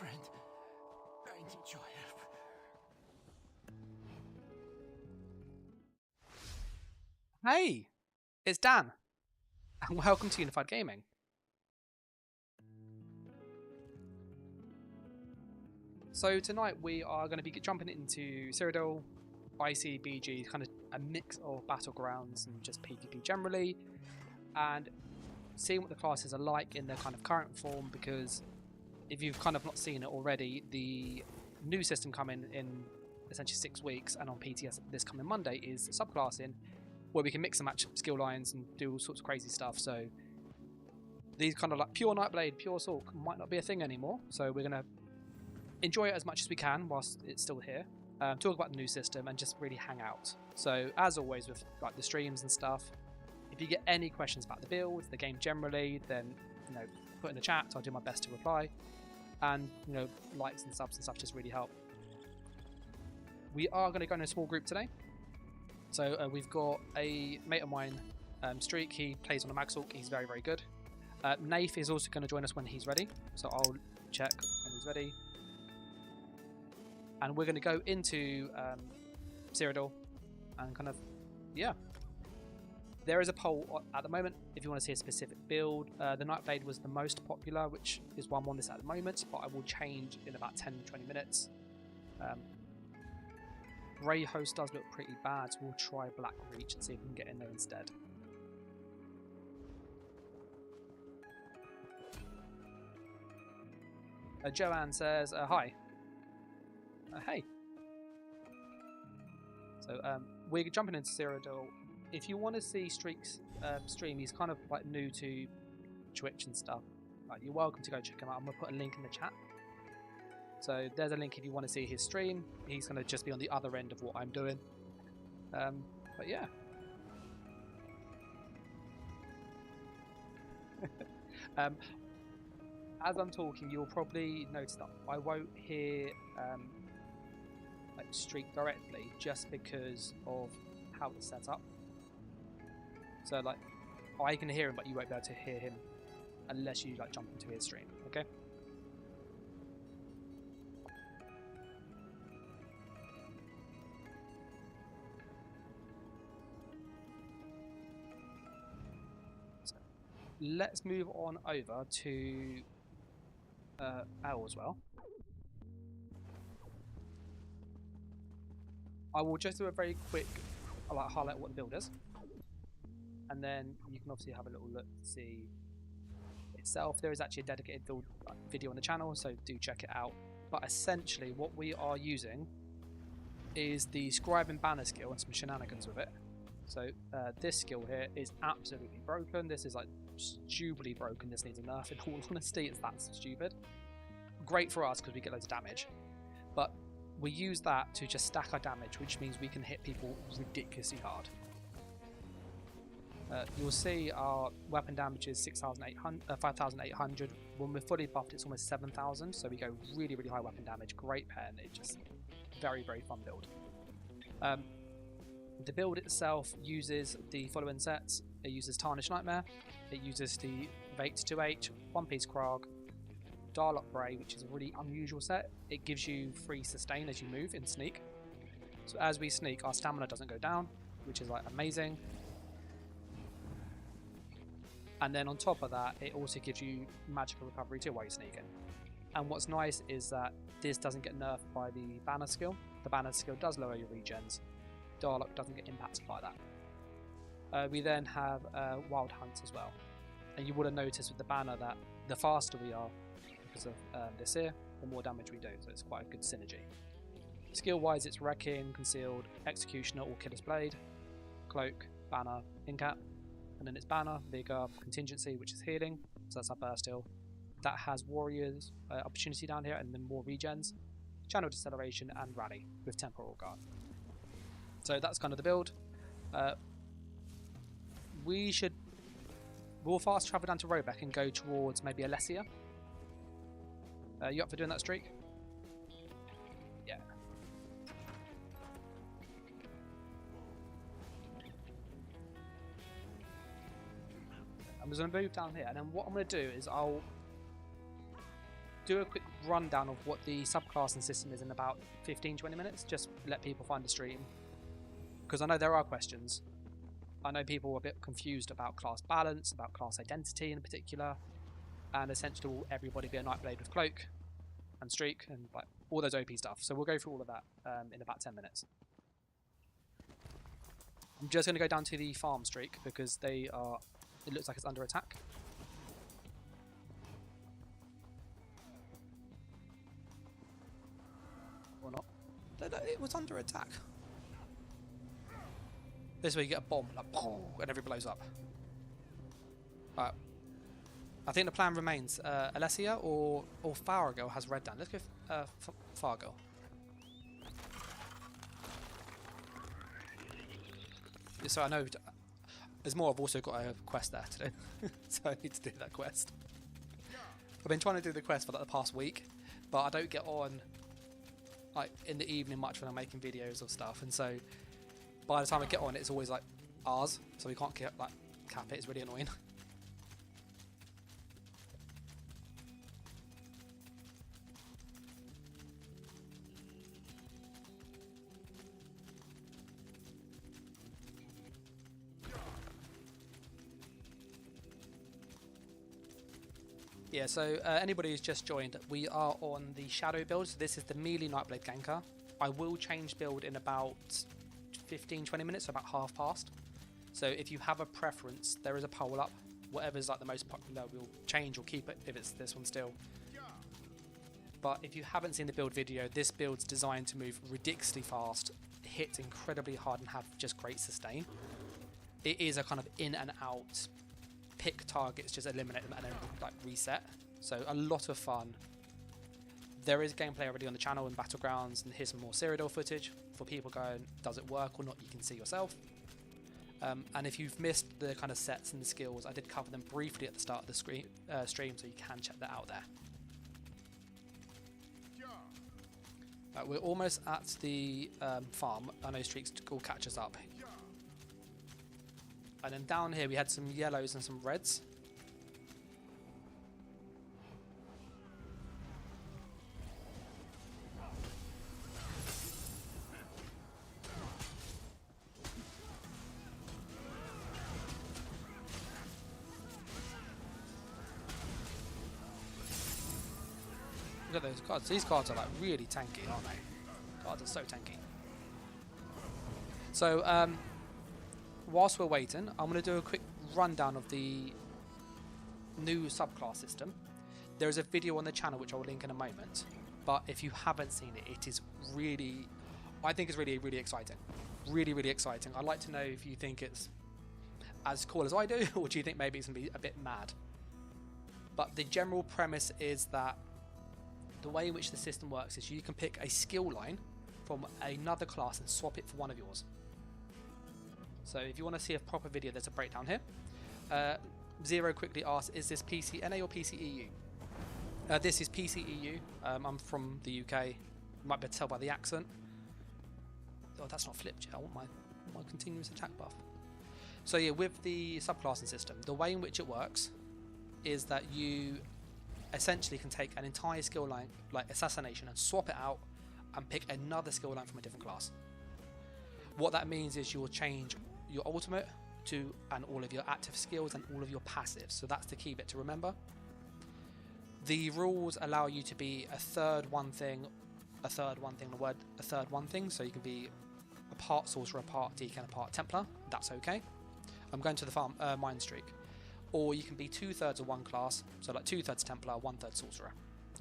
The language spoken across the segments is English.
friend. I need your help. Hey, it's Dan, and welcome to Unified Gaming. So tonight we are going to be jumping into Cyrodiil, ICBG, kind of a mix of battlegrounds and just PvP generally, and seeing what the classes are like in their kind of current form, because if you've kind of not seen it already, the new system coming in essentially 6 weeks, and on PTS this coming Monday, is subclassing, where we can mix and match skill lines and do all sorts of crazy stuff. So these kind of like pure nightblade, pure assault might not be a thing anymore. So we're going to enjoy it as much as we can whilst it's still here. Talk about the new system and just really hang out. So as always with like the streams and stuff, if you get any questions about the build, the game generally, then put in the chat. I'll do my best to reply. And likes and subs and stuff just really help. We are going to go in a small group today. So we've got a mate of mine, Streak. He plays on a Magsalk. He's very, very good. Nath is also going to join us when he's ready. So I'll check when he's ready. And we're going to go into Cyrodiil and kind of, yeah. There is a poll at the moment if you want to see a specific build. The Nightblade was the most popular, which is why I'm on this at the moment, but I will change in about 10-20 minutes. Grey Host does look pretty bad, so we'll try Black Reach and see if we can get in there instead. Joanne says, hi. Hey. So we're jumping into Cyrodiil. If you want to see Streak's stream, he's kind of like new to Twitch and stuff. You're welcome to go check him out. I'm going to put a link in the chat. So there's a link if you want to see his stream. He's going to just be on the other end of what I'm doing. But yeah. As I'm talking, you'll probably notice that I won't hear like Streak directly, just because of how it's set up. So like, I can hear him, but you won't be able to hear him unless you like jump into his stream. Okay. Let's move on over to Al as well. I will just do a very quick highlight what the build is, and then you can obviously have a little look to see itself. There is actually a dedicated build video on the channel, so do check it out. But essentially what we are using is the scribe and banner skill and some shenanigans with it. So this skill here is absolutely broken. This is like stupidly broken. This needs a nerf, in all honesty. It's that stupid. Great for us because we get loads of damage, but we use that to just stack our damage, which means we can hit people ridiculously hard. You'll see our weapon damage is 5,800. When we're fully buffed, it's almost 7,000. So we go really, really high weapon damage. Great pen. It's just very, very fun build. The build itself uses the following sets. It uses Tarnished Nightmare. It uses the Vate 2H, One Piece Krog, Darlock Bray, which is a really unusual set. It gives you free sustain as you move in sneak. So as we sneak, our stamina doesn't go down, which is like amazing. And then on top of that, it also gives you magical recovery too while you're sneaking. And what's nice is that this doesn't get nerfed by the banner skill. The banner skill does lower your regens. Darlock doesn't get impacted by that. We then have Wild Hunt as well. And you would have noticed with the banner that the faster we are, because of this here, the more damage we do, so it's quite a good synergy. Skill wise, it's Wrecking, Concealed, Executioner or Killer's Blade, Cloak, Banner, Incap, and then it's Banner, Vigor, Contingency, which is healing, so that's our burst heal. That has Warriors, Opportunity down here, and then more regens, Channel Deceleration, and Rally with Temporal Guard. So that's kind of the build. We'll fast travel down to Robeck and go towards maybe Alessia. You up for doing that, Streak? Yeah. I'm just going to move down here, and then what I'm going to do is I'll do a quick rundown of what the subclassing system is in about 15-20 minutes. Just let people find the stream, because I know there are questions. I know people are a bit confused about class balance, about class identity in particular, and essentially will everybody be a nightblade with cloak and streak and like all those OP stuff. So we'll go through all of that in about 10 minutes. I'm just going to go down to the farm streak because it looks like it's under attack. Or not. No, it was under attack. This way you get a bomb, like, and everything blows up. Alright. I think the plan remains Alessia or Fargo has red down. Let's go Fargo. So I know there's more. I've also got a quest there to do. So I need to do that quest. I've been trying to do the quest for like the past week, but I don't get on like in the evening much when I'm making videos of stuff, and so by the time I get on, it's always like ours, so we can't get like cap it. It's really annoying. Yeah, so anybody who's just joined, we are on the shadow build. So this is the melee nightblade ganker. I will change build in about 15-20 minutes, so about half past. So if you have a preference, there is a poll up. Whatever's like the most popular, we'll change or keep it if it's this one still. But if you haven't seen the build video, this build's designed to move ridiculously fast, hit incredibly hard, and have just great sustain. It is a kind of in and out, pick targets, just eliminate them and then like reset. So a lot of fun. There is gameplay already on the channel and Battlegrounds, and here's some more Cyrodiil footage for people going, does it work or not? You can see yourself. And if you've missed the kind of sets and the skills, I did cover them briefly at the start of the stream, so you can check that out there. We're almost at the farm. I know streaks will catch us up. And then down here we had some yellows and some reds. Look at those cards. These cards are like really tanky, aren't they? Cards are so tanky. So whilst we're waiting, I'm going to do a quick rundown of the new subclass system. There is a video on the channel which I will link in a moment, but if you haven't seen it, it is really, I think it's really, really exciting. Really, really exciting. I'd like to know if you think it's as cool as I do, or do you think maybe it's going to be a bit mad? But the general premise is that the way in which the system works is you can pick a skill line from another class and swap it for one of yours. So if you want to see a proper video, there's a breakdown here. Zero quickly asks, is this PCNA or PCEU? This is PCEU. I'm from the UK. You might be able to tell by the accent. Oh, that's not flipped yet. I want my continuous attack buff. So yeah, with the subclassing system, the way in which it works is that you essentially can take an entire skill line, like assassination, and swap it out and pick another skill line from a different class. What that means is you'll change your ultimate to and all of your active skills and all of your passives. So that's the key bit to remember. The rules allow you to be a third one thing, so you can be a part sorcerer, a part deacon, a part templar. That's okay. I'm going to the farm mind streak. Or you can be 2/3 of one class, so like 2/3 templar, 1/3 sorcerer,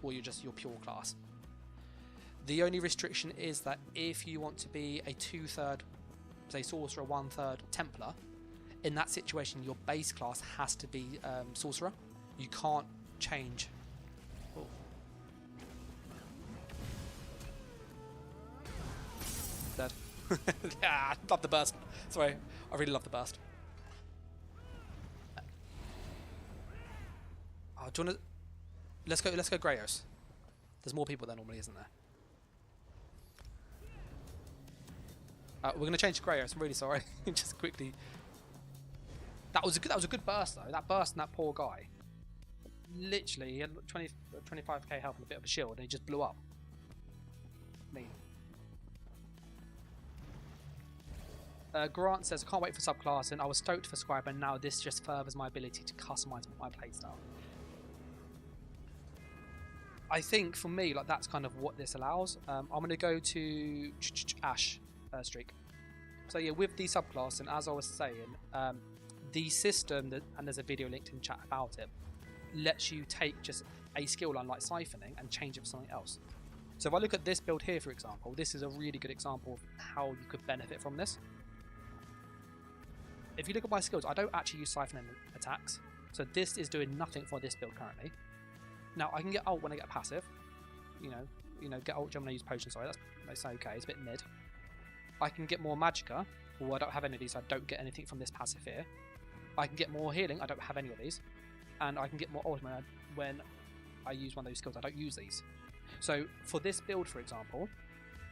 or you're just your pure class. The only restriction is that if you want to be a 2/3, say sorcerer, 1/3 templar, in that situation your base class has to be sorcerer. You can't change. Oh. Dead. Yeah, love the burst. Sorry, I really love the burst. Oh, do you want to? Let's go Greyos. There's more people there normally, isn't there? We're going to change to Greyos. I'm really sorry. Just quickly. That was a good burst though. That burst and that poor guy. literally, he had 25k health and a bit of a shield, and he just blew up. Me. Grant says, I can't wait for subclassing. I was stoked for Scribe, and now this just furthers my ability to customize my playstyle. I think for me, like that's kind of what this allows. I'm going to go to Ash streak. So yeah, with the subclassing, as I was saying, the system that, and there's a video linked in chat about it, lets you take just a skill line like siphoning and change it for something else. So if I look at this build here, for example, this is a really good example of how you could benefit from this. If you look at my skills, I don't actually use siphoning attacks, so this is doing nothing for this build currently. Now I can get ult when I get a passive, you know, get ult when I use potion. Sorry, that's okay. It's a bit mid. I can get more magicka. Well, I don't have any of these. So I don't get anything from this passive here. I can get more healing. I don't have any of these, and I can get more ultimate when I use one of those skills. I don't use these. So for this build, for example,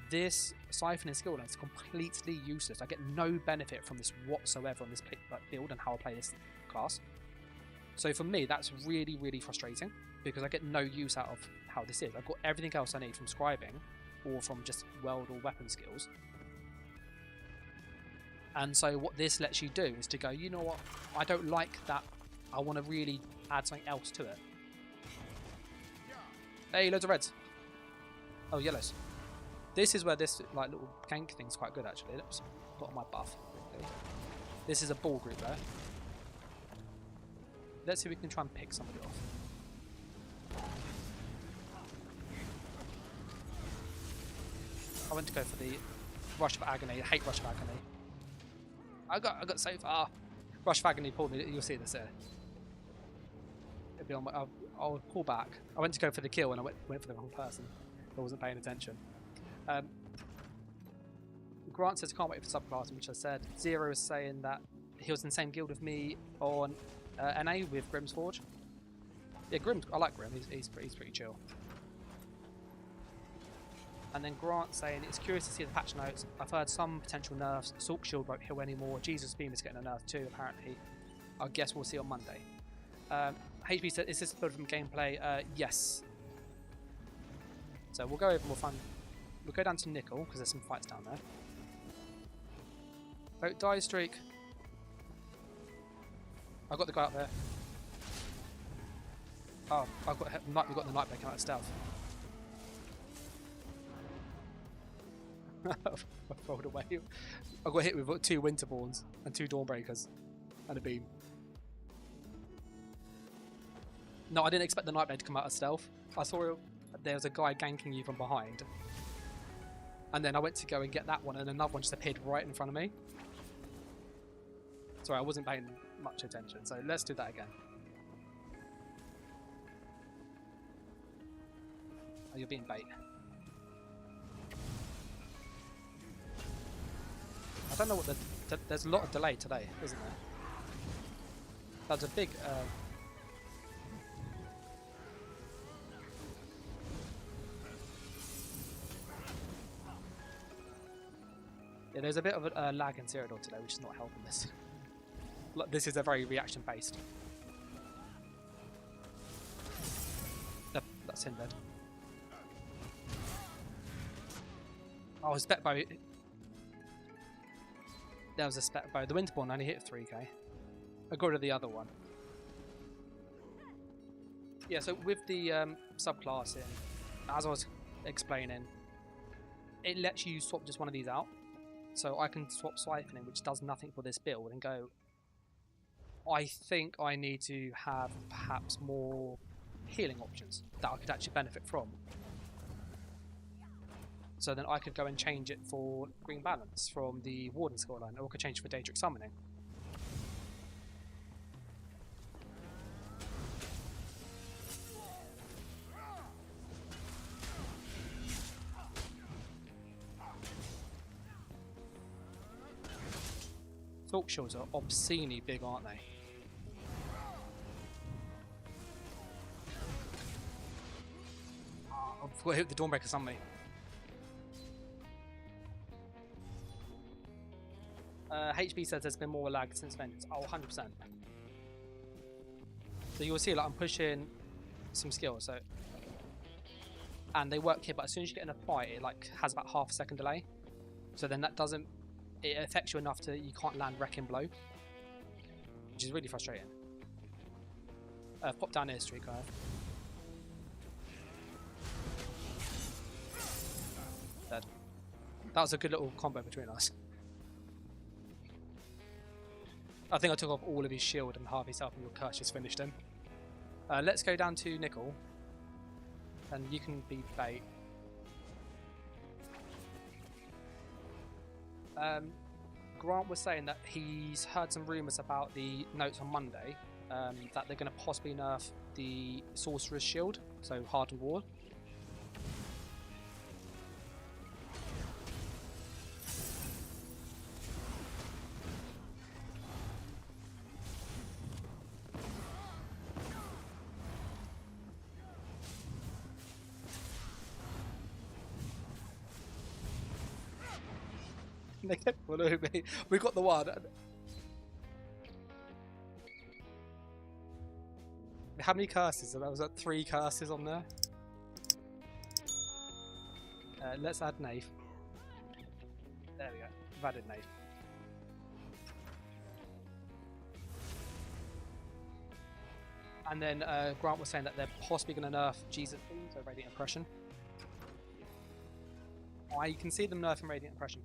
this siphoning skill line is completely useless. I get no benefit from this whatsoever on this build and how I play this class. So for me, that's really, really frustrating because I get no use out of how this is. I've got everything else I need from scribing or from just weld or weapon skills. And so what this lets you do is to go, you know what, I don't like that. I want to really add something else to it. Hey, loads of reds. Oh, yellows. This is where this like little gank thing's quite good actually. Let's put on my buff quickly. This is a ball group there. Let's see if we can try and pick somebody off. I went to go for the Rush of Agony. I hate Rush of Agony. I got so far. Rush of Agony pulled me. You'll see this here. It'll be on my, I'll pull back. I went to go for the kill and I went for the wrong person. I wasn't paying attention. Grant says, can't wait for subclassing, which I said. Zero is saying that he was in the same guild with me on NA with Grimm's Forge. Yeah, I like Grimm. He's pretty chill. And then Grant saying, it's curious to see the patch notes. I've heard some potential nerfs. Salt Shield won't heal anymore. Jesus Beam is getting a nerf too, apparently. I guess we'll see on Monday. HP said, is this build from gameplay? Yes. So we'll go over more fun. We'll go down to Nickel, because there's some fights down there. Oh, die streak. I've got the guy up there. Oh, we've got the nightblade coming out of stealth. I've rolled away. I got hit with 2 Winterborns and 2 Dawnbreakers and a beam. No, I didn't expect the nightblade to come out of stealth. I saw there was a guy ganking you from behind. And then I went to go and get that one and another one just appeared right in front of me. Sorry, I wasn't paying much attention, so let's do that again. Oh, you're being bait. I don't know what there's a lot of delay today, isn't there? That's a big... yeah, there's a bit of a lag in Cyrodiil today, which is not helping this. This is a very reaction-based. That's him dead. Oh, a spec bow. There was a spec bow. The Winterborn only hit 3k. I got rid of the other one. Yeah, so with the subclassing, as I was explaining, it lets you swap just one of these out. So I can swap siphoning, which does nothing for this build, and go, I think I need to have perhaps more healing options that I could actually benefit from. So then I could go and change it for Green Balance from the Warden scoreline, or I could change it for Daedric Summoning. Thought shields are obscenely big, aren't they? Oh, I hit the Dawnbreakers on me. HB says there's been more lag since Vengeance. Oh, 100%. So you'll see, like, I'm pushing some skills. So, and they work here, but as soon as you get in a fight, it like has about half a second delay. So then that doesn't, it affects you enough to you can't land Wrecking Blow, which is really frustrating. Pop down here, streak guy. Dead. That was a good little combo between us. I think I took off all of his shield and half his health, and your curse just finished him. Let's go down to Nickel, and you can be bait. Grant was saying that he's heard some rumours about the notes on Monday, that they're going to possibly nerf the Sorcerer's Shield, so Hardened Ward. They kept following me. We got the one. How many curses? There was 3 curses on there. Let's add Knave. There we go. We've added Knave. And then Grant was saying that they're possibly going to nerf Jesus, so Radiant Oppression. I can see them nerfing Radiant Oppression.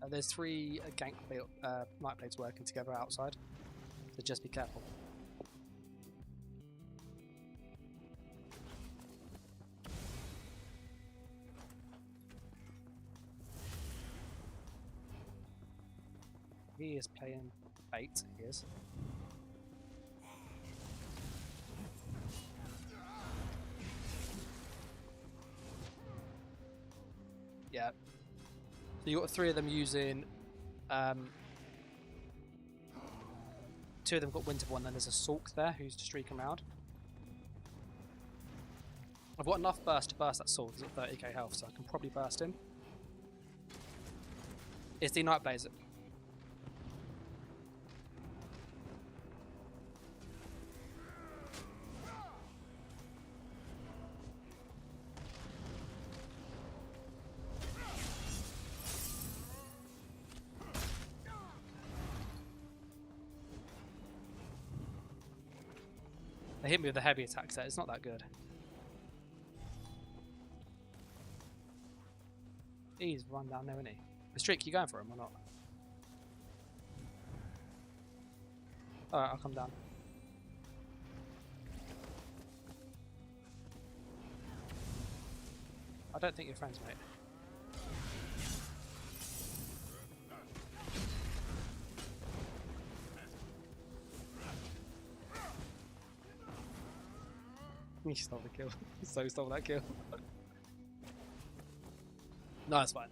There's 3 nightblades working together outside, so just be careful. He is playing bait, he is. Yeah. So you got 3 of them using, 2 of them got Winterborn, and then there's a Sulk there who's streaking around. I've got enough burst to burst that Sulk. He's got 30k health, so I can probably burst him. It's the Nightblade. They hit me with a heavy attack set, it's not that good. He's run down there, isn't he? The streak, you going for him or not? Alright, I'll come down. I don't think you're friends, mate. He stole the kill. So stole that kill. No, it's fine.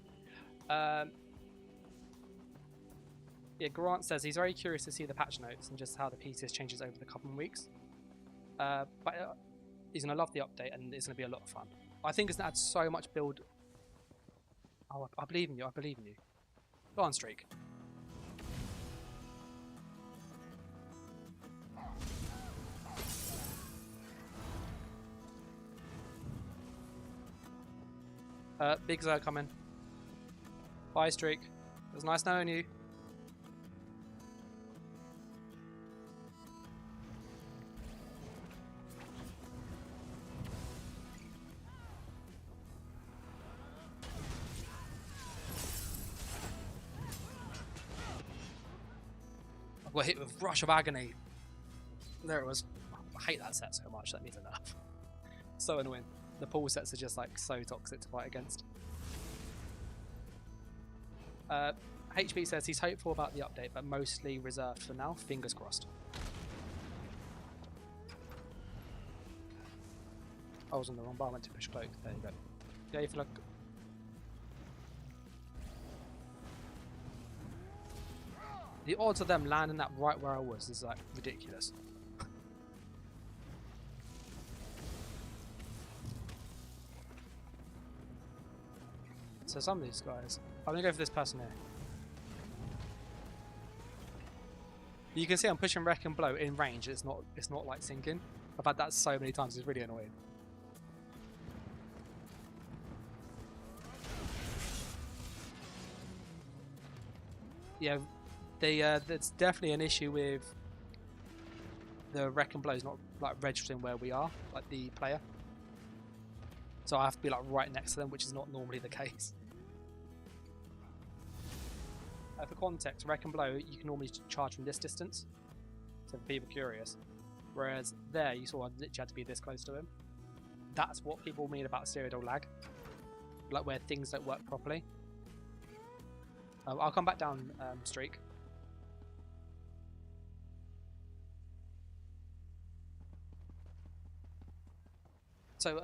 Yeah, Grant says he's very curious to see the patch notes and just how the pieces changes over the coming weeks. But he's going to love the update and it's going to be a lot of fun. I think it's going to add so much build. Oh, I believe in you. I believe in you. Go on, Streak. Big Zer coming. Bye, Streak. It was nice knowing you. I got hit with Rush of Agony. There it was. I hate that set so much, that means enough. So annoying. The pool sets are just like so toxic to fight against. HP says he's hopeful about the update, but mostly reserved for now. Fingers crossed. I was on the wrong bar, I went to push cloak. There you go. Yeah, if you look. The odds of them landing that right where I was is like ridiculous. So some of these guys, I'm gonna go for this person here. You can see I'm pushing wreck and blow in range. It's not like sinking. I've had that so many times. It's really annoying. Yeah, there's definitely an issue with the wreck and blows not like registering where we are, like the player. So I have to be like right next to them, which is not normally the case. For context, wreck and blow you can normally charge from this distance, so for people curious. Whereas there, you saw I literally had to be this close to him. That's what people mean about Cyrodiil lag, like where things don't work properly. I'll come back down streak. So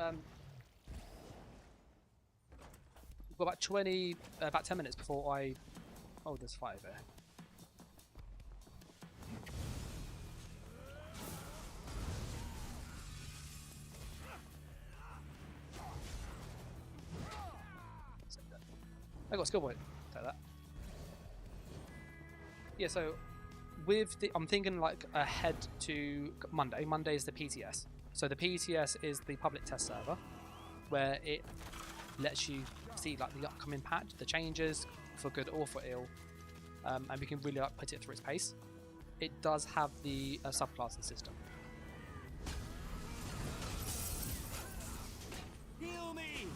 we've got about 10 minutes before I. Oh, there's 5 there. I got a skill point. Take that. Yeah, so with the, I'm thinking like ahead to Monday. Monday is the PTS. So the PTS is the public test server, where it lets you see like the upcoming patch, the changes for good or for ill, and we can really like put it through its pace. It does have the subclassing system. Heal me!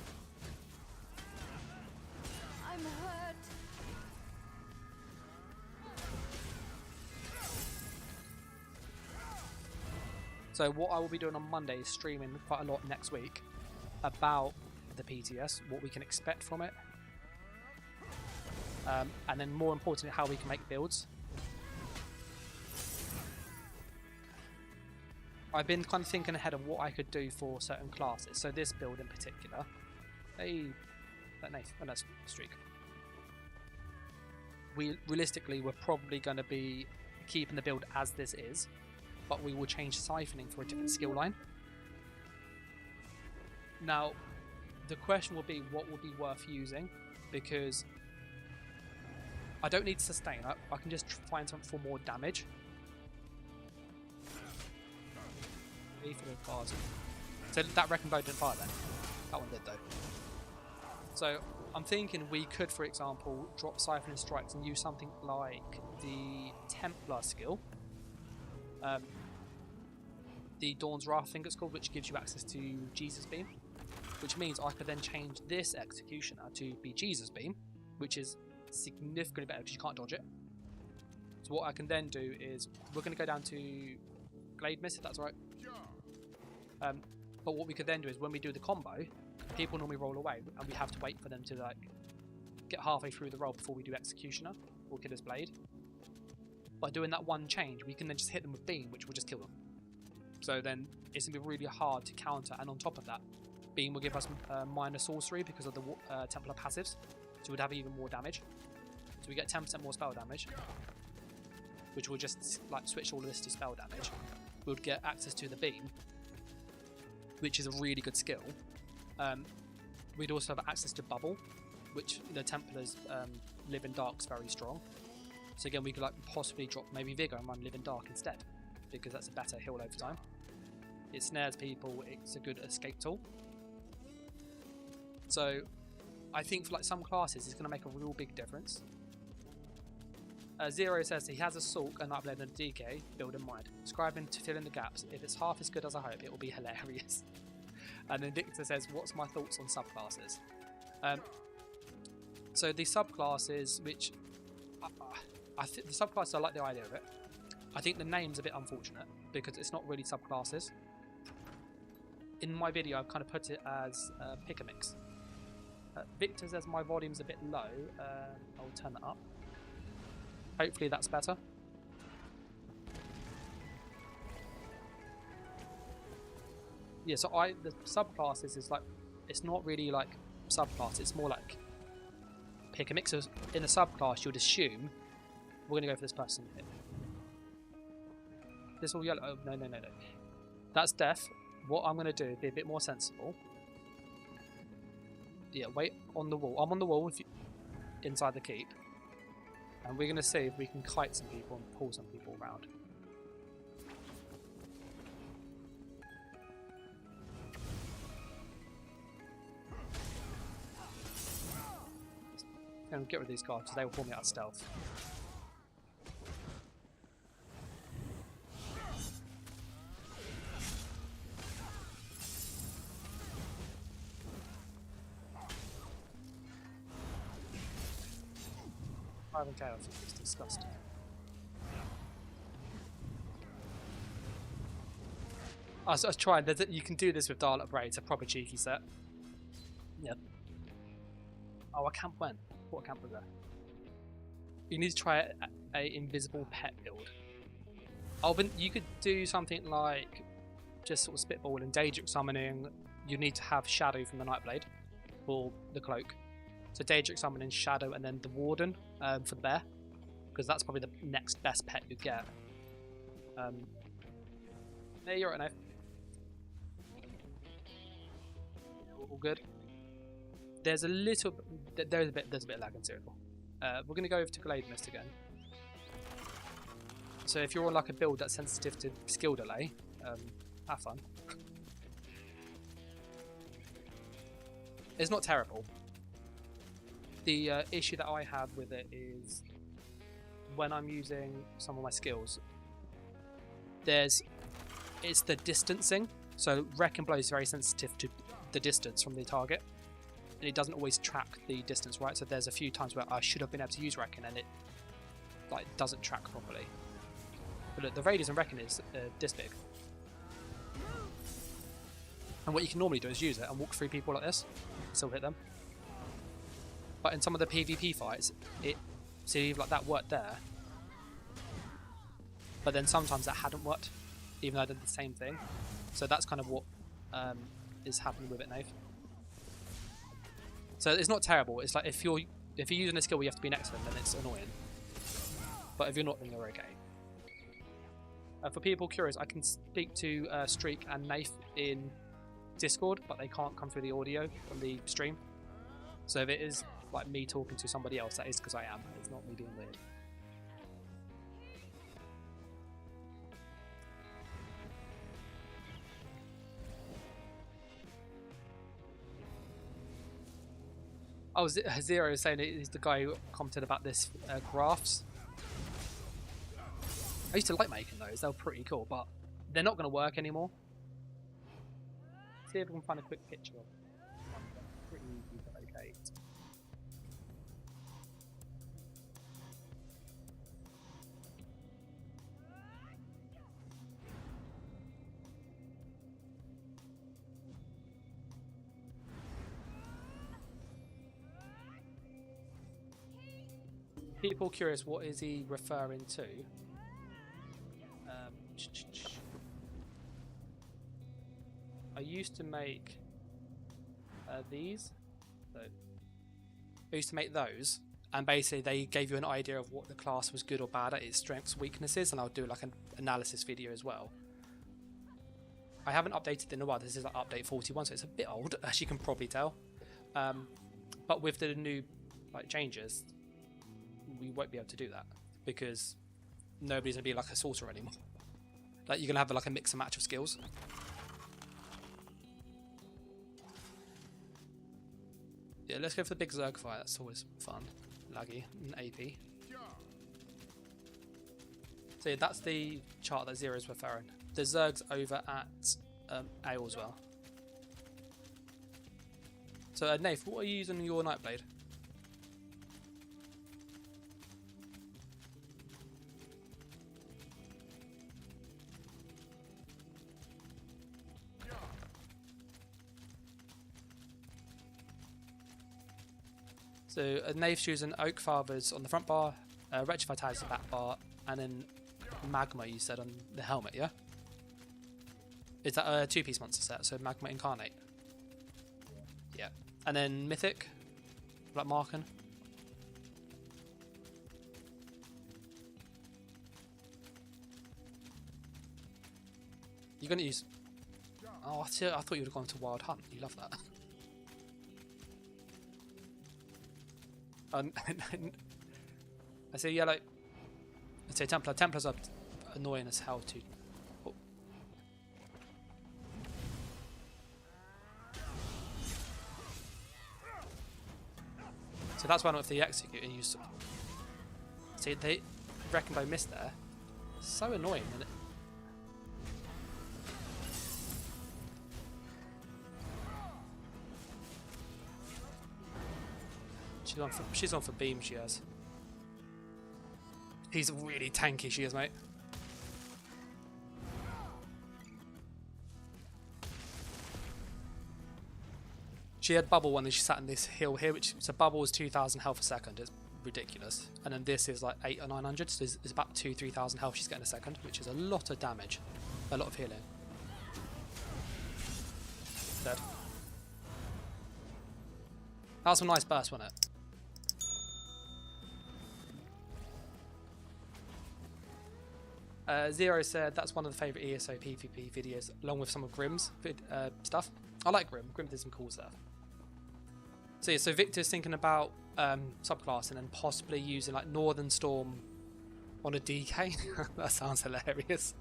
I'm hurt. So what I will be doing on Monday is streaming quite a lot next week about the PTS, what we can expect from it, and then more importantly how we can make builds. I've been kind of thinking ahead of what I could do for certain classes. So this build in particular, that's streak. Realistically, we're probably going to be keeping the build as this is, but we will change siphoning for a different skill line. Now, the question will be what will be worth using, because I don't need to sustain. I can just find something for more damage. So that wreck and blow didn't fire then. That one did though. So I'm thinking we could, for example, drop siphoning strikes and use something like the templar skill. The Dawn's Wrath, I think it's called, which gives you access to Jesus Beam, which means I could then change this Executioner to be Jesus Beam, which is significantly better because you can't dodge it. So what I can then do is we're going to go down to Glade Miss, if that's right. But what we could then do is when we do the combo, people normally roll away, and we have to wait for them to like get halfway through the roll before we do Executioner or Killer's Blade. By doing that one change, we can then just hit them with Beam, which will just kill them. So then it's going to be really hard to counter, and on top of that, Beam will give us minor sorcery because of the Templar passives, so we'd have even more damage. So we get 10% more spell damage, which will just like switch all of this to spell damage. We'll get access to the Beam, which is a really good skill. We'd also have access to Bubble, which the Templars Live in Dark's very strong. So again, we could like possibly drop maybe Vigor and run Live in Dark instead, because that's a better heal over time. It snares people, it's a good escape tool. So I think for like some classes it's going to make a real big difference. Zero says he has a Sulk, a Nightblade and a DK build in mind. Scribing to fill in the gaps. If it's half as good as I hope, it will be hilarious. And then Victor says, what's my thoughts on subclasses? So the subclasses, which I think the subclasses, I like the idea of it. I think the name's a bit unfortunate because it's not really subclasses. In my video, I've kind of put it as pick a mix. Victor says my volume's a bit low. I'll turn that up. Hopefully that's better. Yeah, so the subclasses is like, it's not really like subclass, it's more like pick a mix. So in a subclass, you'd assume we're going to go for this person here. This all yellow. Oh, no. That's death. What I'm going to do is be a bit more sensible. Yeah, wait on the wall. I'm on the wall with you inside the keep. And we're going to see if we can kite some people and pull some people around. And get rid of these guys because they will pull me out of stealth. I don't care if it's disgusting. I was trying. You can do this with Dial Up Raid. It's a proper cheeky set. Yep. Oh, a camp went. What camp was there? You need to try a invisible pet build. Oh, but you could do something like just sort of spitball and Daedric summoning. You need to have Shadow from the Nightblade or the cloak. So Daedric summoning, Shadow, and then the Warden for the bear, because that's probably the next best pet you'd get. Yeah, you're right now. All good. There's a little, there's a bit of lag in Cyrodiil. We're going to go over to Glade Mist again. So if you're on like a build that's sensitive to skill delay, have fun. It's not terrible. The issue that I have with it is when I'm using some of my skills, it's the distancing. So Wreck and Blow is very sensitive to the distance from the target, and it doesn't always track the distance right. So there's a few times where I should have been able to use Reckon and it like doesn't track properly. But look, the radius and Reckon is this big, and what you can normally do is use it and walk through people like this, still hit them. But in some of the PvP fights, see like that worked there, but then sometimes that hadn't worked, even though I did the same thing. So that's kind of what is happening with it, Nave. So it's not terrible. It's like if you're using a skill where you have to be next to them, then it's annoying. But if you're not, then you're okay. For people curious, I can speak to Streak and Nath in Discord, but they can't come through the audio from the stream. So if it is like me talking to somebody else, that is because I am. It's not me being weird. Oh, Zero is saying he's the guy who commented about this graphs. I used to like making those. They were pretty cool, but they're not going to work anymore. See if we can find a quick picture of them. Pretty easy to locate. People curious, what is he referring to? I used to make these. So I used to make those, and basically they gave you an idea of what the class was good or bad at, its strengths, weaknesses, and I'll do like an analysis video as well. I haven't updated in a while. This is like update 41, so it's a bit old, as you can probably tell. But with the new like changes, we won't be able to do that because nobody's gonna be like a sorcerer anymore. Like you're gonna have like a mix and match of skills. Yeah, let's go for the big Zerg fight. That's always fun, laggy, and AP. So yeah, that's the chart that Zero's referring. The Zerg's over at Ale as well. So Nath, what are you using your Nightblade? So Nath's using Oak Fathers on the front bar, Rectified Tires the back bar, and then Magma you said on the helmet, yeah? Is that a 2-piece monster set? So Magma Incarnate. Yeah. And then Mythic, like Marken. You're gonna use. Oh, I thought you would have gone to Wild Hunt. You love that. I say yellow. I say Templar. Templars are annoying as hell too. Oh. So that's why not if they execute and use. See, they reckon I missed there. So annoying, isn't it? She's on for beam, she has. She's really tanky, she is, mate. She had bubble when she sat in this hill here, which so bubble is 2,000 health a second. It's ridiculous. And then this is like 800 or 900, so it's about 2,000-3,000 health she's getting a second, which is a lot of damage, a lot of healing. Dead. That was a nice burst, wasn't it? Zero said that's one of the favourite ESO PvP videos, along with some of Grimm's stuff. I like Grimm. Grimm did some cool stuff. So yeah, so Victor's thinking about subclassing and possibly using like Northern Storm on a DK. That sounds hilarious.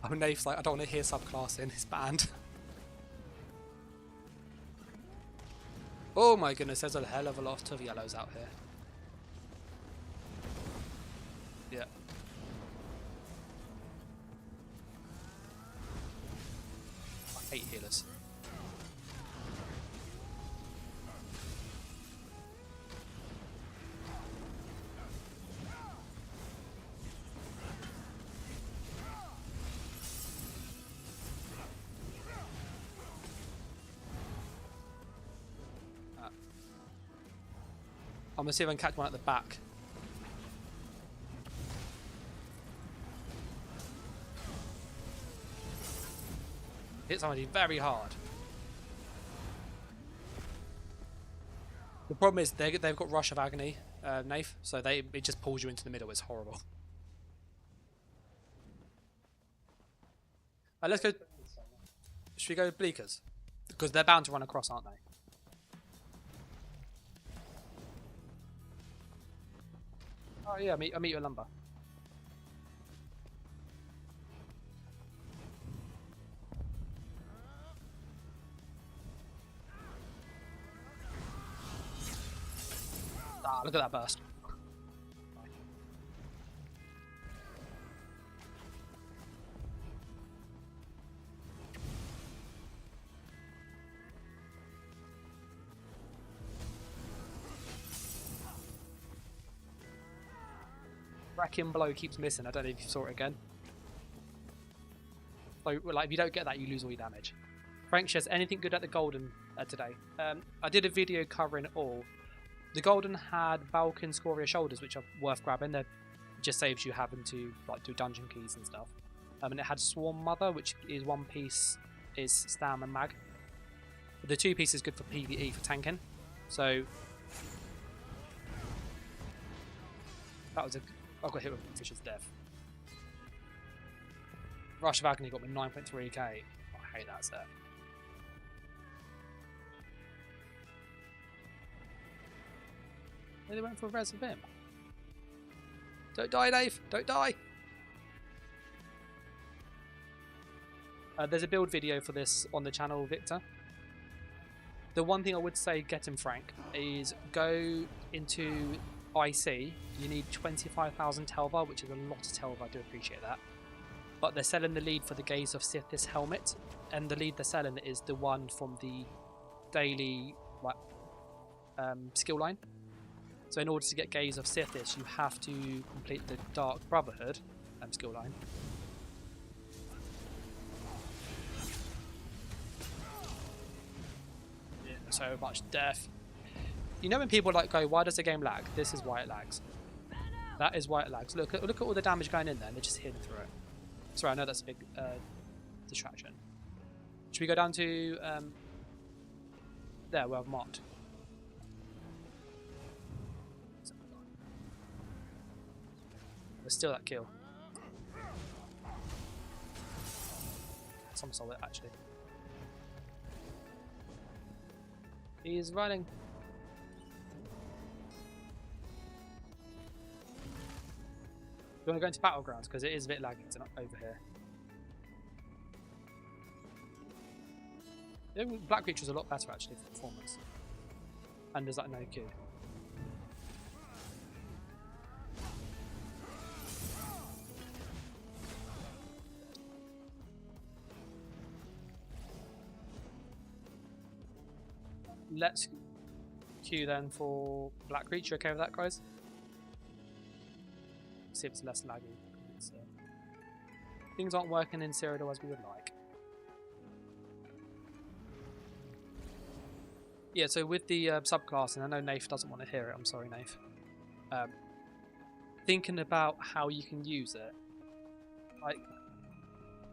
Oh, Nate's like, I don't want to hear subclassing. It's banned. Oh my goodness, there's a hell of a lot of yellows out here. Yeah. I hate healers. I'm gonna see if I can catch one at the back. Hit somebody very hard. The problem is they've got Rush of Agony, Nath, so it just pulls you into the middle. It's horrible. Let's go. Should we go Bleakers? Because they're bound to run across, aren't they? Oh yeah, I'll meet you at lumber. Ah, look at that burst. Wrecking Blow keeps missing. I don't know if you saw it again. So, like, if you don't get that, you lose all your damage. Frank says, anything good at the Golden today? I did a video covering it all. The Golden had Balkan Scoria shoulders, which are worth grabbing. That just saves you having to like do dungeon keys and stuff. And it had Swarm Mother, which is 1 piece is Stam and Mag. But the 2 piece is good for PvE for tanking. So that was I got hit with Fisher's Death. Rush of Agony got me 9.3k. I hate that set. They went for a res of him. Don't die, Dave! Don't die! There's a build video for this on the channel, Victor. The one thing I would say, get him, Frank, is go into IC. You need 25,000 Telvar, which is a lot of Telvar, I do appreciate that. But they're selling the lead for the Gaze of Sithis helmet, and the lead they're selling is the one from the daily skill line. So in order to get Gaze of Sithis, you have to complete the Dark Brotherhood skill line. Yeah, so much death. You know when people like go, why does the game lag? This is why it lags. That is why it lags. Look at all the damage going in there, and they're just hitting through it. Sorry, I know that's a big distraction. Should we go down to there where I've marked? There's still that kill. Some saw it actually. He's running. You want to go into battlegrounds because it is a bit laggy tonight over here. The Black Creature's a lot better actually for performance. And there's like no Q. Let's queue then for Black Creature. Okay with that, guys? See if it's less laggy. Things aren't working in Cyrodiil as we would like. Yeah, so with the subclassing, I know Nath doesn't want to hear it. I'm sorry, Nath. Thinking about how you can use it. Like,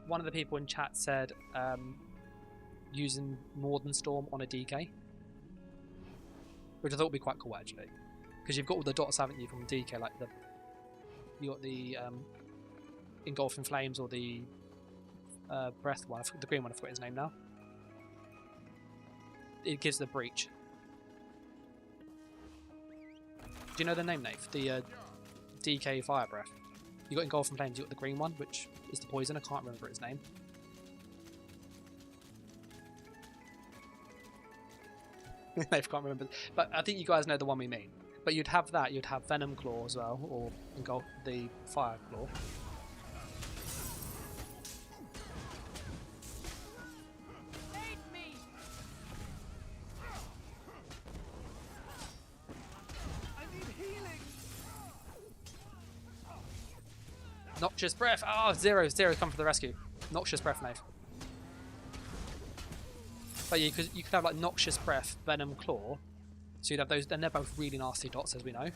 one of the people in chat said using Northern Storm on a DK. Which I thought would be quite cool actually, because you've got all the dots, haven't you, from DK, like you got the engulfing flames or the breath one, the green one. I forgot his name now. It gives the breach. Do you know the name, Nath? The DK fire breath. You got engulfing flames. You got the green one, which is the poison. I can't remember its name. I can't remember, but I think you guys know the one we mean. But you'd have that, you'd have Venom Claw as well, or engulf the Fire Claw. Aid me. I need healing. Noxious Breath! Oh, Zero's come for the rescue. Noxious Breath, Nave. But you could have like Noxious Breath, Venom Claw. So you'd have those, and they're both really nasty dots, as we know.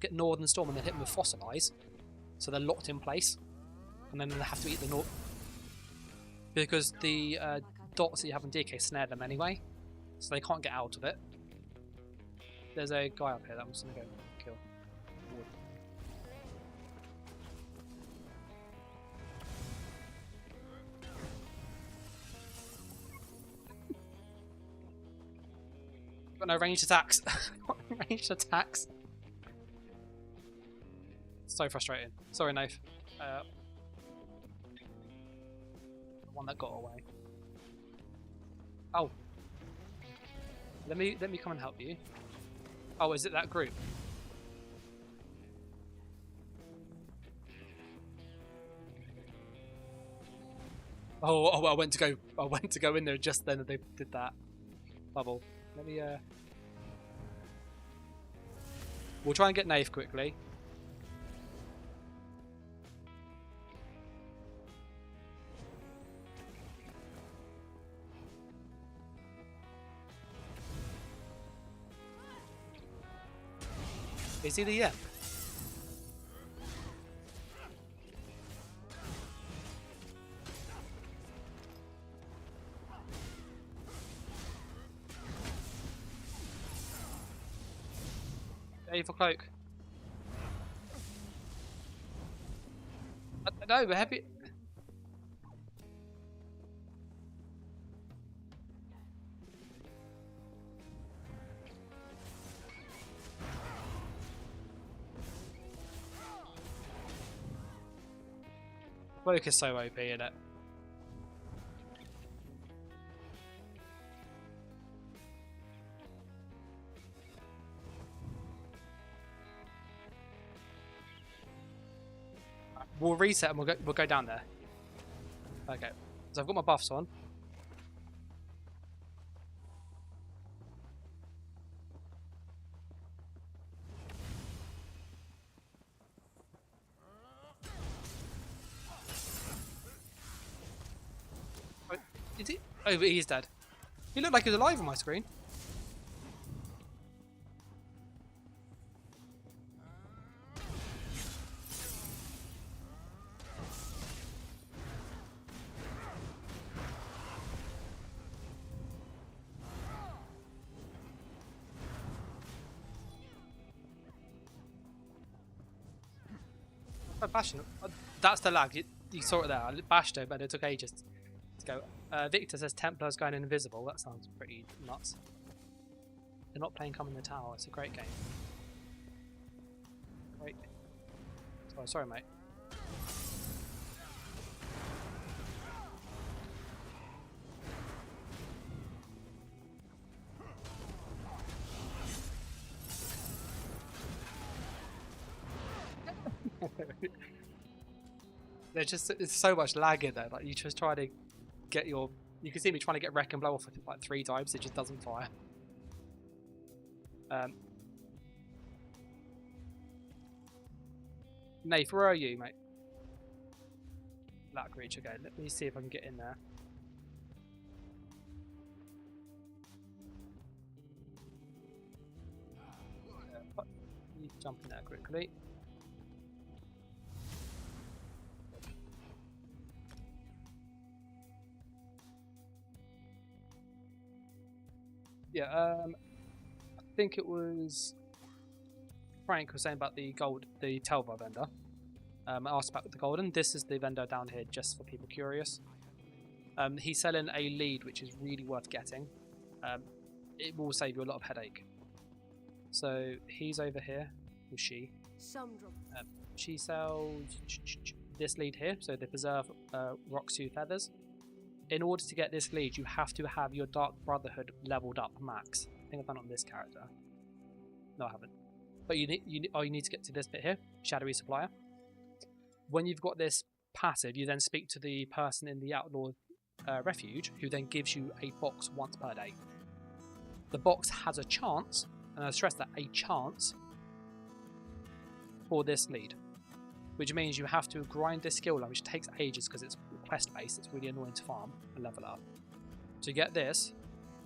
Get Northern Storm and then hit them with Fossilize, so they're locked in place, and then they have to eat the because the dots that you have in DK snare them anyway, so they can't get out of it. There's a guy up here that I'm just gonna go kill. Warden. Got no ranged attacks. Ranged attacks. So frustrating. Sorry, Nath. The one that got away. Oh. Let me come and help you. Oh, is it that group? Oh, I went to go in there just then, and they did that bubble. Let me we'll try and get Nath quickly. Is he the Yep? For cloak. No, we're happy. Cloak is so OP, isn't it? We'll reset and we'll go down there. Okay, so I've got my buffs on. Oh, is he? Oh, but he's dead. He looked like he was alive on my screen. I bashed him. That's the lag. You saw it there. I bashed him, but it took ages to go. Victor says Templar's going invisible. That sounds pretty nuts. They're not playing Come in the Tower. It's a great game. Great game. Oh, sorry, mate. There's so much lag in there. Like you just try to get your. You can see me trying to get Wreck and Blow off like 3 times. It just doesn't fire. Nath, where are you, mate? Black Reach. Okay, let me see if I can get in there. You jump in there quickly. Yeah, I think it was Frank was saying about the Telva vendor. I asked about the golden. This is the vendor down here, just for people curious. He's selling a lead, which is really worth getting. It will save you a lot of headache. So he's over here, or she. She sells this lead here, so the Preserve Roxu Feathers. In order to get this lead, you have to have your Dark Brotherhood leveled up max. I think I've done it on this character. No, I haven't. But you need to get to this bit here, Shadowy Supplier. When you've got this passive, you then speak to the person in the Outlaw Refuge, who then gives you a box once per day. The box has a chance, and I stress that, a chance for this lead. Which means you have to grind this skill line, which takes ages because it's quest based. It's really annoying to farm and level up to get this,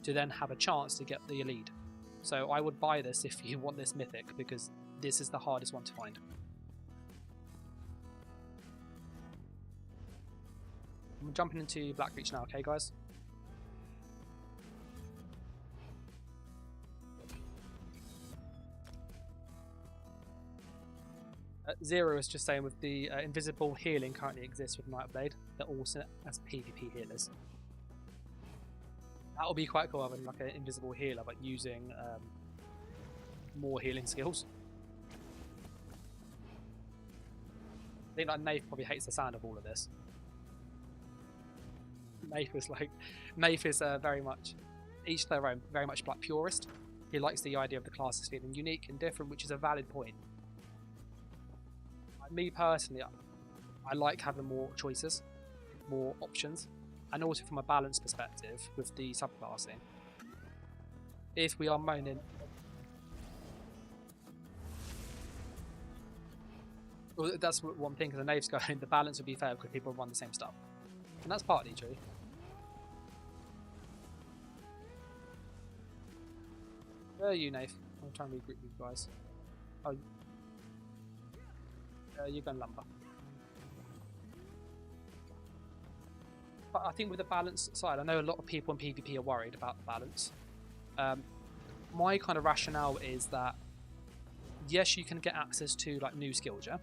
to then have a chance to get the lead. So I would buy this if you want this mythic, because this is the hardest one to find. I'm jumping into Blackreach now, okay guys? Zero is just saying with the invisible healing currently exists with Nightblade, they're also as PvP healers. That will be quite cool, having like an invisible healer but using more healing skills. I think like Nath probably hates the sound of all of this. Nath is very much, each their own, very much like purist. He likes the idea of the classes feeling unique and different, which is a valid point. Me personally, I like having more choices, more options, and also from a balance perspective with the subclassing. If we are moaning, well, that's one thing, because the Nave's going, the balance would be fair because people run the same stuff, and that's partly true. Where are you, Nave? I'm trying to regroup you guys. Oh. You're going lumber. But I think with the balance side, I know a lot of people in PvP are worried about the balance. My kind of rationale is that yes, you can get access to like new skills, yeah?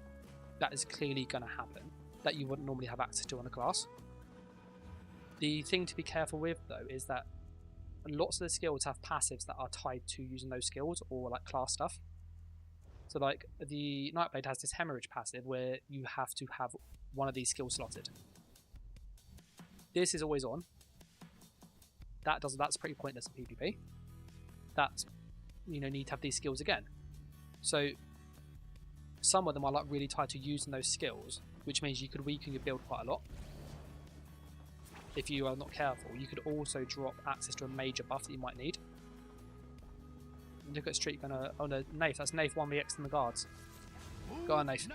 That is clearly going to happen, that you wouldn't normally have access to on a class. The thing to be careful with though is that lots of the skills have passives that are tied to using those skills or like class stuff. So like the Nightblade has this hemorrhage passive where you have to have one of these skills slotted. This is always on. That's pretty pointless in PvP. That's, you know, need to have these skills again. So some of them are like really tied to using those skills, which means you could weaken your build quite a lot. If you are not careful, you could also drop access to a major buff that you might need. Look at Street gonna. Oh no, Nath. That's Nath 1vx in the guards. Go on, Nath.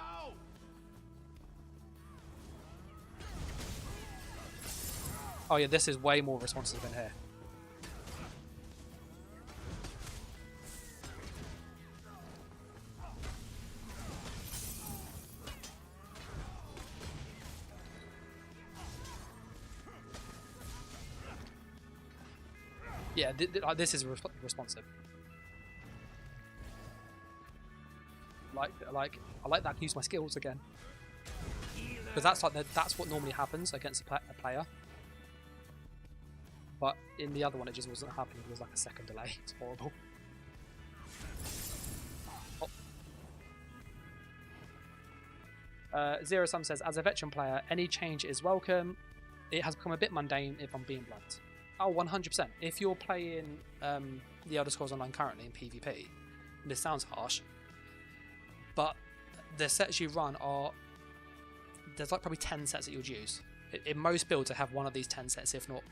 Oh yeah, this is way more responsive than here. Yeah, this is responsive. I like that I can use my skills again. because that's what normally happens against a player. But in the other one, it just wasn't happening. It was like a second delay. It's horrible. Zero Sum says, as a veteran player, any change is welcome. It has become a bit mundane if I'm being blunt. Oh, 100%. If you're playing the Elder Scrolls Online currently in PvP, this sounds harsh, but the sets you run are... There's like probably 10 sets that you'd use. In most builds, I have one of these 10 sets, if not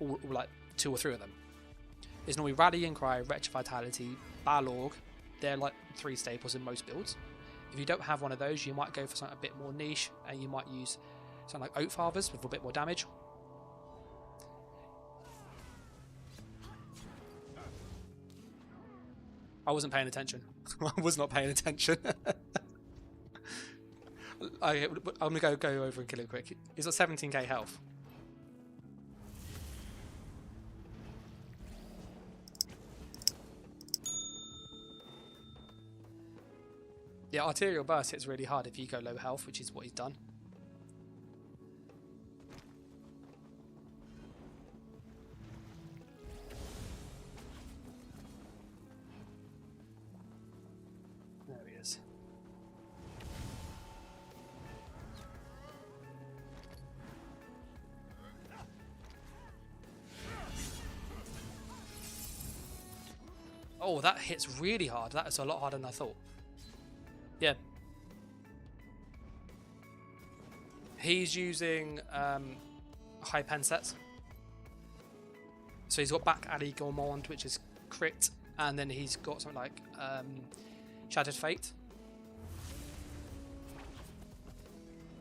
all like 2 or 3 of them. It's normally Rallying Cry, Wretched Vitality, Balorg. They're like 3 staples in most builds. If you don't have one of those, you might go for something a bit more niche, and you might use something like Oak Fathers with a bit more damage. I wasn't paying attention. I was not paying attention. I'm gonna go over and kill him quick. He's got 17k health. Yeah, Arterial Burst hits really hard if you go low health, which is what he's done. There he is. Oh, that hits really hard. That is a lot harder than I thought. Yeah. He's using high pen sets. So he's got back alley Gourmand, which is crit, and then he's got something like Shattered Fate.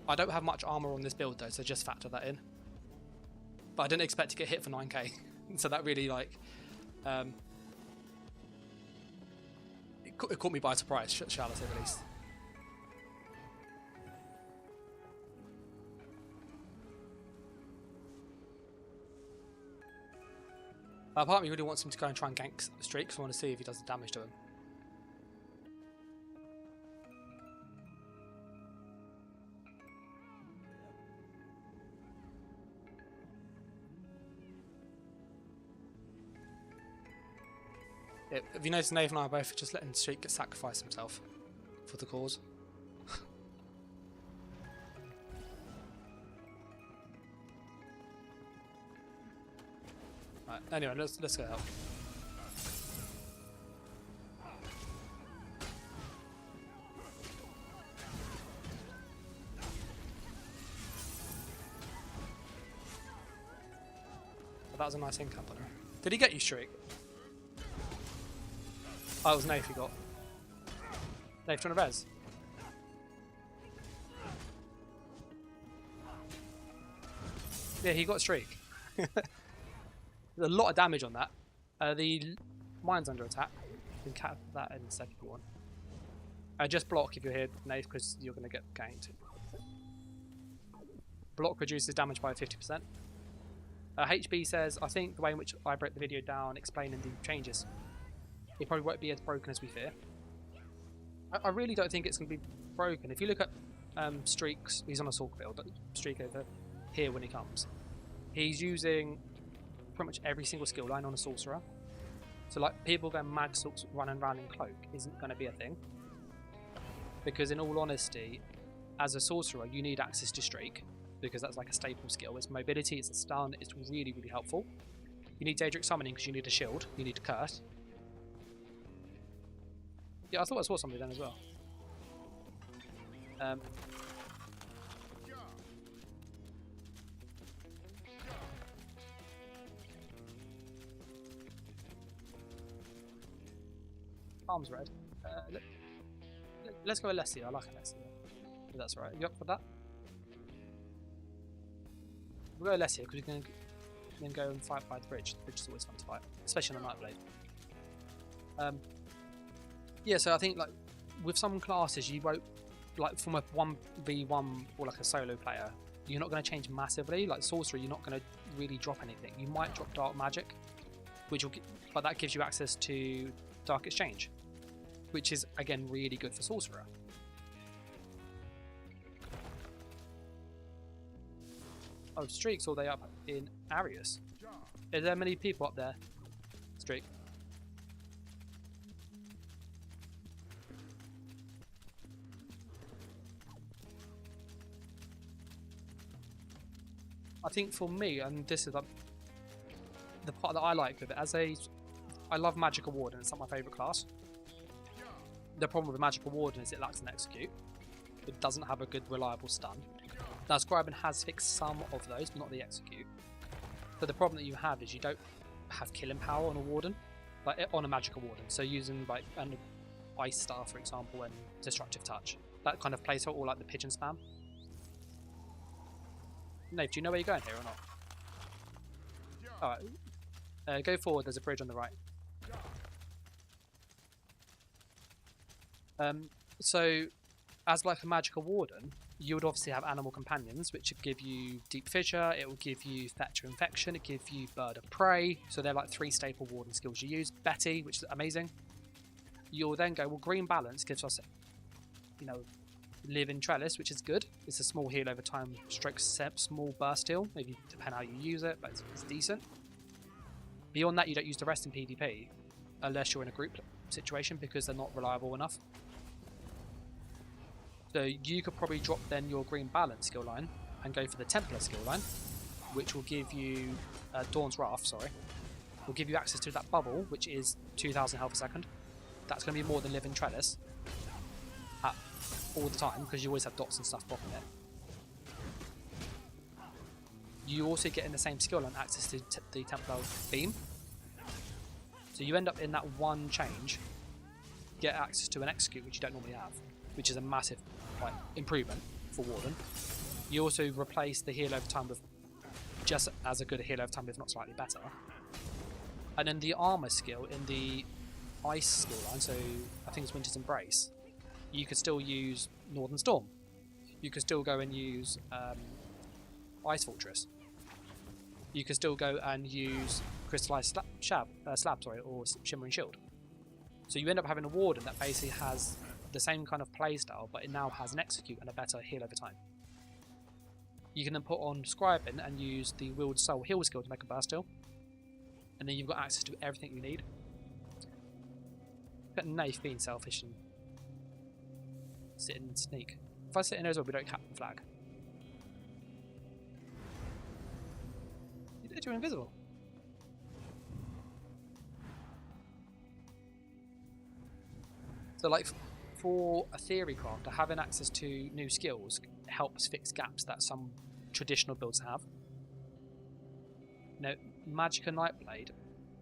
I don't have much armor on this build though, so just factor that in. But I didn't expect to get hit for 9k, so that really like it caught me by surprise, shall I say the least. Part of me really wants him to go and try and gank Streak, because I want to see if he does the damage to him. Yeah, if you notice, Nathan and I are both just letting Streak sacrifice himself for the cause. Right, anyway, let's go help. Well, that was a nice incap on her. Did he get you, Streak? Oh, it was Nath he got. Nath, trying to res? Yeah, he got Streak. There's a lot of damage on that. The mine's under attack. You can cap that in the second one. Just block if you're here, Nath, because you're going to get ganked. Block reduces damage by 50%. HB says, I think the way in which I broke the video down explaining the changes, it probably won't be as broken as we fear. I really don't think it's going to be broken. If you look at Streaks, he's on a Sork build, Streak over here when he comes. He's using pretty much every single skill line on a sorcerer. So like people going mad sorts running around in cloak isn't going to be a thing. Because in all honesty, as a sorcerer, you need access to Streak, because that's like a staple skill. It's mobility, it's a stun, it's really, really helpful. You need Daedric Summoning because you need a shield, you need a curse. Yeah, I thought I saw somebody then as well. Arms red. Let's go Alessia. I like Alessia. If that's right. You up for that? We'll go Alessia because we can then go and fight by the bridge. The bridge is always fun to fight, especially on a nightblade. Yeah, so I think like with some classes you won't, like from a 1v1 or like a solo player, you're not going to change massively. Like sorcery, you're not going to really drop anything. You might drop dark magic, which will, but that gives you access to Dark Exchange, which is again really good for sorcerer. Oh, Streak's all the way up in Arius. Is there many people up there? Streak. I think for me, and this is the part that I like with it, I love Magical Warden, it's not my favourite class. The problem with Magical Warden is it lacks an execute. It doesn't have a good reliable stun. Now Scriben has fixed some of those, but not the execute. So the problem that you have is you don't have killing power on a Warden, like on a Magical Warden. So using like an Ice Star, for example, and Destructive Touch. That kind of plays out all like the pigeon spam. Nave, do you know where you're going here or not? Alright. Go forward, there's a bridge on the right. So, as like a Magical Warden, you would obviously have Animal Companions, which would give you Deep Fissure, it will give you Thector Infection, it give you Bird of Prey, so they're like 3 staple Warden skills you use. Betty, which is amazing. You'll then go, well, Green Balance gives us, you know, Live in Trellis, which is good. It's a small heal over time, stroke small burst heal, maybe depend how you use it, but it's decent. Beyond that, you don't use the rest in PvP, unless you're in a group situation, because they're not reliable enough. So you could probably drop then your Green Balance skill line and go for the Templar skill line, which will give you Dawn's Wrath, sorry, will give you access to that bubble, which is 2,000 health a second. That's going to be more than Live in Trellis all the time, because you always have dots and stuff popping it. You also get in the same skill line access to the Templar Beam. So you end up in that one change, get access to an execute, which you don't normally have, which is a massive improvement for Warden. You also replace the heal over time with just as a good heal over time, if not slightly better. And then the armor skill in the ice skill line, so I think it's Winter's Embrace, you could still use Northern Storm. You could still go and use Ice Fortress. You could still go and use Crystallized Slab, or Shimmering Shield. So you end up having a Warden that basically has the same kind of playstyle, but it now has an execute and a better heal over time. You can then put on Scriben and use the Willed Soul heal skill to make a burst heal. And then you've got access to everything you need. Got Nath being selfish and sit in and sneak. If I sit in there as well, we don't cap the flag. You're invisible. So like for a theory crafter, having access to new skills helps fix gaps that some traditional builds have. You know, Magicka Nightblade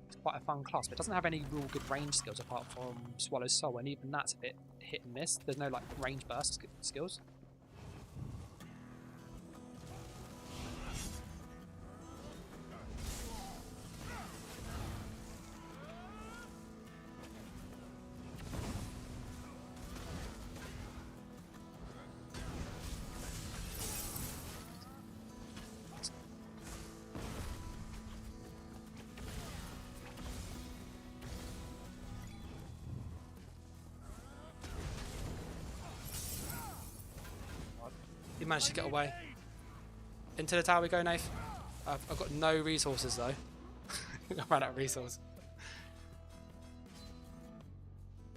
is quite a fun class, but it doesn't have any real good range skills apart from Swallow's Soul, and even that's a bit hit and miss. There's no like range burst skills. He managed to get away. Into the tower we go, Nath. I've got no resources though. I ran out of resources.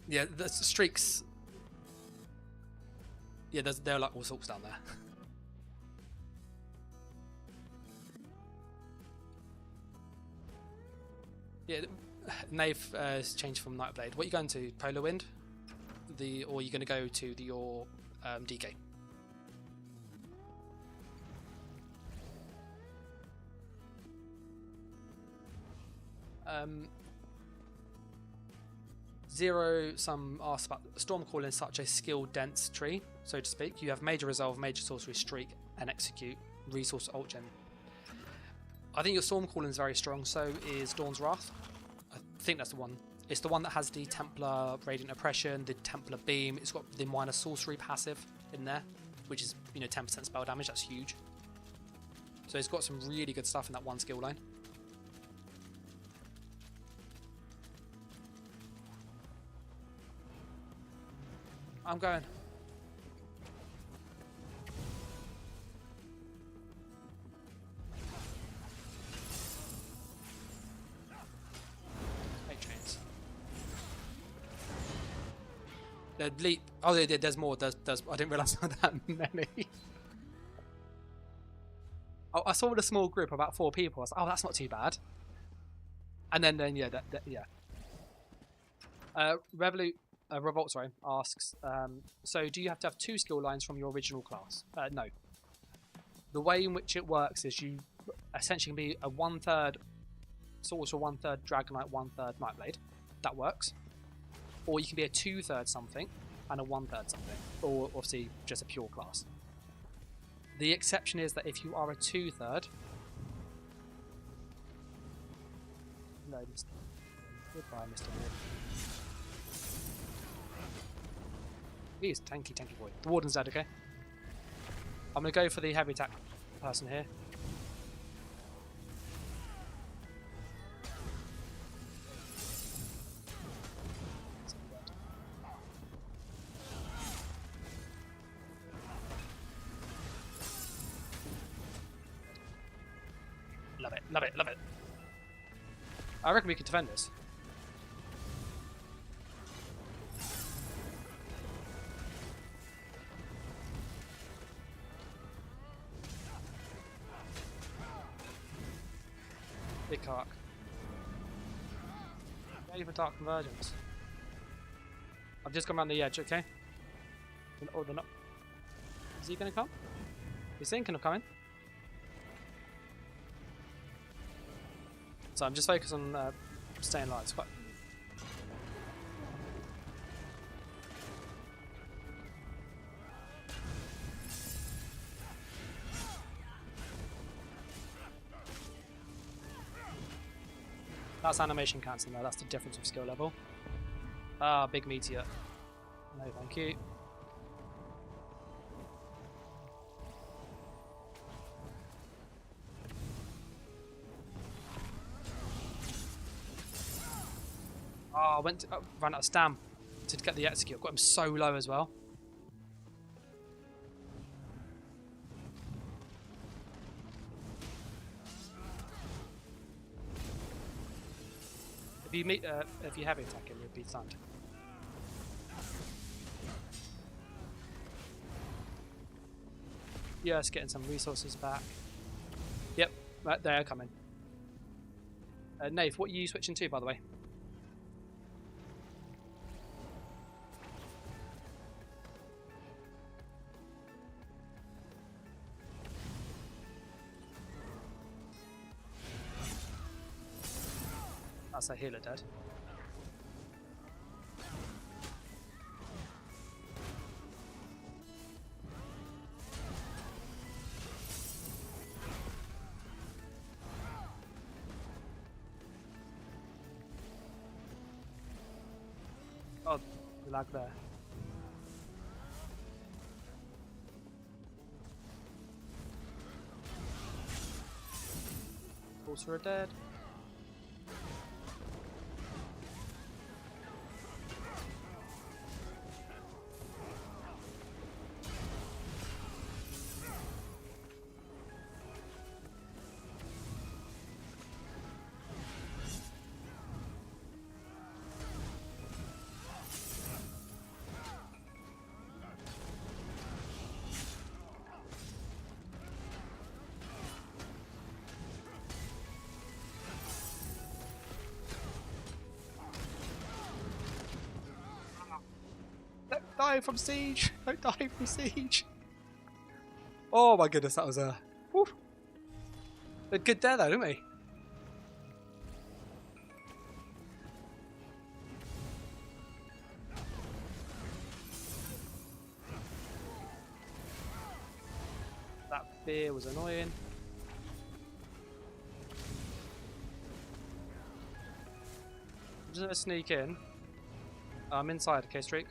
Yeah, the streaks. Yeah, there are like all sorts down there. Yeah, Nath has changed from Nightblade. What are you going to? Polar Wind? Or are you going to go to your DK? Zero, some asked about Stormcall is such a skill dense tree, so to speak. You have Major Resolve, Major Sorcery, Streak, and Execute, Resource, Alt Gen. I think your Stormcall is very strong, so is Dawn's Wrath. I think that's the one. It's the one that has the Templar Radiant Oppression, the Templar Beam. It's got the minor sorcery passive in there, which is 10% spell damage. That's huge. So it's got some really good stuff in that one skill line. I'm going. leap. Oh, there's more. There's. I didn't realise there were that many. Oh, I saw with a small group, about 4 people. I was like, oh, that's not too bad. And then yeah, yeah. Revolt, sorry, asks, so do you have to have 2 skill lines from your original class? No. The way in which it works is you essentially can be a 1/3 sorcerer, 1/3 dragonite, 1/3 nightblade. That works. Or you can be a 2/3 something and a 1/3 something. Or obviously just a pure class. The exception is that if you are a 2/3... No, goodbye, Mr. Warden. He's tanky boy. The Warden's dead, okay? I'm going to go for the heavy attack person here. Love it. I reckon we could defend this. Big arc. Not even dark convergence. I've just gone around the edge, okay? Oh, they're not. Is he going to come? He's thinking of coming. So I'm just focused on staying alive. It's quite... That's animation cancelling though, that's the difference of skill level. Ah, big meteor. No, thank you. Oh, I ran out of stam to get the execute. Got him so low as well. If you heavy attack him, you'll be stunned. Yeah, it's getting some resources back. Yep, right, they're coming. Nave, what are you switching to, by the way? That's a healer dead. Oh, the lag there. Sorcerer dead. Don't die from siege! Don't die from siege! Oh my goodness, that was a... Woo. Did good there though, didn't we? That fear was annoying. I'm just gonna sneak in. I'm inside, okay, Streak?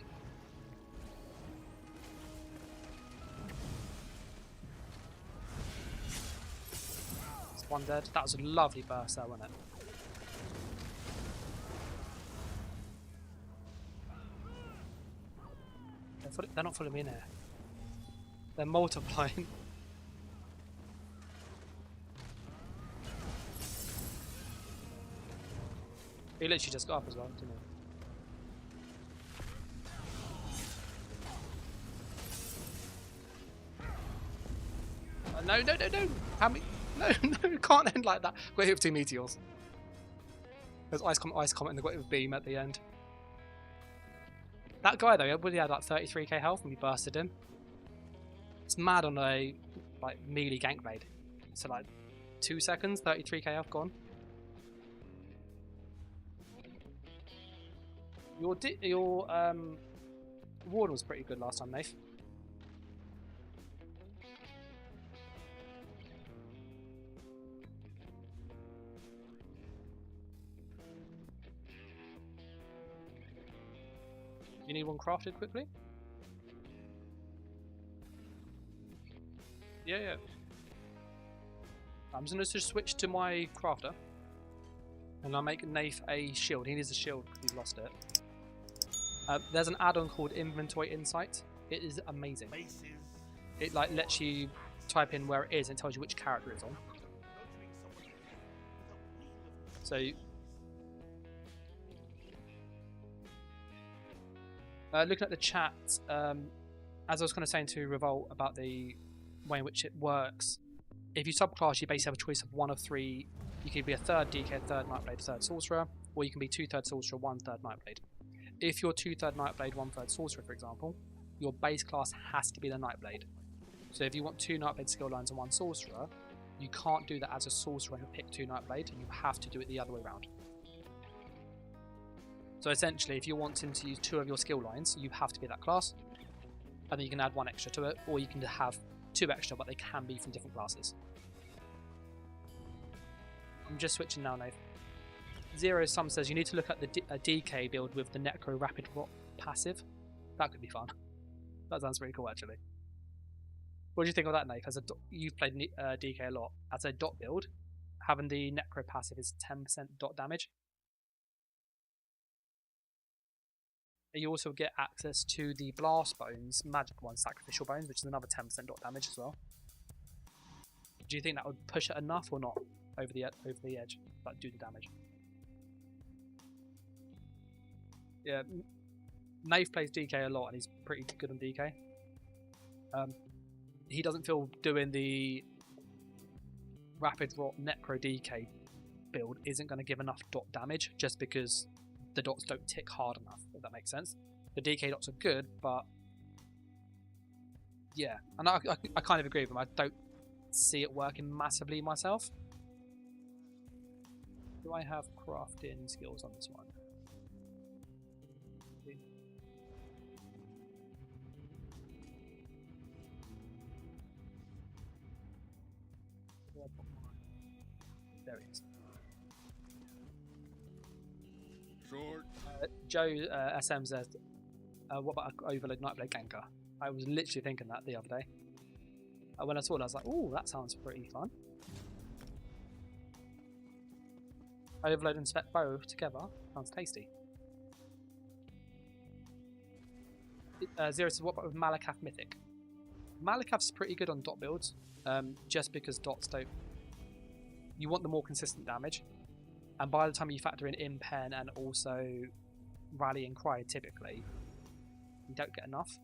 One dead. That was a lovely burst there, wasn't it? They're not following me in here. They're multiplying. He literally just got up as well, didn't he? No, no, no, no! How many? No, no, it can't end like that. Got hit with 2 meteors. There's ice comet, and they got hit with beam at the end. That guy though, he had like 33k health and we bursted him. It's mad on a like melee gank blade. So like 2 seconds, 33k health gone. Your Warden was pretty good last time, Nath. You need one crafted quickly? Yeah, yeah. I'm just going to switch to my crafter. And I'll make Nath a shield. He needs a shield because he's lost it. There's an add-on called Inventory Insight. It is amazing. It like lets you type in where it is and tells you which character it's on. So looking at the chat, as I was kind of saying to Revolt about the way in which it works, if you subclass, you basically have a choice of 1 of 3. You can be a 3rd DK, 3rd Nightblade, 3rd Sorcerer, or you can be 2/3 Sorcerer, 1/3 Nightblade. If you're 2/3 Nightblade, 1/3 Sorcerer, for example, your base class has to be the Nightblade. So if you want 2 Nightblade skill lines and 1 Sorcerer, you can't do that as a Sorcerer and pick 2 Nightblade. You have to do it the other way around. So essentially, if you're wanting to use 2 of your skill lines, you have to be that class, and then you can add 1 extra to it, or you can have 2 extra, but they can be from different classes. I'm just switching now, Nave. Zero Sum says you need to look at the DK build with the Necro Rapid Rot passive. That could be fun. That sounds pretty cool, actually. What do you think of that, Nave? You've played DK a lot. As a dot build, having the Necro passive is 10% dot damage. You also get access to the Blast Bones, Magic One Sacrificial Bones, which is another 10% dot damage as well. Do you think that would push it enough or not over the edge, like do the damage? Yeah, Nave plays DK a lot and he's pretty good on DK. He doesn't feel doing the Rapid Rot Necro DK build isn't going to give enough dot damage just because the dots don't tick hard enough, if that makes sense. The DK dots are good, but yeah, and I kind of agree with him. I don't see it working massively myself. Do I have crafting skills on this one? There it is. Joe SM says, what about Overload Nightblade Ganker? I was literally thinking that the other day. When I saw it, I was like, "Ooh, that sounds pretty fun." Overload and Spec Bow together sounds tasty. Zero says, what about with Malakath Mythic? Malakath's pretty good on dot builds, just because dots don't. You want the more consistent damage. And by the time you factor in Impen and also Rally and Cry, typically, you don't get enough.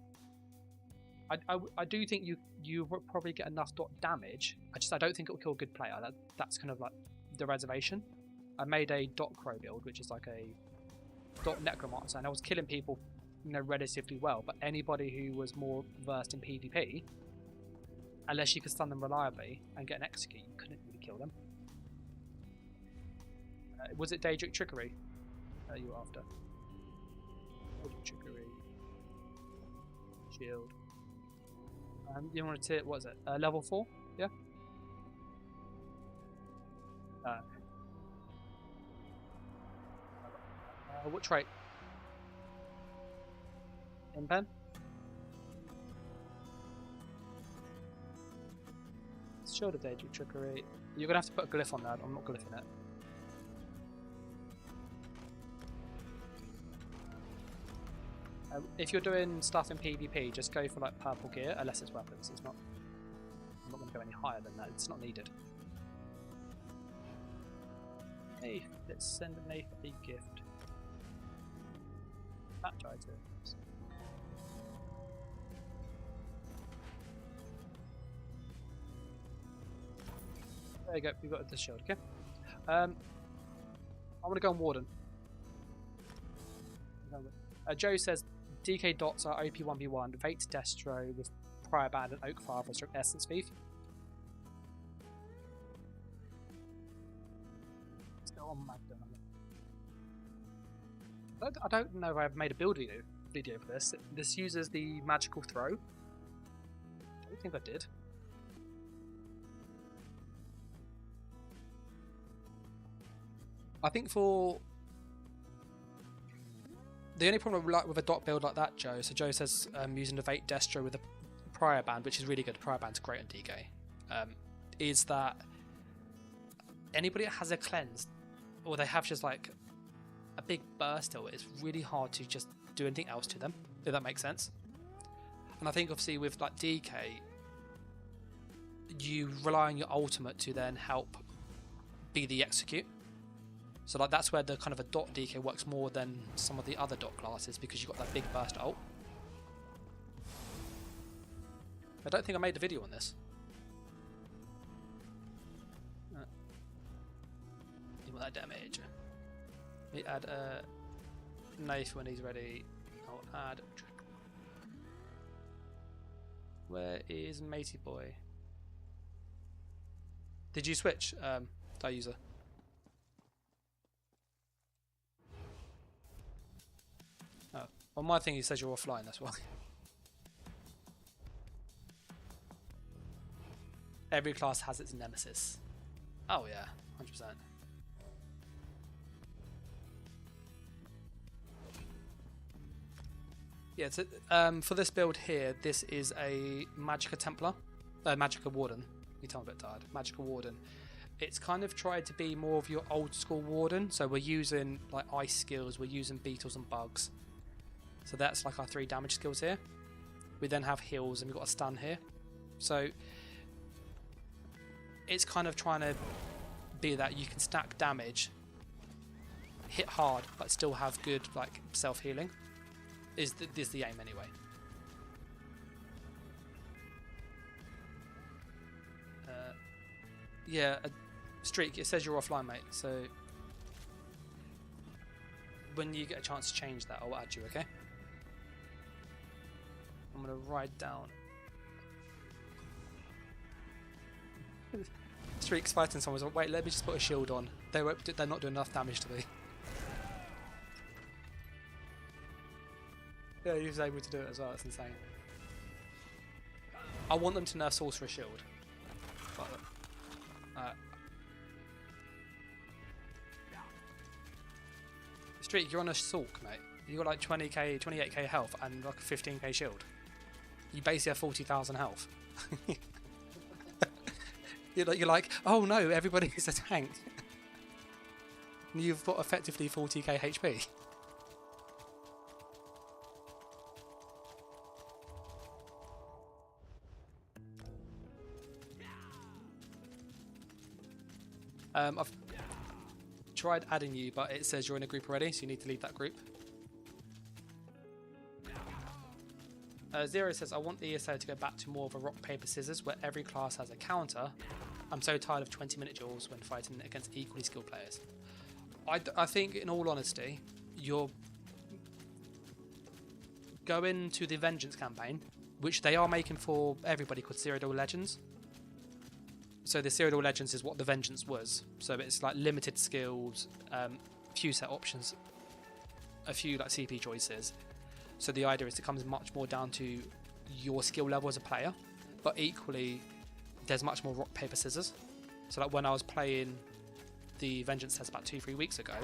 I do think you will probably get enough dot damage. I don't think it will kill a good player. That's kind of like the reservation. I made a dot Crow build, which is like a dot Necromancer, and I was killing people, relatively well. But anybody who was more versed in PvP, unless you could stun them reliably and get an execute, you couldn't really kill them. Was it Daedric Trickery you were after? Daedric Trickery. Shield. You wanted to, what was it? Level 4? Yeah? What trait? Impen? Shield of Daedric Trickery. You're going to have to put a glyph on that. I'm not glyphing it. If you're doing stuff in PvP, just go for like purple gear, unless it's weapons. I'm not going to go any higher than that. It's not needed. Hey, let's send Nath a gift. Patch items. There you go. We've got the shield. Okay. I want to go on Warden. Joe says DK dots are OP 1v1. Vate Destro with Prior Band and Oak Father stroke Essence Thief. Let's go on Magdon. I don't know if I've made a build video for this. This uses the magical throw. I don't think I did. I think for the only problem with a dot build like that, Joe. So Joe says using the Vate Destro with a Prior Band, which is really good. Prior Band's great on DK. Is that anybody that has a cleanse, or they have just like a big burst to it, it's really hard to just do anything else to them. If that makes sense. And I think obviously with like DK, you rely on your ultimate to then help be the execute. So like that's where the kind of a dot DK works more than some of the other dot classes, because you've got that big burst ult. I don't think I made a video on this. You want that damage? We add a knife when he's ready. I'll add. Where is Matey Boy? Did you switch, that user? Oh, on my thing he says you're offline, that's why. Every class has its nemesis. Oh yeah, 100%. Yeah, so, for this build here, this is a Magicka Templar, Magicka Warden. You tell me I'm a bit tired. Magicka Warden. It's kind of tried to be more of your old school Warden. So we're using like ice skills, we're using beetles and bugs. So that's like our 3 damage skills here. We then have heals and we've got a stun here. So it's kind of trying to be that you can stack damage, hit hard, but still have good like self healing. Is the aim anyway. Yeah, Streak, it says you're offline, mate, so when you get a chance to change that, I'll add you, okay? I'm gonna ride down. Streak's fighting someone. Like, wait, let me just put a shield on. They're not doing enough damage to me. Yeah, he was able to do it as well. That's insane. I want them to nerf Sorcerer Shield. But, Streak, you're on a Sulk, mate. You got like 20k, 28k health and like a 15k shield. You basically have 40,000 health. You're like, oh no, everybody's a tank. And you've got effectively 40k HP. I've tried adding you, but it says you're in a group already, so you need to leave that group. Zero says, I want the ESO to go back to more of a rock, paper, scissors, where every class has a counter. I'm so tired of 20-minute duels when fighting against equally skilled players. I think, in all honesty, you're going to the Vengeance campaign, which they are making for everybody, called Cyrodiil Legends. So the Cyrodiil Legends is what the Vengeance was. So it's like limited skills, few set options, a few like CP choices. So the idea is it comes much more down to your skill level as a player, but equally there's much more rock, paper, scissors. So like when I was playing the Vengeance test about 2-3 weeks ago,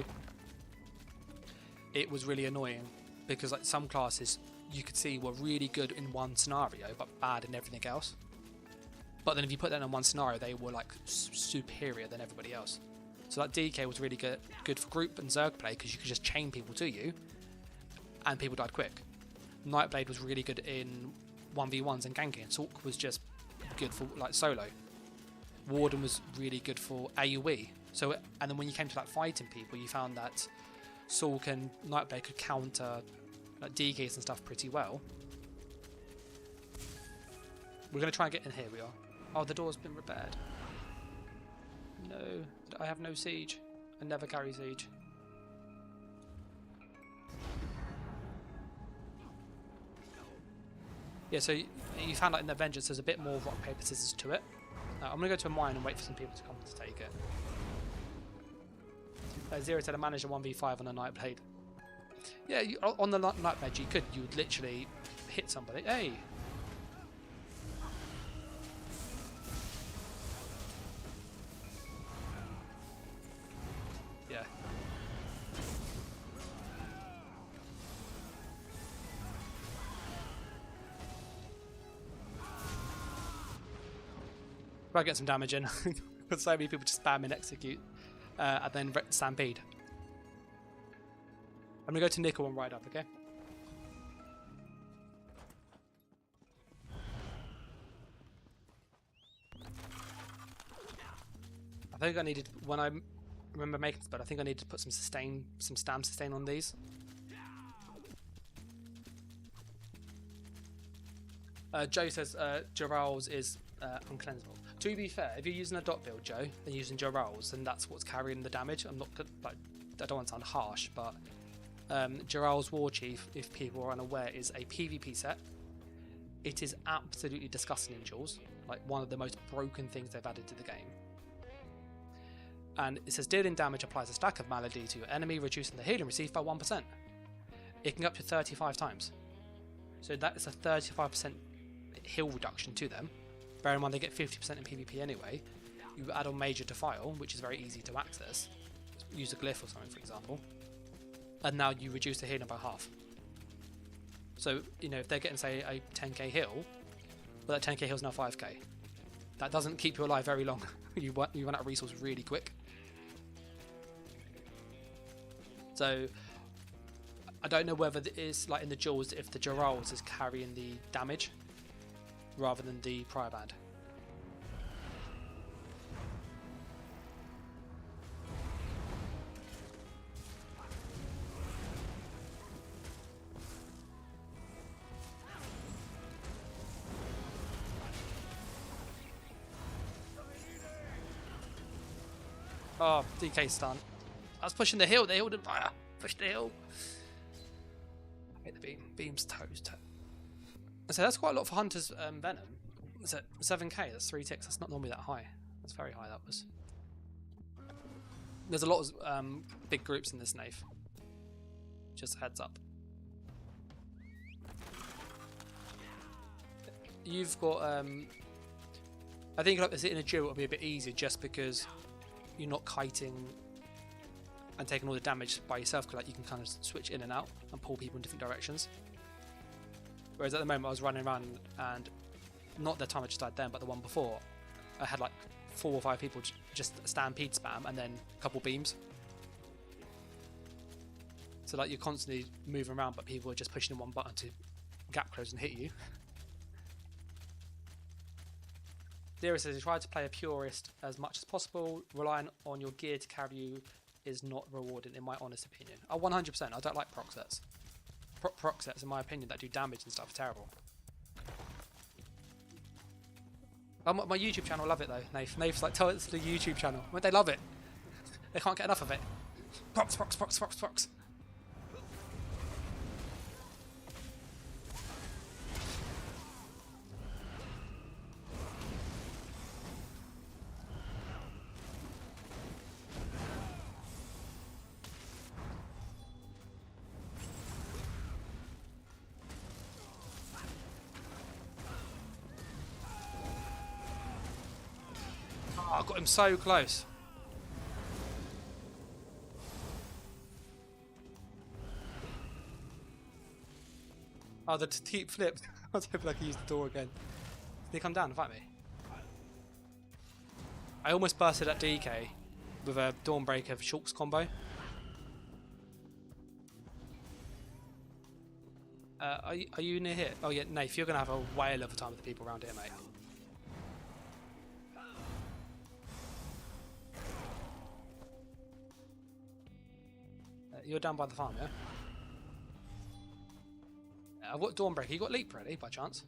it was really annoying because like some classes you could see were really good in one scenario but bad in everything else. But then if you put that in one scenario, they were like superior than everybody else. So that DK was really good for group and Zerg play because you could just chain people to you and people died quick. Nightblade was really good in 1v1s and ganking, and Sulk was just good for like solo. Warden was really good for AoE. So, and then when you came to like fighting people, you found that Sulk and Nightblade could counter like DKs and stuff pretty well. We're going to try and get in here, we are. Oh, the door's been repaired. No, I have no siege. I never carry siege. Yeah, so you found out in the Vengeance there's a bit more rock, paper, scissors to it. I'm going to go to a mine and wait for some people to come to take it. 0 to the manager 1v5 on a nightblade. Yeah, on the nightblade you would literally hit somebody. Hey! Yeah. Try to get some damage in. Because so many people just spam and execute. And then stampede. I'm going to go to nickel and ride up, okay? I think I needed, when I remember making this, but I think I needed to put some stam sustain on these. Joe says Geral's is uncleansable. To be fair, if you're using a dot build, Joe, and using Geral's, then that's what's carrying the damage. I'm not like, I don't want to sound harsh, but Geral's War Chief, if people are unaware, is a PvP set. It is absolutely disgusting in duels, like one of the most broken things they've added to the game. And it says dealing damage applies a stack of malady to your enemy, reducing the healing received by 1%. It can go up to 35 times. So that is a 35% heal reduction to them. Bear in mind they get 50% in PvP anyway. You add on Major Defile, which is very easy to access. Use a glyph or something, for example. And now you reduce the healing by half. So, you know, if they're getting, say, a 10k heal, well, that 10k heal is now 5k. That doesn't keep you alive very long. you run out of resources really quick. So, I don't know whether it is, like in the duels, if the Geral's is carrying the damage rather than the prior band. Oh, DK stun. I was pushing the hill, they held fire. Push the hill. I hate the beam. Beam's toast. So that's quite a lot for Hunter's Venom. Is it 7k? That's 3 ticks. That's not normally that high. That's very high, that was. There's a lot of big groups in this nave. Just a heads up. You've got I think like in a duel it'll be a bit easier just because you're not kiting and taking all the damage by yourself, because like you can kind of switch in and out and pull people in different directions. Whereas at the moment I was running around, and not the time I just died then, but the one before, I had like 4 or 5 people just stampede spam and then a couple beams. So like you're constantly moving around, but people are just pushing in one button to gap close and hit you. Dira says, try to play a purist as much as possible. Relying on your gear to carry you is not rewarding, in my honest opinion. 100%. I don't like proc sets. Proc sets, in my opinion, that do damage and stuff are terrible. My YouTube channel love it though, Nath. Nath's like, tell it's the YouTube channel. They love it. They can't get enough of it. Procs, procs, procs, procs, procs. Oh, I got him so close. Oh, the teep flipped. I was hoping I could use the door again. Did he come down and fight me? I almost busted at DK with a Dawnbreaker Shulk's combo. Are you near here? Oh yeah, Nath, you're going to have a whale of a time with the people around here, mate. You're down by the farm, yeah? I've got Dawnbreaker. You got Leap ready, by chance?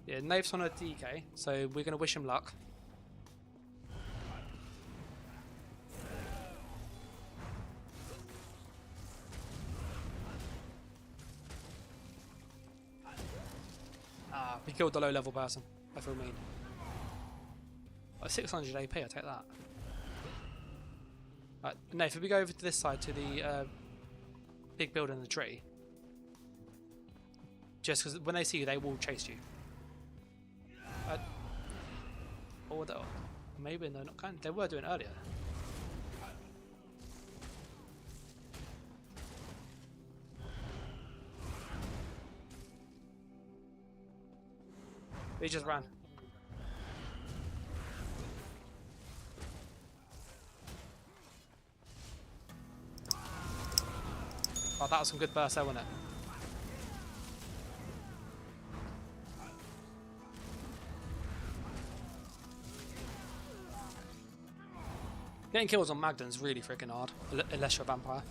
Yeah, Nave's on a DK, so we're going to wish him luck. Ah, we killed the low level person. I feel mean. 600 AP, I'll take that. Right, Nave, if we go over to this side to the big building in the tree, just because when they see you, they will chase you. Or maybe they're not kind. They were doing it earlier. He just ran. Oh, that was some good burst there, wasn't it? Getting kills on Magdan's really freaking hard, unless you're a vampire.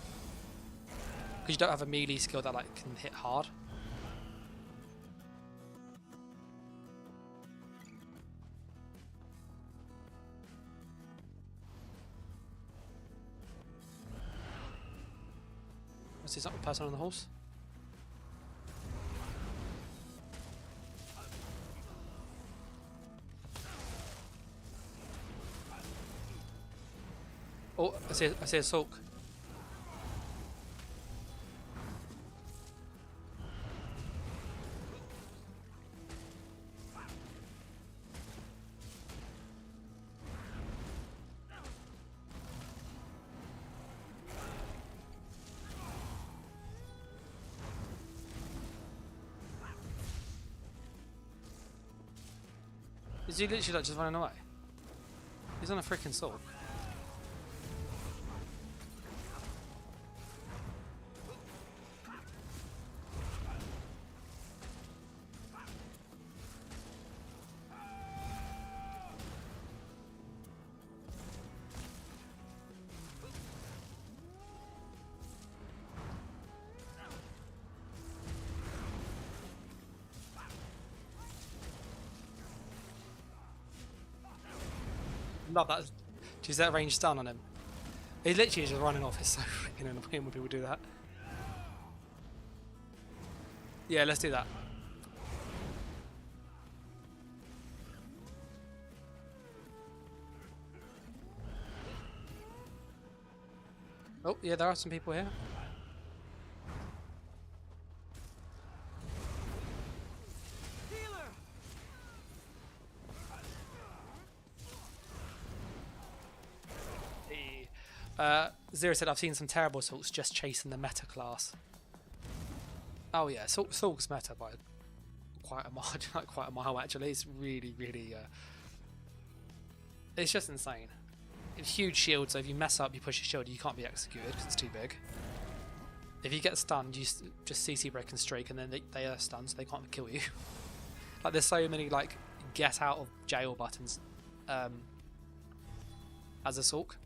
Because you don't have a melee skill that like can hit hard. I see something person on the horse. Oh, I see a sulk. Is he literally like just running away? He's on a freaking sulk. Love that. Jeez, that range stun on him. He literally is just running off. It's so freaking annoying when people do that. Yeah, let's do that. Oh, yeah, there are some people here. Zero said, I've seen some terrible assaults just chasing the meta class. Oh yeah, Sulk's meta by quite a margin, like quite a mile actually. It's really, really, it's just insane. It's huge shield, so if you mess up, you push your shield, you can't be executed because it's too big. If you get stunned, you just CC break and streak, and then they are stunned, so they can't kill you. Like there's so many like get out of jail buttons as a Sulk.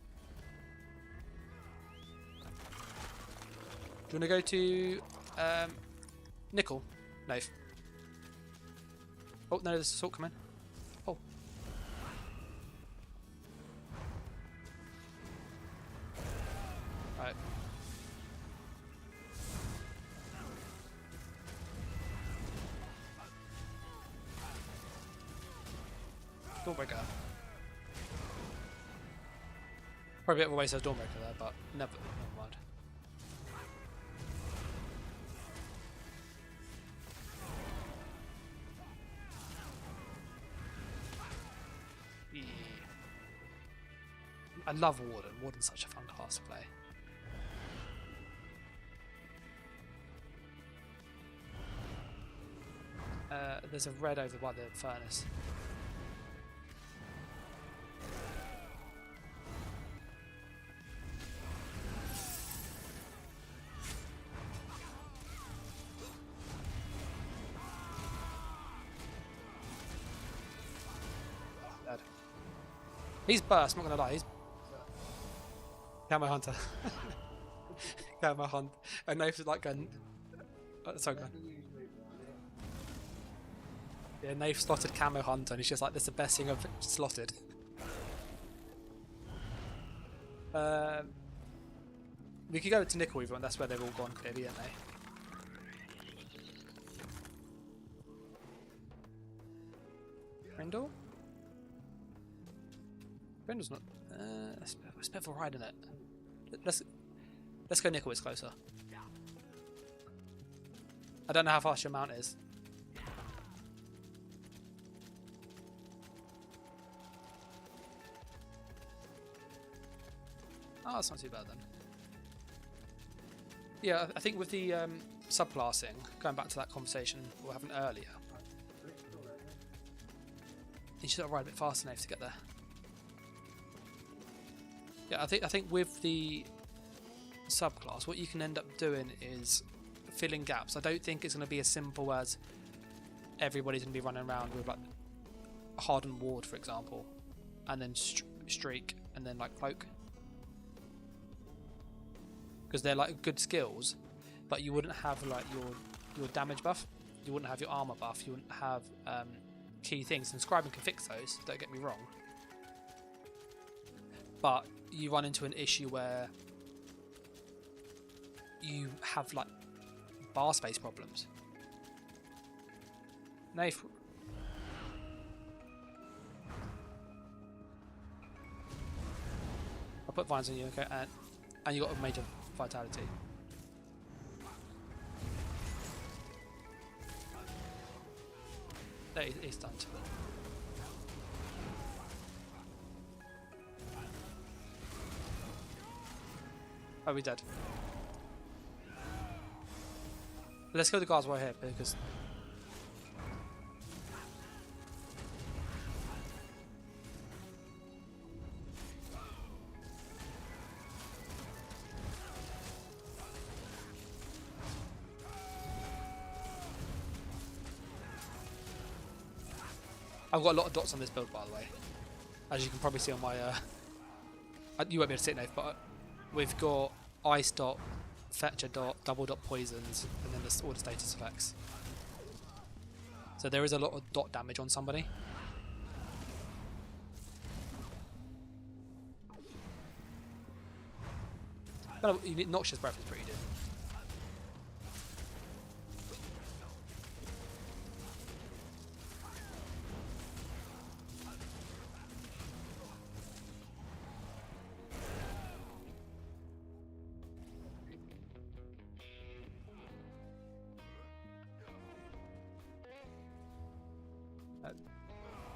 Do you want to go to Nickel? No. Oh no, there's a Sulk coming. Oh. Right. Dawnbreaker. Probably a bit of a waste of Dawnbreaker there, but never mind. I love Warden. Warden's such a fun class to play. There's a red over by the furnace. Dead. He's burst, I'm not gonna lie. He's Camo Hunter. Camo Hunt. I know if it's like a... sorry, go on. Yeah, Nath slotted Camo Hunter, and he's just like, "That's the best thing I've slotted." We could go to Nickel Weaver, and that's where they've all gone clearly, aren't they? Brindle? Brindle's not. It's a bit of a ride, isn't it? Let's go Nickel. It's closer. I don't know how fast your mount is. Oh, that's not too bad then. Yeah, I think with the subclassing, going back to that conversation we were having earlier, you should ride a bit faster enough to get there. Yeah, I think with the subclass, what you can end up doing is filling gaps. I don't think it's going to be as simple as everybody's going to be running around with like hardened ward, for example, and then streak, and then like cloak, because they're like good skills, but you wouldn't have like your damage buff, you wouldn't have your armor buff, you wouldn't have key things. And scribing can fix those, don't get me wrong, but you run into an issue where you have like bar space problems. Nath, I'll put vines on you, okay, and you got a major vitality. There, he's stunned. Oh, we're dead. Let's go to the guards right here because I've got a lot of dots on this build, by the way, as you can probably see on my you won't be able to see it now, but we've got ice dot, fetcher dot, double dot poisons, and then all the status effects. So there is a lot of dot damage on somebody. But Noxious Breath is pretty good.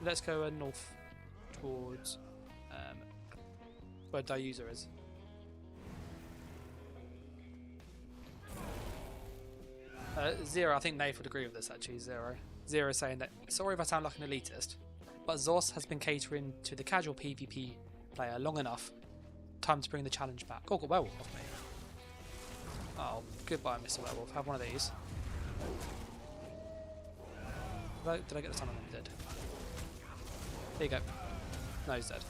Let's go north towards where Diuser is. Zero, I think Nath would agree with this actually. Zero saying that, sorry if I sound like an elitist, but Zos has been catering to the casual PvP player long enough. Time to bring the challenge back. Oh, got Werewolf off me. Oh, goodbye, Mr. Werewolf. Have one of these. Did I get the stun on him? I did. There you go. No, he's dead.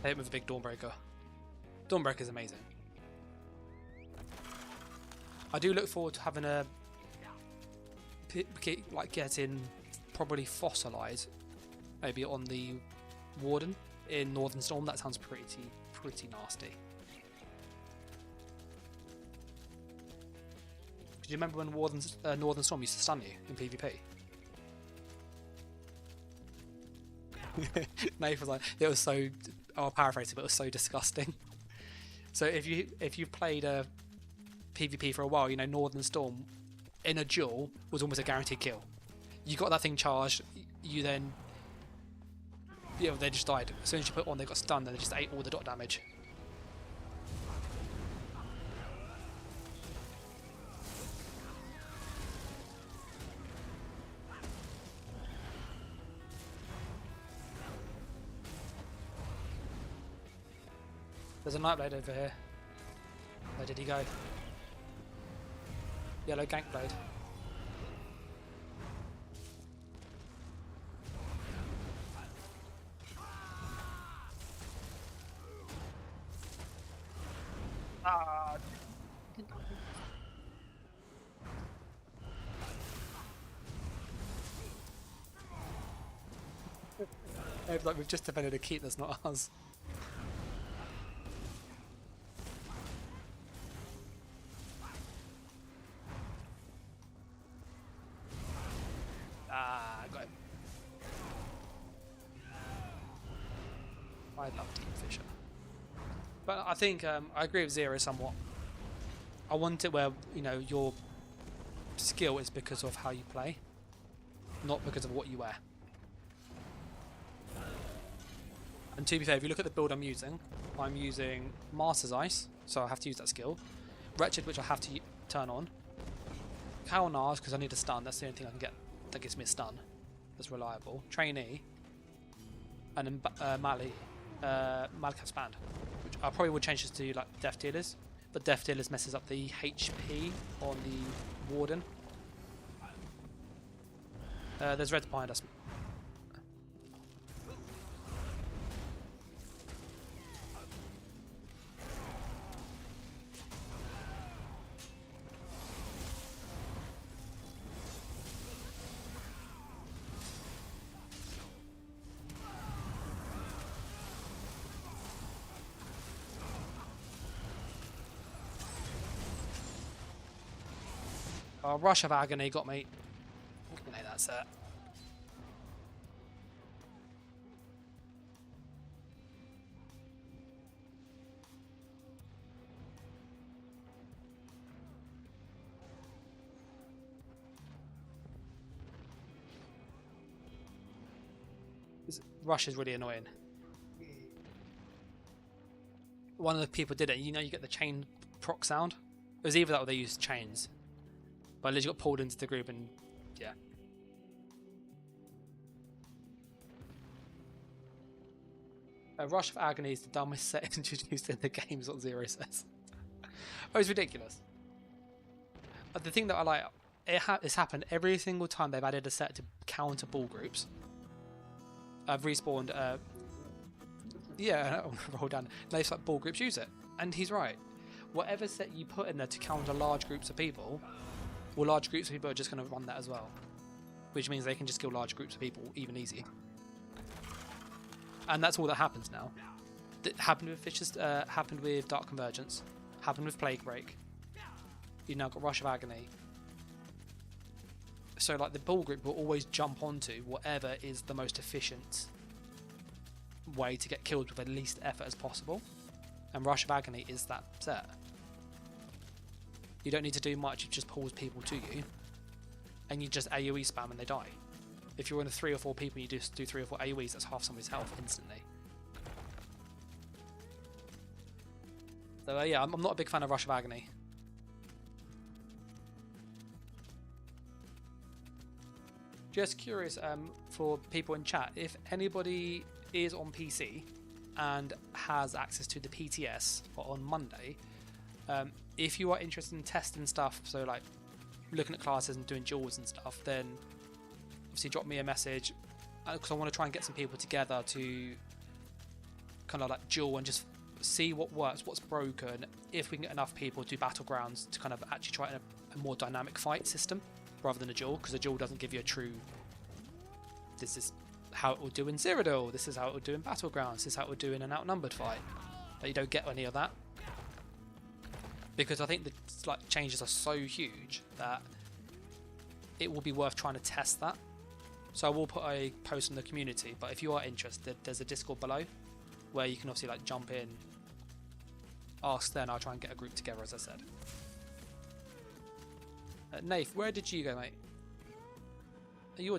I hit him with a big Dawnbreaker. Dawnbreaker is amazing. I do look forward to having a getting probably fossilized, maybe on the Warden in Northern Storm. That sounds pretty nasty. Do you remember when Northern Storm used to stun you in PvP? Nath was like, it was so. I'll paraphrase it, but it was so disgusting. So if you've played a PvP for a while, you know Northern Storm in a duel was almost a guaranteed kill. You got that thing charged, you then they just died. As soon as you put it on, they got stunned and they just ate all the dot damage. There's a nightblade over here. Where did he go? Yellow gank blade. Ah. Like we've just defended a keep that's not ours. Ah, got him. I love Team Fisher. But I think I agree with Zero somewhat. I want it where, you know, your skill is because of how you play, not because of what you wear. And to be fair, if you look at the build I'm using Master's Ice, so I have to use that skill. Wretched, which I have to turn on. Kalnars, because I need a stun, that's the only thing I can get that gives me a stun that's reliable. Trainee. And then Malekith's Band, which I probably would change this to like Death Dealers, but Death Dealers messes up the HP on the Warden. There's Reds behind us. Oh, Rush of Agony got me. Okay, that's it. This Rush is really annoying. One of the people did it. You know, you get the chain proc sound. It was either that or they used chains. But I literally got pulled into the group and yeah. A Rush of Agony is the dumbest set introduced in the game, is what Zero says. Oh, it's ridiculous. But the thing that I like, it's happened every single time they've added a set to counter ball groups. I've respawned, yeah, roll down. They've like ball groups use it. And he's right. Whatever set you put in there to counter large groups of people, well, large groups of people are just going to run that as well, which means they can just kill large groups of people even easier. And that's all that happens now. That happened with Fishes, happened with Dark Convergence, happened with Plague Break. You've now got Rush of Agony. So like the ball group will always jump onto whatever is the most efficient way to get killed with the least effort as possible. And Rush of Agony is that set. You don't need to do much, it just pulls people to you. And you just AoE spam and they die. If you're in a 3 or 4 people and you just do 3 or 4 AoEs, that's half somebody's health instantly. So yeah, I'm not a big fan of Rush of Agony. Just curious for people in chat, if anybody is on PC and has access to the PTS on Monday, if you are interested in testing stuff, so like looking at classes and doing duels and stuff, then obviously drop me a message, because I want to try and get some people together to kind of like duel and just see what works, what's broken, if we can get enough people to battlegrounds to kind of actually try a more dynamic fight system rather than a duel, because a duel doesn't give you a true, this is how it will do in Cyrodiil, this is how it will do in battlegrounds, this is how it will do in an outnumbered fight. But you don't get any of that, because I think the like changes are so huge that it will be worth trying to test that. So I will put a post in the community, but if you are interested, there's a Discord below where you can obviously like jump in, ask, then I'll try and get a group together, as I said. Nath, where did you go, mate? You're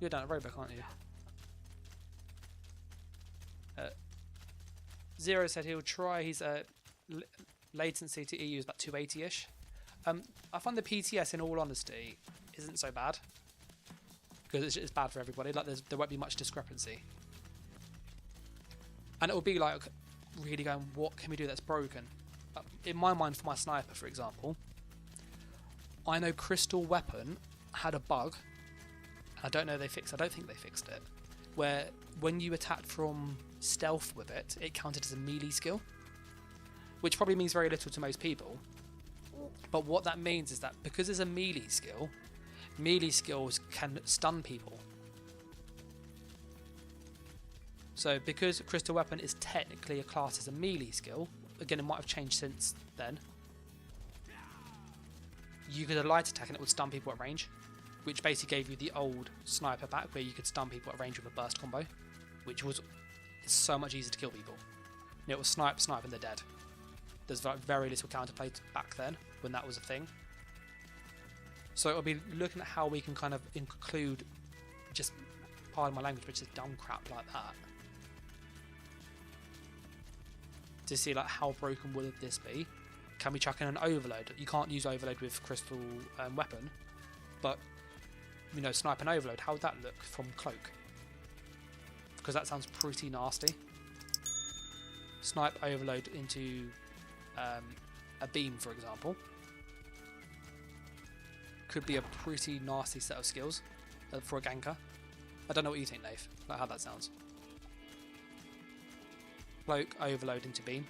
down at Roebuck, aren't you? Zero said he'll try his latency to EU is about 280-ish. I find the PTS, in all honesty, isn't so bad, because it's bad for everybody. Like there won't be much discrepancy, and it will be like really going, what can we do that's broken? In my mind, for my sniper, for example, I know Crystal Weapon had a bug. I don't know they fixed. I don't think they fixed it. Where when you attacked from stealth with it, it counted as a melee skill, which probably means very little to most people. But what that means is that because it's a melee skill, melee skills can stun people. So because Crystal Weapon is technically a class as a melee skill, again it might have changed since then, you could have light attack and it would stun people at range, which basically gave you the old sniper back where you could stun people at range with a burst combo, which was so much easier to kill people. It was snipe, snipe and they're dead. There's very little counterplay back then when that was a thing. So it'll be looking at how we can kind of include, just pardon my language, but just dumb crap like that. To see like how broken will this be. Can we chuck in an overload? You can't use overload with crystal weapon, but you know, snipe and overload, how would that look from cloak? Because that sounds pretty nasty. Snipe overload into a beam, for example, could be a pretty nasty set of skills for a ganker. I don't know what you think, Nave, like how that sounds. Cloak, overload into beam.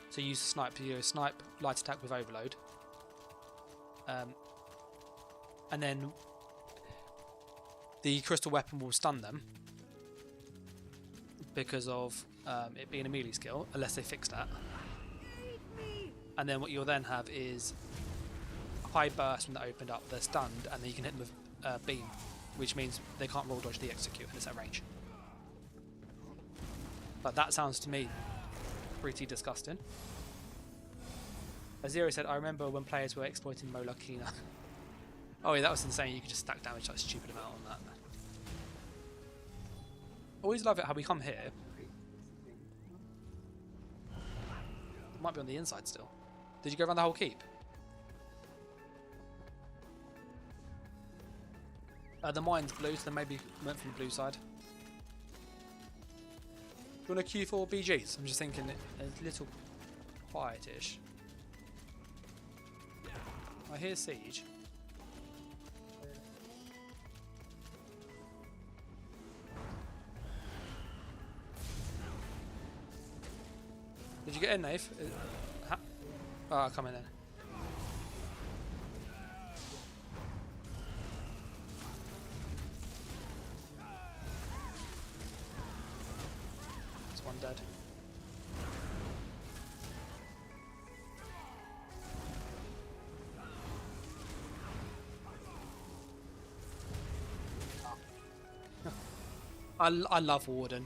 So use snipe, snipe, light attack with overload. And then the crystal weapon will stun them because of it being a melee skill, unless they fix that. And then what you'll then have is a high burst when that opened up, they're stunned, and then you can hit them with beam, which means they can't roll dodge the execute and it's at range. But that sounds to me pretty disgusting. Azero said, I remember when players were exploiting Mola Kina. Oh yeah, that was insane, you could just stack damage like a stupid amount on that. Always love it how we come here. It might be on the inside still. Did you go around the whole keep? The mine's blue, so then maybe went from the blue side. Do you want a queue for BGs? I'm just thinking a little quietish. I hear siege. Did you get in, Nave? Oh, come in then. There's one dead. I love Warden.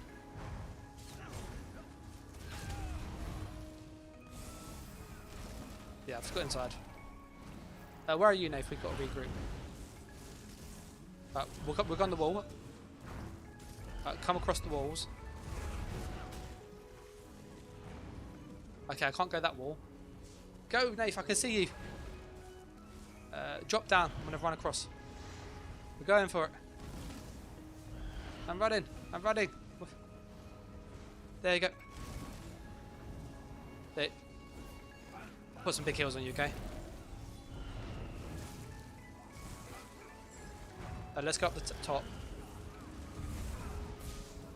Yeah, I've got inside. Where are you, Nath? We've got to regroup. We'll go on the wall. Come across the walls. Okay, I can't go that wall. Go, Nath, I can see you. Drop down. I'm going to run across. We're going for it. I'm running. I'm running. There you go. There. Put some big heals on you, okay? Let's go up the top.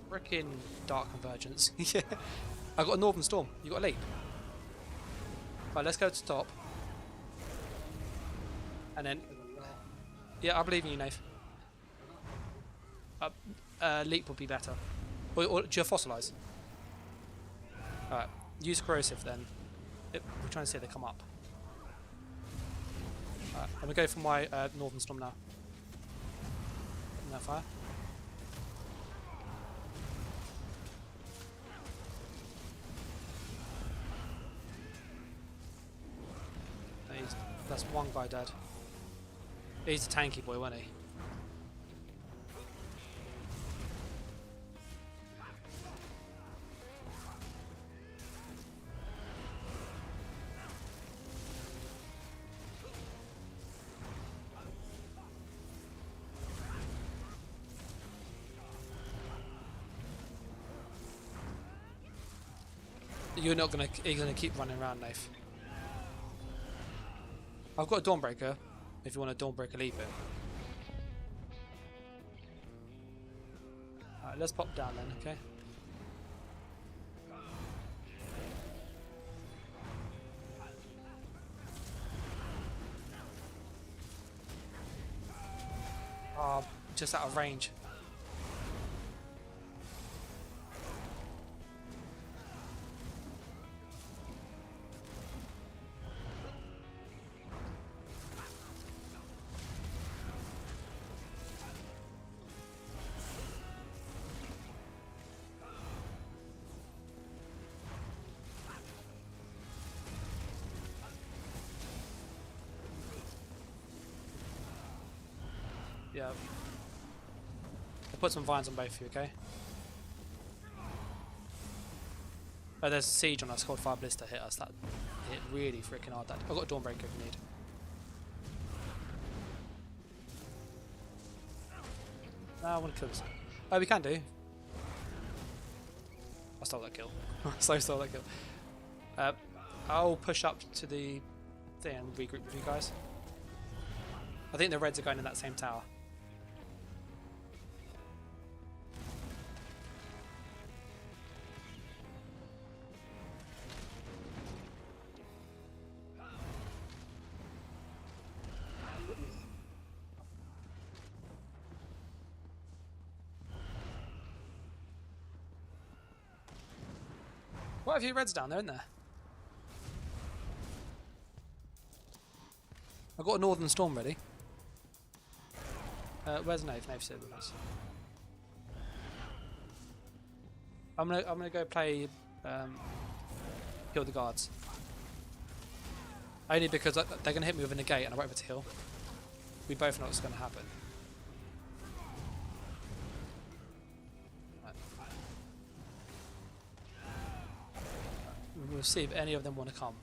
Frickin' Dark Convergence. Yeah. I got a Northern Storm. You got a leap. Right, let's go to the top. And then... Yeah, I believe in you, Nave. Leap would be better. Or do you fossilise? Alright, use corrosive then. We're trying to see if they come up. Alright, I'm going to go for my Northern Storm now. No fire. That's one guy dead. He's a tanky boy, wasn't he? You're gonna keep running around, Nath. I've got a Dawnbreaker, if you want a Dawnbreaker, leave it. Alright, let's pop down then, okay? Oh, just out of range. Yeah. I'll put some vines on both of you, okay? Oh, there's a siege on us. Cold Fire Blister hit us. That hit really freaking hard. I've got a Dawnbreaker if you need. No, I want to kill this. Oh, we can do. I stole that kill. I stole that kill. I'll push up to the thing and regroup with you guys. I think the reds are going in that same tower. Quite a few reds down there, isn't there? I've got a Northern Storm ready. Where's Nave? Nave's here with us. I'm gonna go play Kill the Guards. Only because they're gonna hit me with a negate and I won't be able to heal. We both know what's gonna happen. We'll see if any of them want to come.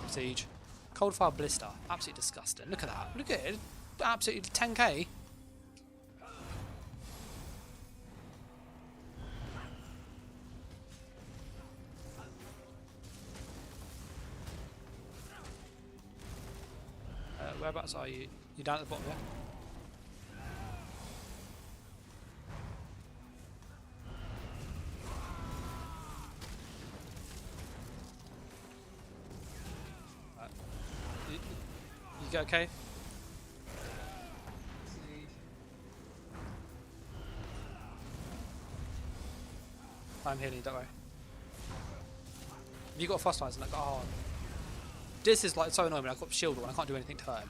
Siege. Cold Fire Blister. Absolutely disgusting. Look at that. Look at it. Absolutely 10k. Whereabouts are you? You down at the bottom, yeah? You go okay? I'm healing, don't worry. Have you got a Fossilizer? Like, oh, this is like so annoying when I've got shield and I can't do anything to hurt him.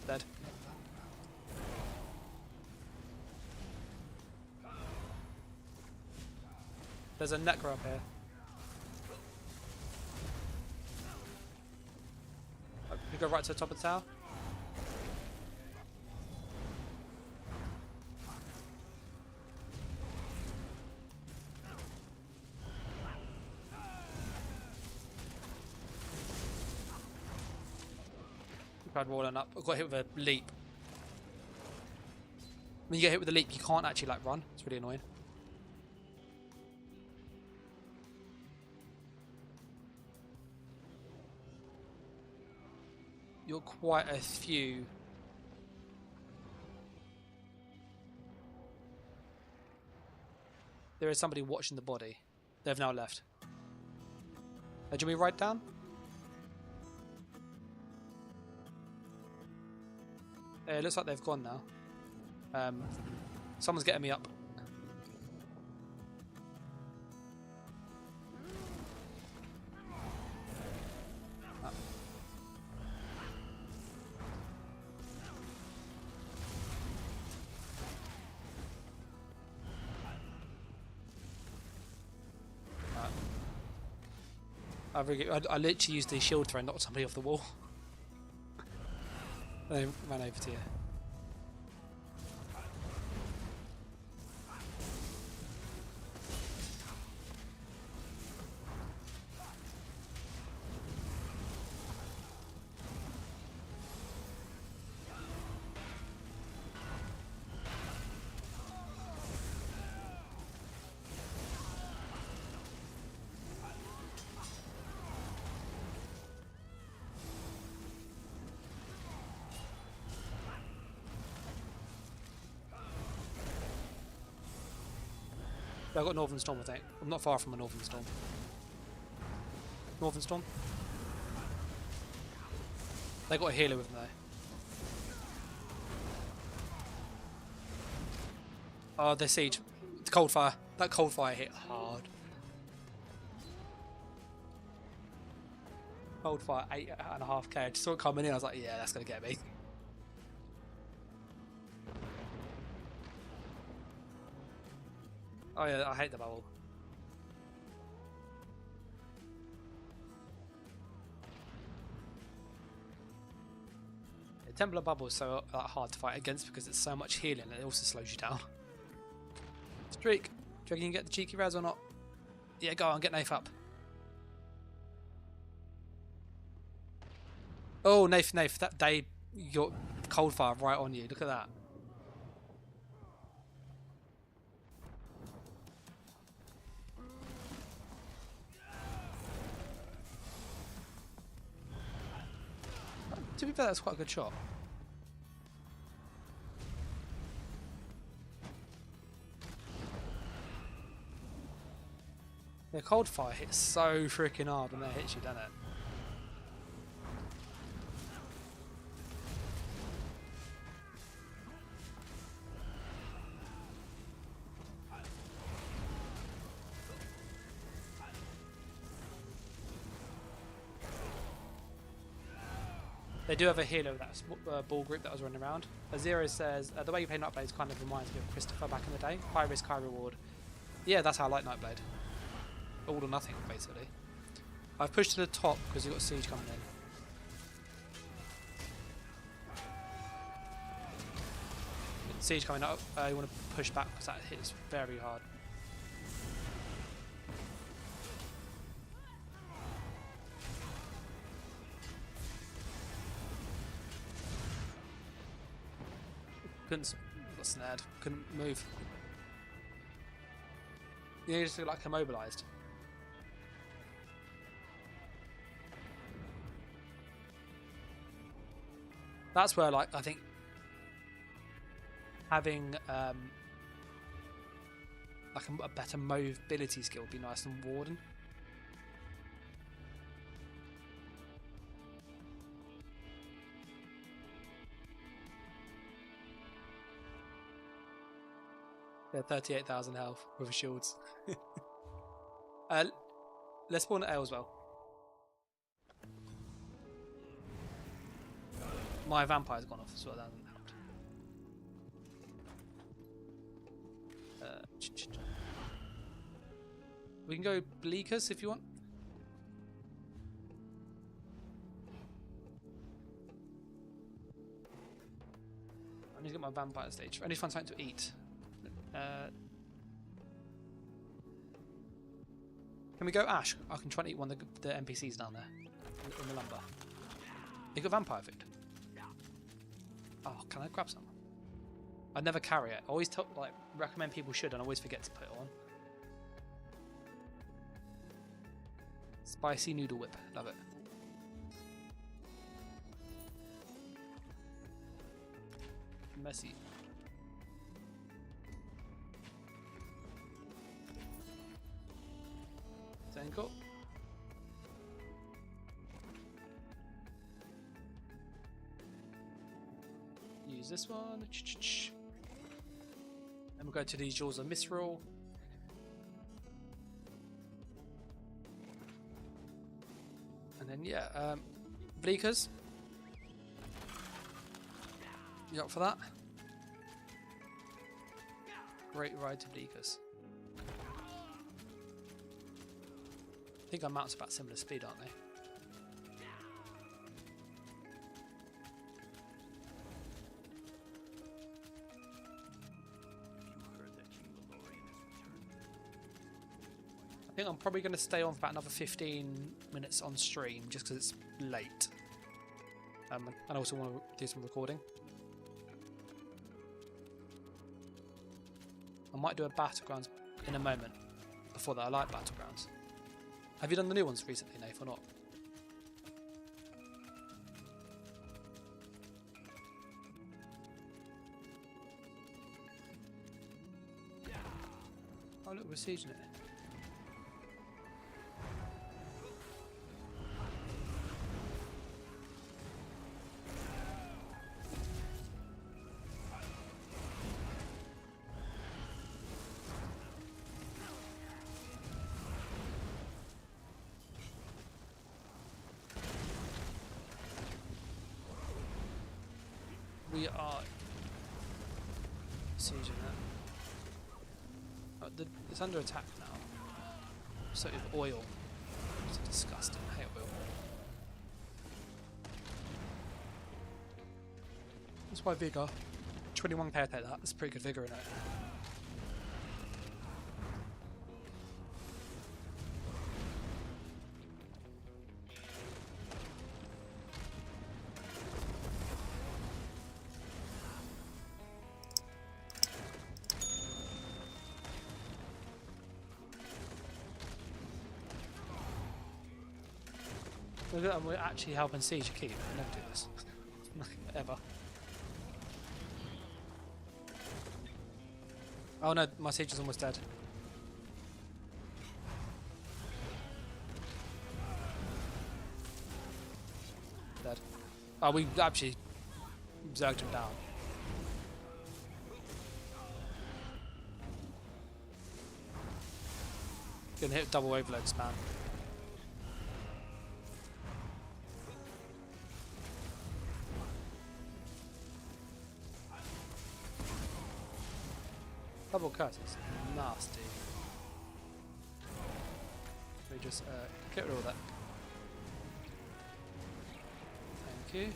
Dead. There's a Necro up here. You go right to the top of the tower. Tried rolling up. I got hit with a leap. When you get hit with a leap, you can't actually like run. It's really annoying. You're quite a few. There is somebody watching the body. They've now left. Do we write down? It looks like they've gone now. Someone's getting me up. I literally used the shield throw and knocked somebody off the wall. They ran over to you. I've got Northern Storm, I think. I'm not far from a Northern Storm. Northern Storm? They got a healer with them though. Oh, their siege. The cold fire. That cold fire hit hard. Cold fire, 8.5k. I just saw it coming in, I was like, yeah, that's going to get me. Oh yeah, I hate the bubble. Templar bubble is so hard to fight against because it's so much healing and it also slows you down. Streak. Do you reckon you can get the cheeky res or not? Yeah, go on, get Nath up. Oh, Nath, that day you got cold fire right on you. Look at that. To be fair, that's quite a good shot. The cold fire hits so freaking hard when that hits you, doesn't it? They do have a healer with that ball group that was running around. Zero says, the way you play Nightblade kind of reminds me of Christopher back in the day. High risk, high reward. Yeah, that's how I like Nightblade. All or nothing, basically. I've pushed to the top because you've got siege coming in. Siege coming up, you want to push back because that hits very hard. Got snared, couldn't move. You just look like immobilized. That's where, like, I think having like a better mobility skill would be nice than Warden. Yeah, 38,000 health with shields. Let's spawn at A as well. My vampire's gone off as well, that hasn't helped. We can go Bleakers if you want. I need to get my vampire stage. I need to find something to eat. Can we go Ash? I can try and eat one of the NPCs down there in the lumber. You got vampire food? Oh, can I grab some? I never carry it. I always recommend people should, and I always forget to put it on. Spicy noodle whip, love it. Messy. Cool. Use this one. And we'll go to these Jaws of Misrule. And then, yeah, Bleakers. You up for that? Great ride to Bleakers. I think our mounts about similar speed, aren't they? I think I'm probably going to stay on for about another 15 minutes on stream just because it's late. And I also want to do some recording. I might do a Battlegrounds in a moment. Before that, I like Battlegrounds. Have you done the new ones recently, Nath, or not? Oh look, we're sieging it. We are sieging it. It's under attack now. So with oil. It's disgusting. I hate oil. That's why Vigor. 21k I take that. That's pretty good Vigor in it. Look at that, we're actually helping Siege keep. I never do this. Ever. Oh no, my Siege is almost dead. Dead. Oh, we actually zerged him down. Gonna hit double overloads, man. Double curse is nasty. We just get rid of all that. Thank you.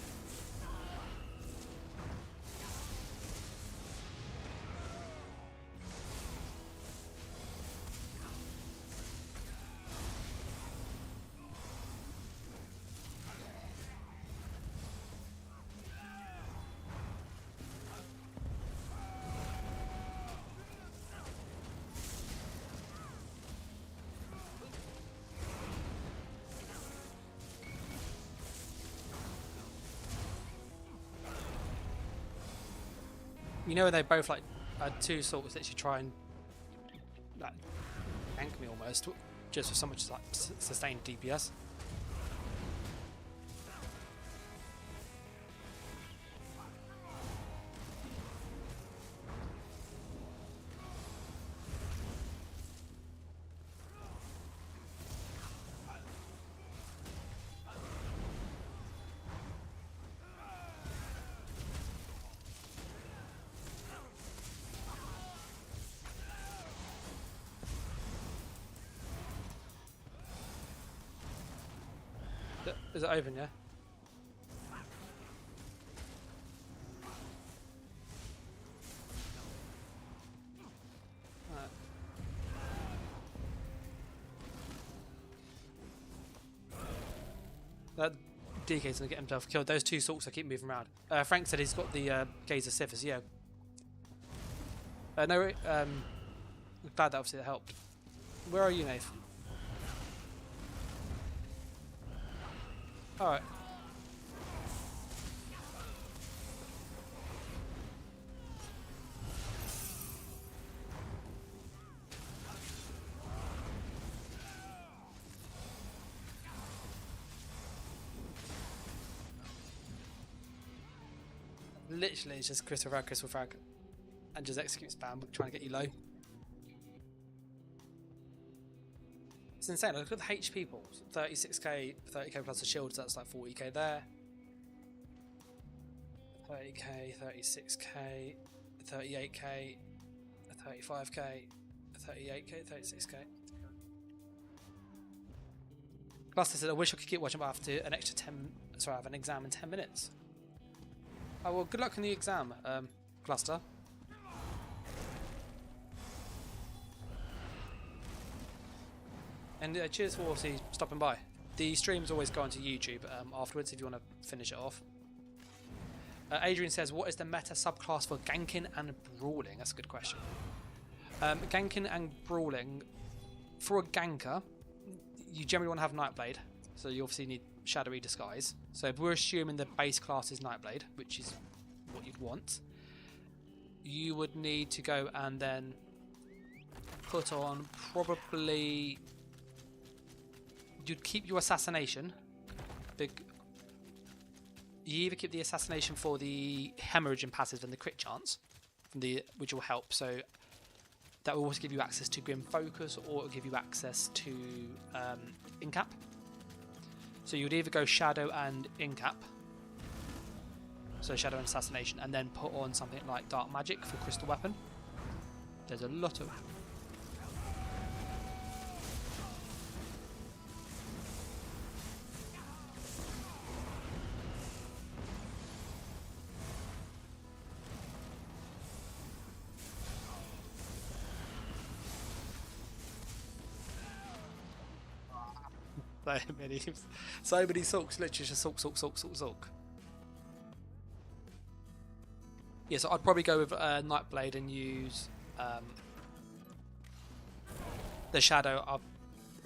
You know when they both like two swords literally try and like gank me almost, just for so much like sustained DPS. Is it open, yeah? Right. That DK's gonna get himself killed. Those two salts that keep moving around. Frank said he's got the Gazer Sithis, yeah. No, glad that obviously that helped. Where are you, Nath? Alright. Literally, it's just crystal frag, and just execute spam, trying to get you low. It's insane. Look at the HP pools. 36k, 30k plus the shields, that's like 40k there. 30k, 36k, 38k, 35k, 38k, 36k. Cluster said, I wish I could keep watching, but I have to do an extra 10. Sorry, I have an exam in 10 minutes. Oh, well, good luck in the exam, Cluster. And cheers for obviously stopping by. The streams always go onto YouTube afterwards if you want to finish it off. Adrian says, what is the meta subclass for ganking and brawling? That's a good question. Ganking and brawling, for a ganker, you generally want to have nightblade. So you obviously need shadowy disguise. So if we're assuming the base class is nightblade, which is what you'd want, you would need to go and then put on probably... You'd keep your assassination. You either keep the assassination for the hemorrhaging passive and the crit chance, which will help. So that will also give you access to Grim Focus, or it will give you access to Incap. So you would either go Shadow and Incap, so Shadow and Assassination, and then put on something like Dark Magic for Crystal Weapon. There's a lot of... So many sulks, literally just sulk. Yeah, so I'd probably go with Nightblade and use the Shadow.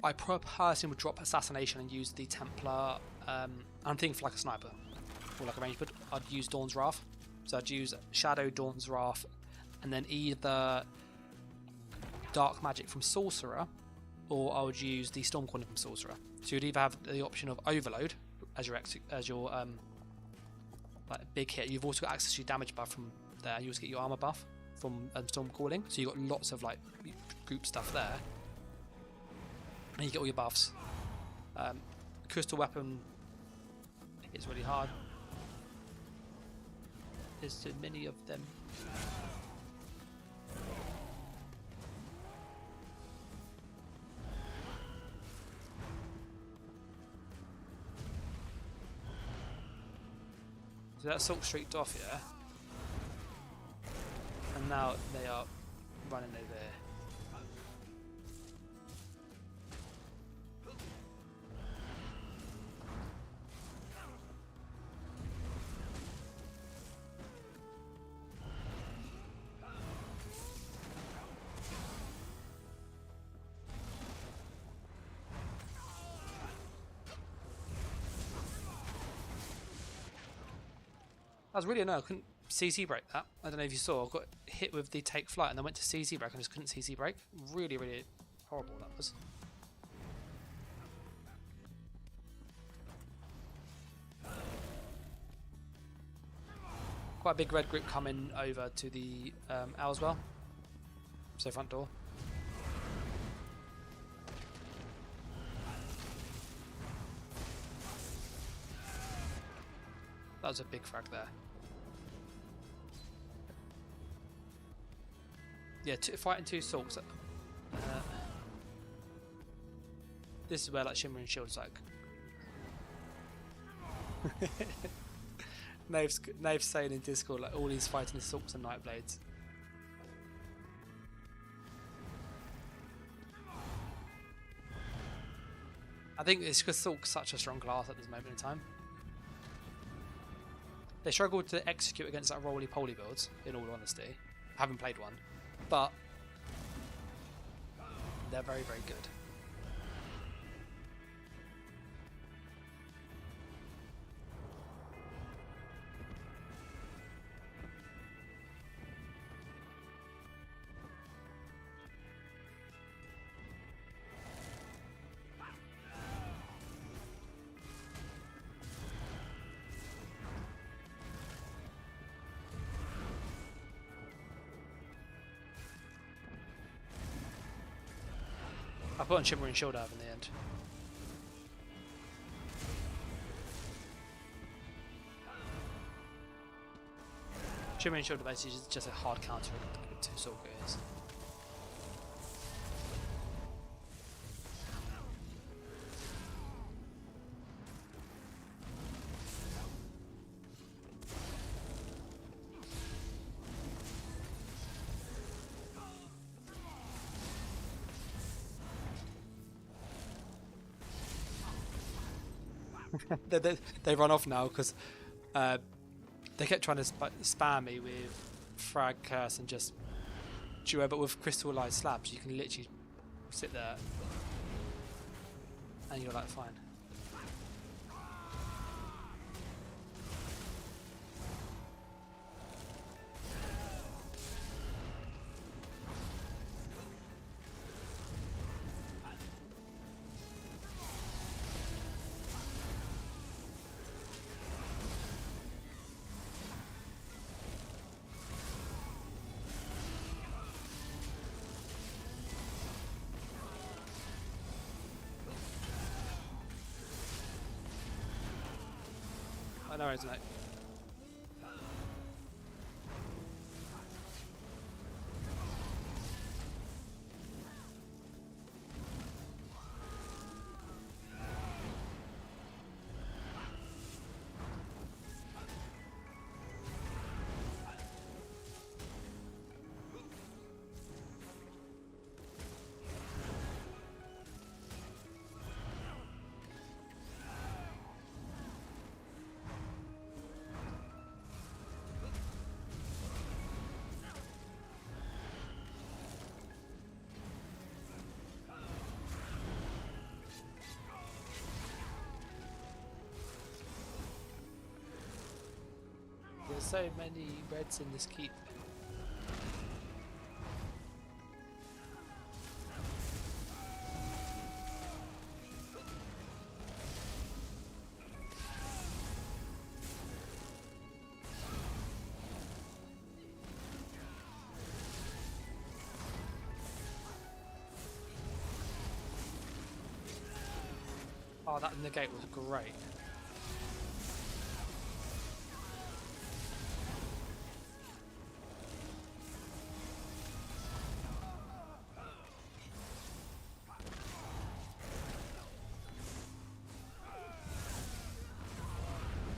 I personally would drop Assassination and use the Templar. I'm thinking for like a sniper or like a range, but I'd use Dawn's Wrath. So I'd use Shadow, Dawn's Wrath, and then either Dark Magic from Sorcerer, or I would use the Storm Corner from Sorcerer. So you'd either have the option of Overload as your like big hit. You've also got access to your damage buff from there. You also get your armor buff from Storm Calling. So you've got lots of like group stuff there, and you get all your buffs. Crystal Weapon is really hard. There's so many of them. So that Sulk streaked off, yeah? And now they are running over here. I was really annoyed. I couldn't CC break that. I don't know if you saw. I got hit with the take flight and then went to CC break and just couldn't CC break. Really, really horrible that was. Quite a big red group coming over to the L as well. So front door. That was a big frag there. Yeah, fighting two Sulks. This is where like Shimmering Shield's like. Nave's saying in Discord like all he's fighting is Sulks and Nightblades. I think it's because Sulk's such a strong class at this moment in time. They struggle to execute against like roly-poly builds, in all honesty. I haven't played one. But they're very, very good. I put on Shimmering Shield out in the end. Shimmering Shield basically is just a hard counter to Sulk is. They run off now because they kept trying to spam me with Frag Curse and just duo, but with crystallized slabs you can literally sit there and you're like fine. I know, isn't it? there's so many reds in this keep. Oh, that negate was great.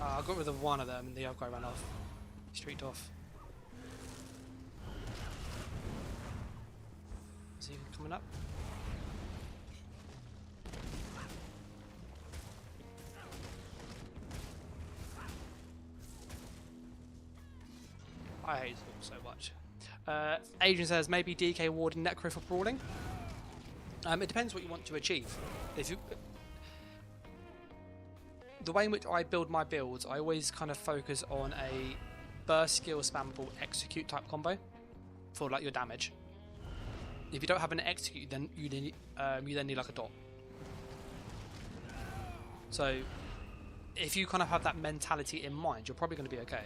I got rid of one of them and the other guy ran off. He streaked off. Is he coming up? I hate them so much. Adrian says maybe DK Warden Necro for brawling. It depends what you want to achieve. If you, the way in which I build my builds, I always kind of focus on a burst skill spammable execute type combo for like your damage. If you don't have an execute, then you then need like a dot. So if you kind of have that mentality in mind, you're probably going to be okay.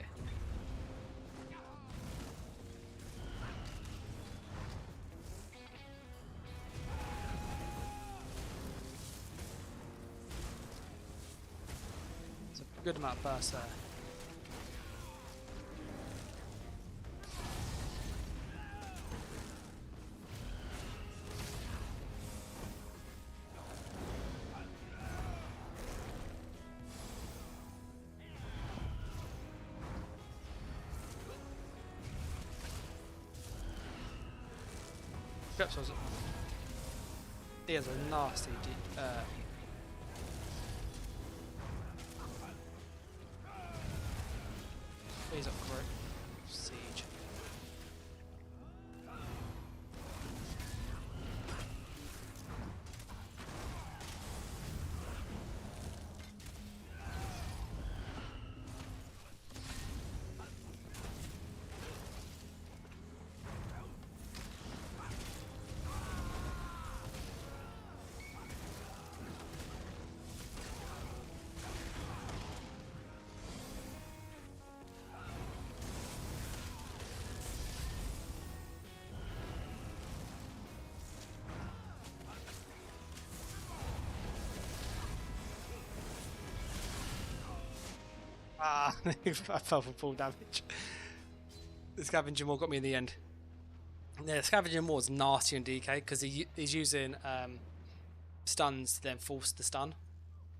Good amount of burst there. He has a nasty he's up for it. Siege. Ah, I fell for full damage. The Scavenger Maw got me in the end. Yeah, the Scavenger Maw is nasty in DK because he's using stuns to then force the stun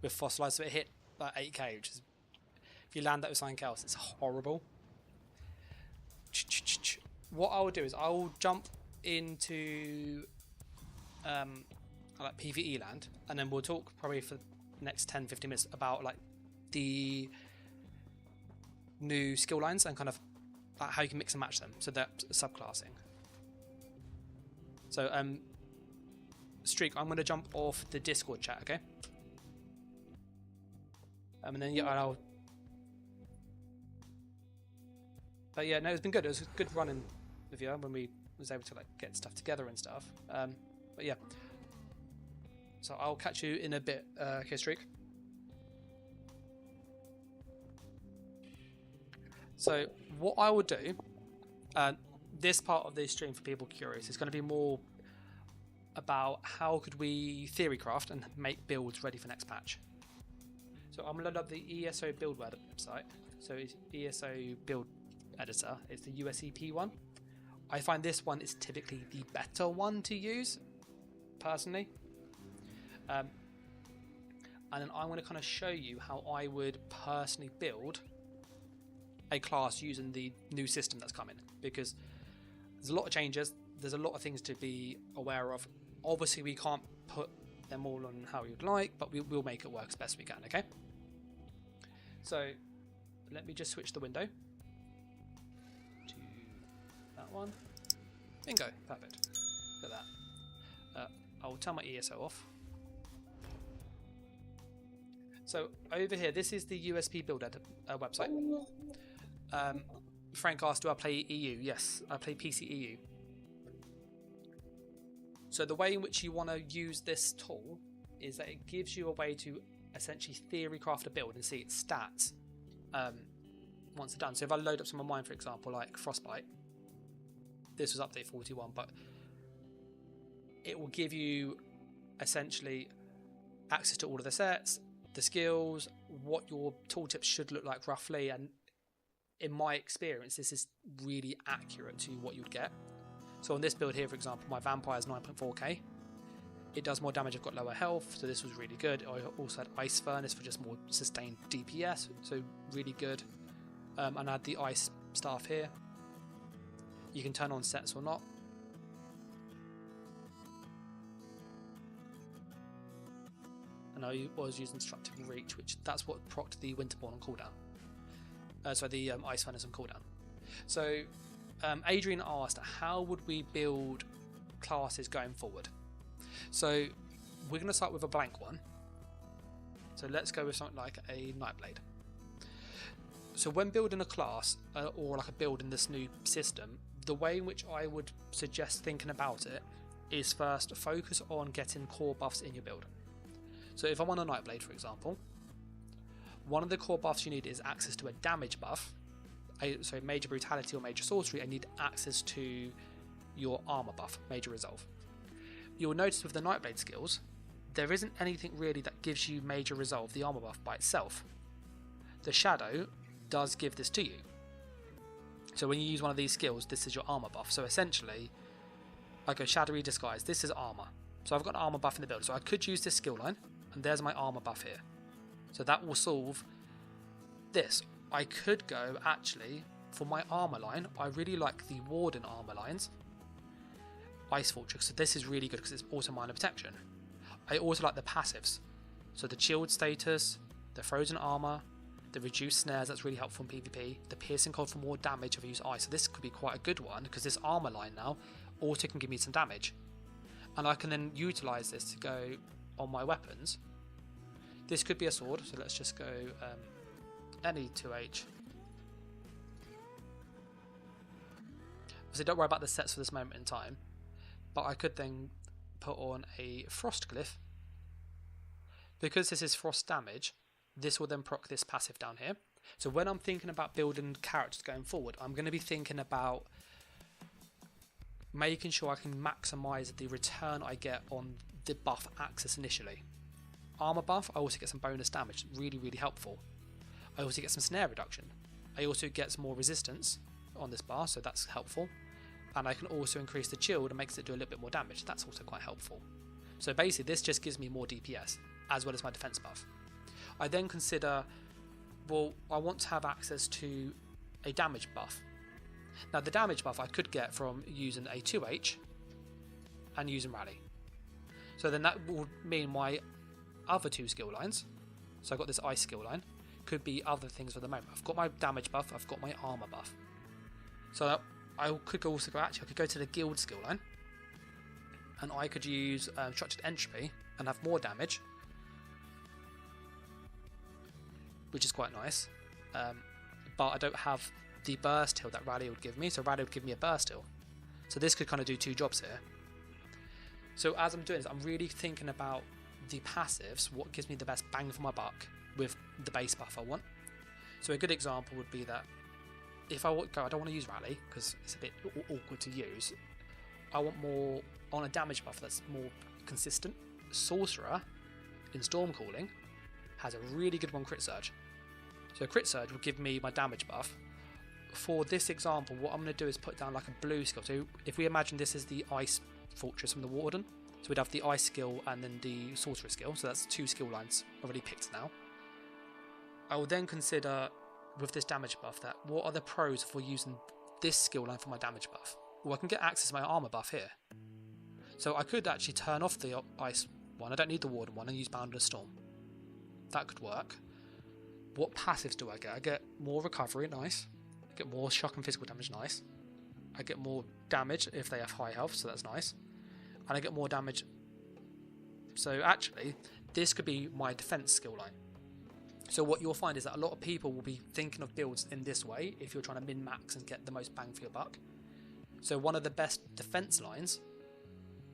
with Fossilized, so it hit like 8k, which is, if you land that with something else, it's horrible. What I will do is I will jump into like PvE land, and then we'll talk probably for the next 10-15 minutes about like the new skill lines and kind of how you can mix and match them, so that's subclassing. So Streak, I'm going to jump off the Discord chat, okay? And then yeah, I'll. But yeah, no, it's been good. It was a good running with you when we was able to like get stuff together and stuff. But yeah, so I'll catch you in a bit, okay, Streak. So what I will do, this part of this stream for people curious is going to be more about how could we theory craft and make builds ready for next patch. So I'm going to load up the ESO build website. So it's ESO build editor. It's the USEP one. I find this one is typically the better one to use, personally. And then I'm going to kind of show you how I would personally build a class using the new system that's coming, because there's a lot of changes, there's a lot of things to be aware of. Obviously we can't put them all on how you'd like, but we'll make it work as best we can, okay? So let me just switch the window to that one. Bingo, perfect. Look at that. I'll turn my ESO off. So over here, this is the USP build website. Frank asked, do I play EU? Yes, I play PC EU. So the way in which you want to use this tool is that it gives you a way to essentially theory craft a build and see its stats once it's done. So if I load up some of mine, for example, like Frostbite, this was update 41, but it will give you essentially access to all of the sets, the skills, what your tooltips should look like roughly, and in my experience this is really accurate to what you'd get. So on this build here, for example, my vampire is 9.4k. It does more damage, I've got lower health, so this was really good. I also had Ice Furnace for just more sustained DPS, so really good. And I had the Ice Staff here. You can turn on sets or not. And I was using Destructive Reach, which that's what procced the Winterborn on cooldown. So the Ice Furnace on cooldown. So Adrian asked, how would we build classes going forward? So we're going to start with a blank one. So let's go with something like a Nightblade. So when building a class or like a build in this new system, the way in which I would suggest thinking about it is first focus on getting core buffs in your build. So if I'm on a Nightblade, for example, one of the core buffs you need is access to a damage buff. So Major Brutality or Major Sorcery, and need access to your armor buff, Major Resolve. You'll notice with the Nightblade skills, there isn't anything really that gives you Major Resolve, the armor buff, by itself. The Shadow does give this to you. So when you use one of these skills, this is your armor buff. So essentially, I go Shadowy Disguise, this is armor. So I've got an armor buff in the build, so I could use this skill line, and there's my armor buff here. So that will solve this. I could go, actually, for my armor line, I really like the Warden armor lines. Ice Fortress, so this is really good because it's auto minor protection. I also like the passives. So the chilled status, the frozen armor, the reduced snares, that's really helpful in PvP. The piercing cold for more damage if I use ice. So this could be quite a good one because this armor line now auto can give me some damage. And I can then utilize this to go on my weapons. This could be a sword, so let's just go any 2H. So don't worry about the sets for this moment in time, but I could then put on a Frost Glyph. Because this is frost damage, this will then proc this passive down here. So when I'm thinking about building characters going forward, I'm going to be thinking about making sure I can maximise the return I get on the buff access initially. Armor buff, I also get some bonus damage, really, really helpful. I also get some snare reduction. I also get some more resistance on this bar, so that's helpful. And I can also increase the chill and makes it do a little bit more damage. That's also quite helpful. So basically this just gives me more DPS, as well as my defense buff. I then consider, well, I want to have access to a damage buff. Now the damage buff I could get from using a 2H and using Rally. So then that will mean my other two skill lines, so I've got this ice skill line, could be other things for the moment. I've got my damage buff, I've got my armor buff. So I could also go, actually I could go to the guild skill line and I could use structured entropy and have more damage, which is quite nice. But I don't have the burst heal that Rally would give me, so Rally would give me a burst heal. So this could kind of do two jobs here. So as I'm doing this, I'm really thinking about the passives, what gives me the best bang for my buck with the base buff I want. So a good example would be that if I go, I don't want to use Rally because it's a bit awkward to use. I want more on a damage buff that's more consistent. Sorcerer in Stormcalling has a really good one, Crit Surge. So Crit Surge will give me my damage buff. For this example, what I'm going to do is put down like a blue skill. So if we imagine this is the Ice Fortress from the Warden, so we'd have the Ice skill and then the Sorcerer skill, so that's two skill lines already picked now. I will then consider, with this damage buff, that what are the pros for using this skill line for my damage buff? Well, I can get access to my armor buff here. So I could actually turn off the Ice one, I don't need the Warden one, and use Boundless Storm. That could work. What passives do I get? I get more recovery, nice. I get more shock and physical damage, nice. I get more damage if they have high health, so that's nice. And I get more damage. So actually, this could be my defense skill line. So what you'll find is that a lot of people will be thinking of builds in this way if you're trying to min-max and get the most bang for your buck. So one of the best defense lines,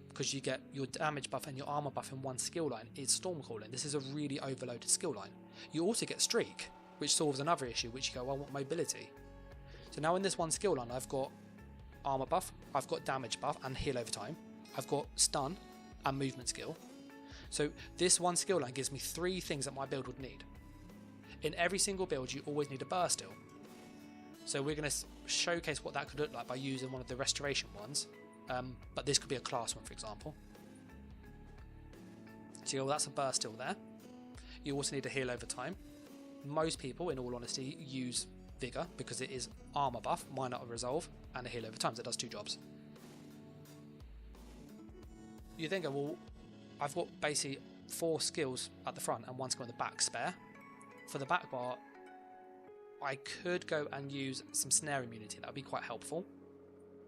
because you get your damage buff and your armor buff in one skill line, is Stormcalling. This is a really overloaded skill line. You also get Streak, which solves another issue, which you go, I want mobility. So now in this one skill line, I've got armor buff, I've got damage buff and heal over time, I've got stun and movement skill. So this one skill line gives me 3 things that my build would need. In every single build, you always need a burst heal. So we're going to showcase what that could look like by using one of the restoration ones. But this could be a class one, for example. So that's a burst heal there. You also need a heal over time. Most people, in all honesty, use Vigor because it is armor buff, minor resolve, and a heal over time. So it does 2 jobs. You think, well, I've got basically 4 skills at the front and 1 skill in the back spare. For the back bar, I could go and use some snare immunity. That would be quite helpful.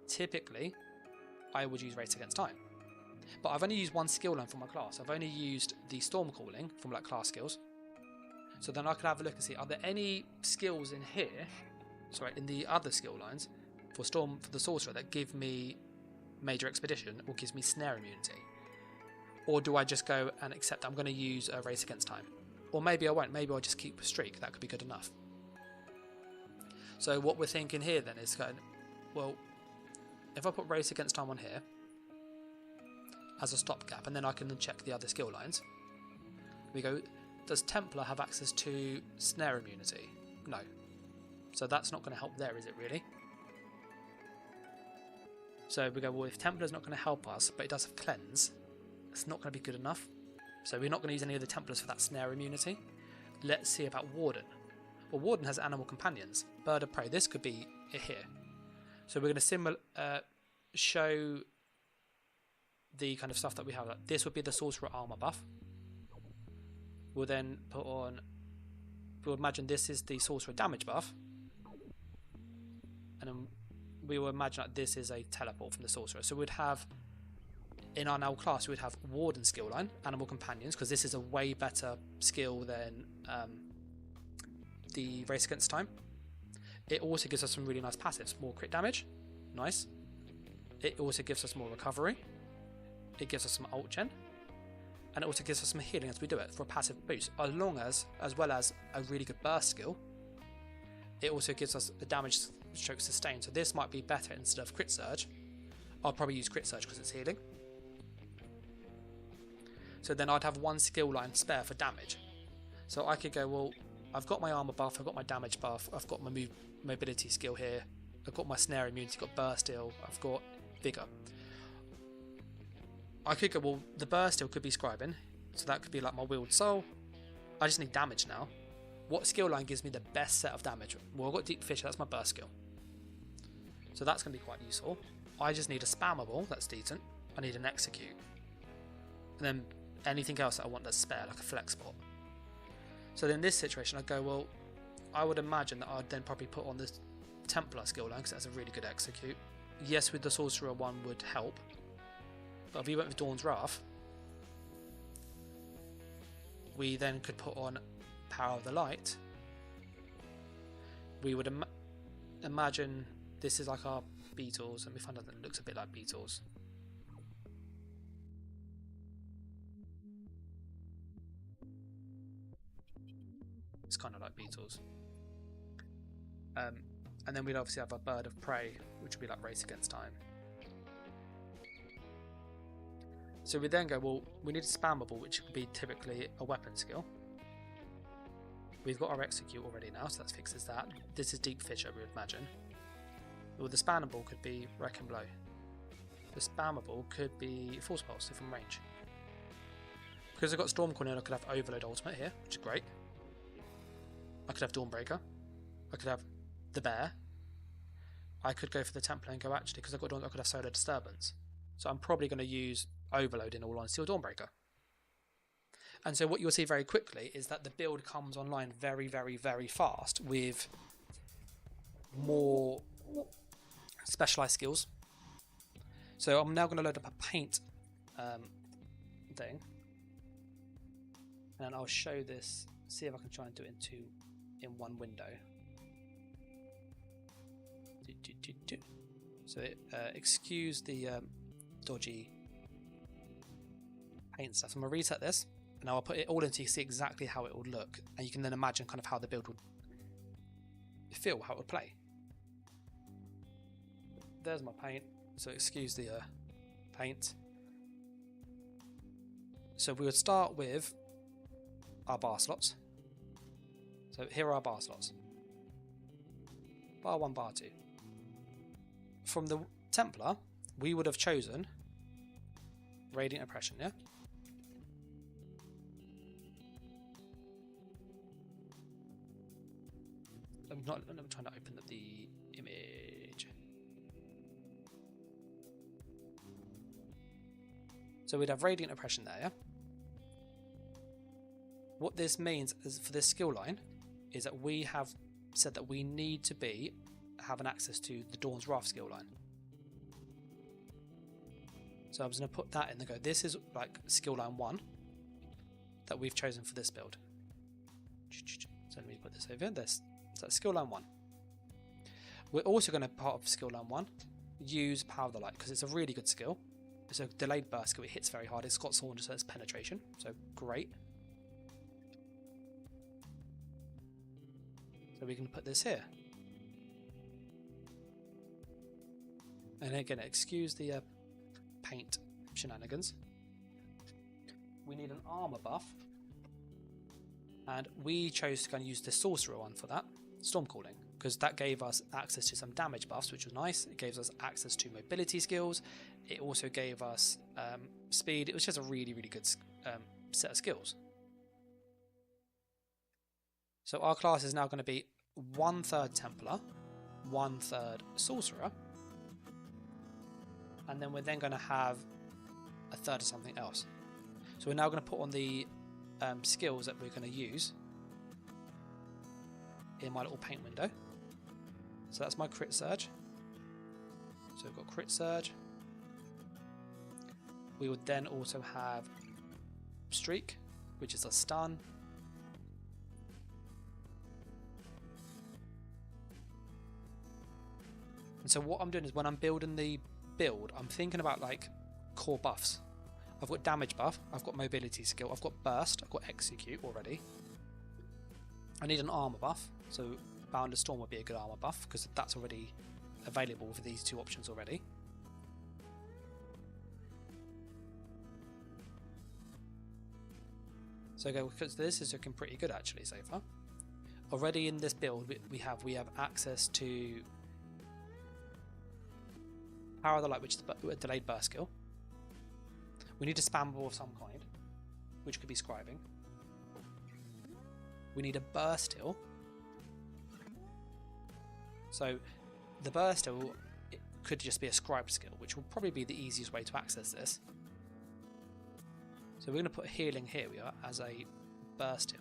Typically, I would use Race Against Time. But I've only used 1 skill line for my class. I've only used the Stormcalling from like class skills. So then I could have a look and see, are there any skills in here, sorry, in the other skill lines for the Sorcerer that give me Major Expedition or gives me snare immunity? Or do I just go and accept that I'm going to use a Race Against Time? Or maybe I won't, maybe I'll just keep a Streak, that could be good enough. So what we're thinking here then is going, well, if I put Race Against Time on here as a stopgap, and then I can check the other skill lines, we go, does Templar have access to snare immunity? No. So that's not going to help there, is it really? So we go, well, if Templar's not going to help us, but it does have cleanse, it's not going to be good enough. So we're not going to use any of the Templars for that snare immunity. Let's see about Warden. Well, Warden has animal companions. Bird of prey. This could be it here. So we're going to show the kind of stuff that we have. This would be the Sorcerer armor buff. We'll then put on... We'll imagine this is the Sorcerer damage buff. And then we will imagine that this is a teleport from the Sorcerer. So we'd have... In our now class, we would have Warden skill line, Animal Companions, because this is a way better skill than the Race Against Time. It also gives us some really nice passives. More crit damage, nice. It also gives us more recovery. It gives us some ult gen. And it also gives us some healing as we do it for a passive boost, as well as a really good burst skill. It also gives us a damage stroke sustain, so this might be better instead of Crit Surge. I'll probably use Crit Surge because it's healing. So then I'd have 1 skill line spare for damage. So I could go, well, I've got my armor buff, I've got my damage buff, I've got my mobility skill here, I've got my snare immunity, I've got burst heal, I've got vigor. I could go, well, the burst heal could be scribing, so that could be like my willed soul. I just need damage now. What skill line gives me the best set of damage? Well, I've got deep fissure, that's my burst skill. So that's going to be quite useful. I just need a spammable, that's decent. I need an execute. And then anything else that I want that's spare, like a flex spot. So then in this situation, I go, well, I would imagine that I'd then probably put on this Templar skill line, because that's a really good execute. Yes, with the Sorcerer one would help. But if we went with Dawn's Wrath, we then could put on Power of the Light. We would imagine this is like our Beetles, and we find out that it looks a bit like Beetles. It's kind of like Beetles. And then we'd obviously have a Bird of Prey, which would be like Race Against Time. So we then go, well, we need a spammable, which would be typically a weapon skill. We've got our execute already now, so that fixes that. This is Deep Fissure, we would imagine. Well, the spammable could be Wreck and Blow. The spammable could be Force Pulse, if I'm range. Because I've got Stormcalling, I could have Overload Ultimate here, which is great. I could have Dawnbreaker. I could have the Bear. I could go for the Templar and go, actually, because I've got Dawn, I could have Solar Disturbance. So I'm probably going to use Overload in all honesty, or Dawnbreaker. And so what you'll see very quickly is that the build comes online very, very, very fast with more specialized skills. So I'm now going to load up a paint thing, and I'll show this see if I can try and do it in one window. So excuse the dodgy paint stuff. I'm going to reset this, and now I'll put it all in so you can see exactly how it would look, and you can then imagine kind of how the build would feel, how it would play. There's my paint, so excuse the paint. So we would start with our bar slots. So here are our bar slots. Bar 1, bar 2. From the Templar, we would have chosen Radiant Oppression, yeah? I'm trying to open up the image. So we'd have Radiant Oppression there, yeah? What this means is for this skill line is that we have said that we need to have an access to the Dawn's Wrath skill line. So I'm just going to put that in and go, this is like skill line 1 that we've chosen for this build. So let me put this over here. So that's skill line 1. We're also going to, part of skill line 1, use Power of the Light because it's a really good skill. It's a delayed burst skill, it hits very hard. It's got someone just says penetration, so great. So we can put this here. And again, excuse the paint shenanigans. We need an armor buff, and we chose to go and use the sorcerer one for that, Storm Calling, because that gave us access to some damage buffs, which was nice. It gave us access to mobility skills. It also gave us speed. It was just a really, really good set of skills. So our class is now going to be 1/3 Templar, 1/3 Sorcerer, and then we're then going to have a third of something else. So we're now going to put on the skills that we're going to use in my little paint window. So that's my crit surge. So we've got crit surge. We would then also have streak, which is a stun. And so what I'm doing is when I'm building the build, I'm thinking about like core buffs. I've got damage buff, I've got mobility skill, I've got burst, I've got execute already. I need an armor buff, so Boundless Storm would be a good armor buff because that's already available for these two options already. So because this is looking pretty good actually so far. Already in this build we have access to Power of the Light, which is a delayed burst skill. We need a spammable of some kind, which could be scribing. We need a burst heal. So the burst heal, it could just be a scribe skill, which will probably be the easiest way to access this. So we're going to put healing here we are as a burst heal.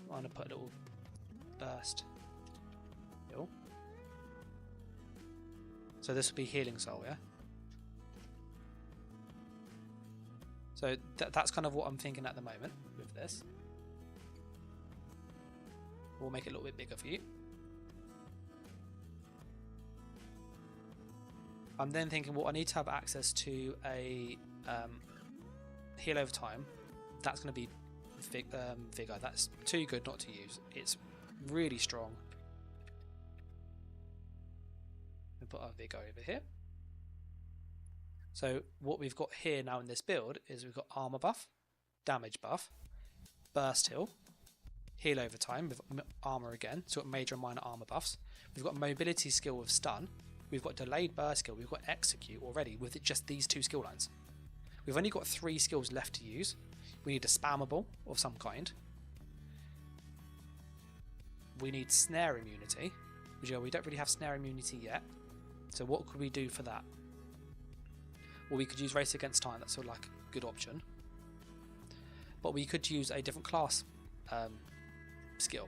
I'm going to put a little burst heal. So this will be healing soul, yeah? So that's kind of what I'm thinking at the moment with this. We'll make it a little bit bigger for you. I'm then thinking, well, I need to have access to a heal over time. That's going to be Vigor. That's too good not to use. It's really strong. We'll put our Vigor over here. So what we've got here now in this build is we've got armor buff, damage buff, burst heal, heal over time with armor again, so we've got major and minor armor buffs. We've got mobility skill with stun. We've got delayed burst skill. We've got execute already with just these two skill lines. We've only got 3 skills left to use. We need a spammable of some kind. We need snare immunity, which we don't really have snare immunity yet. So what could we do for that? Well, we could use race against time. That's sort of like a good option. But we could use a different class skill.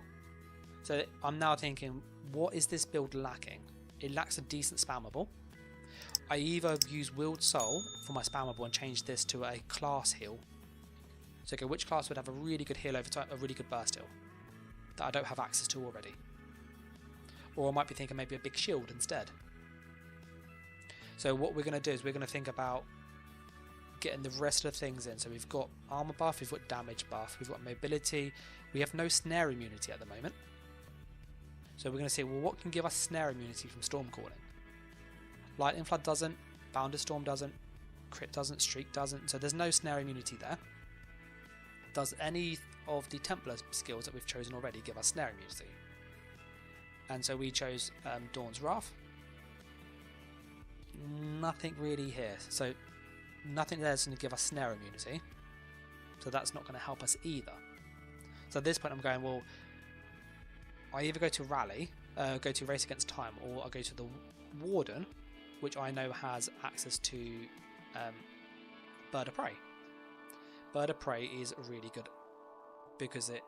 So I'm now thinking, what is this build lacking? It lacks a decent spammable. I either use Willed Soul for my spammable and change this to a class heal. So okay, which class would have a really good heal over time, a really good burst heal that I don't have access to already? Or I might be thinking maybe a big shield instead. So what we're going to do is we're going to think about getting the rest of the things in. So we've got armor buff, we've got damage buff, we've got mobility, we have no snare immunity at the moment. So we're going to see, well, what can give us snare immunity from storm calling? Lightning flood doesn't, bounded storm doesn't, crit doesn't, streak doesn't, so there's no snare immunity there. Does any of the templar skills that we've chosen already give us snare immunity? And so we chose Dawn's Wrath. Nothing really here, so nothing there is going to give us snare immunity, so that's not going to help us either. So at this point I'm going, well, I either go to Rally, go to Race Against Time, or I go to the Warden, which I know has access to Bird of Prey. Bird of Prey is really good because it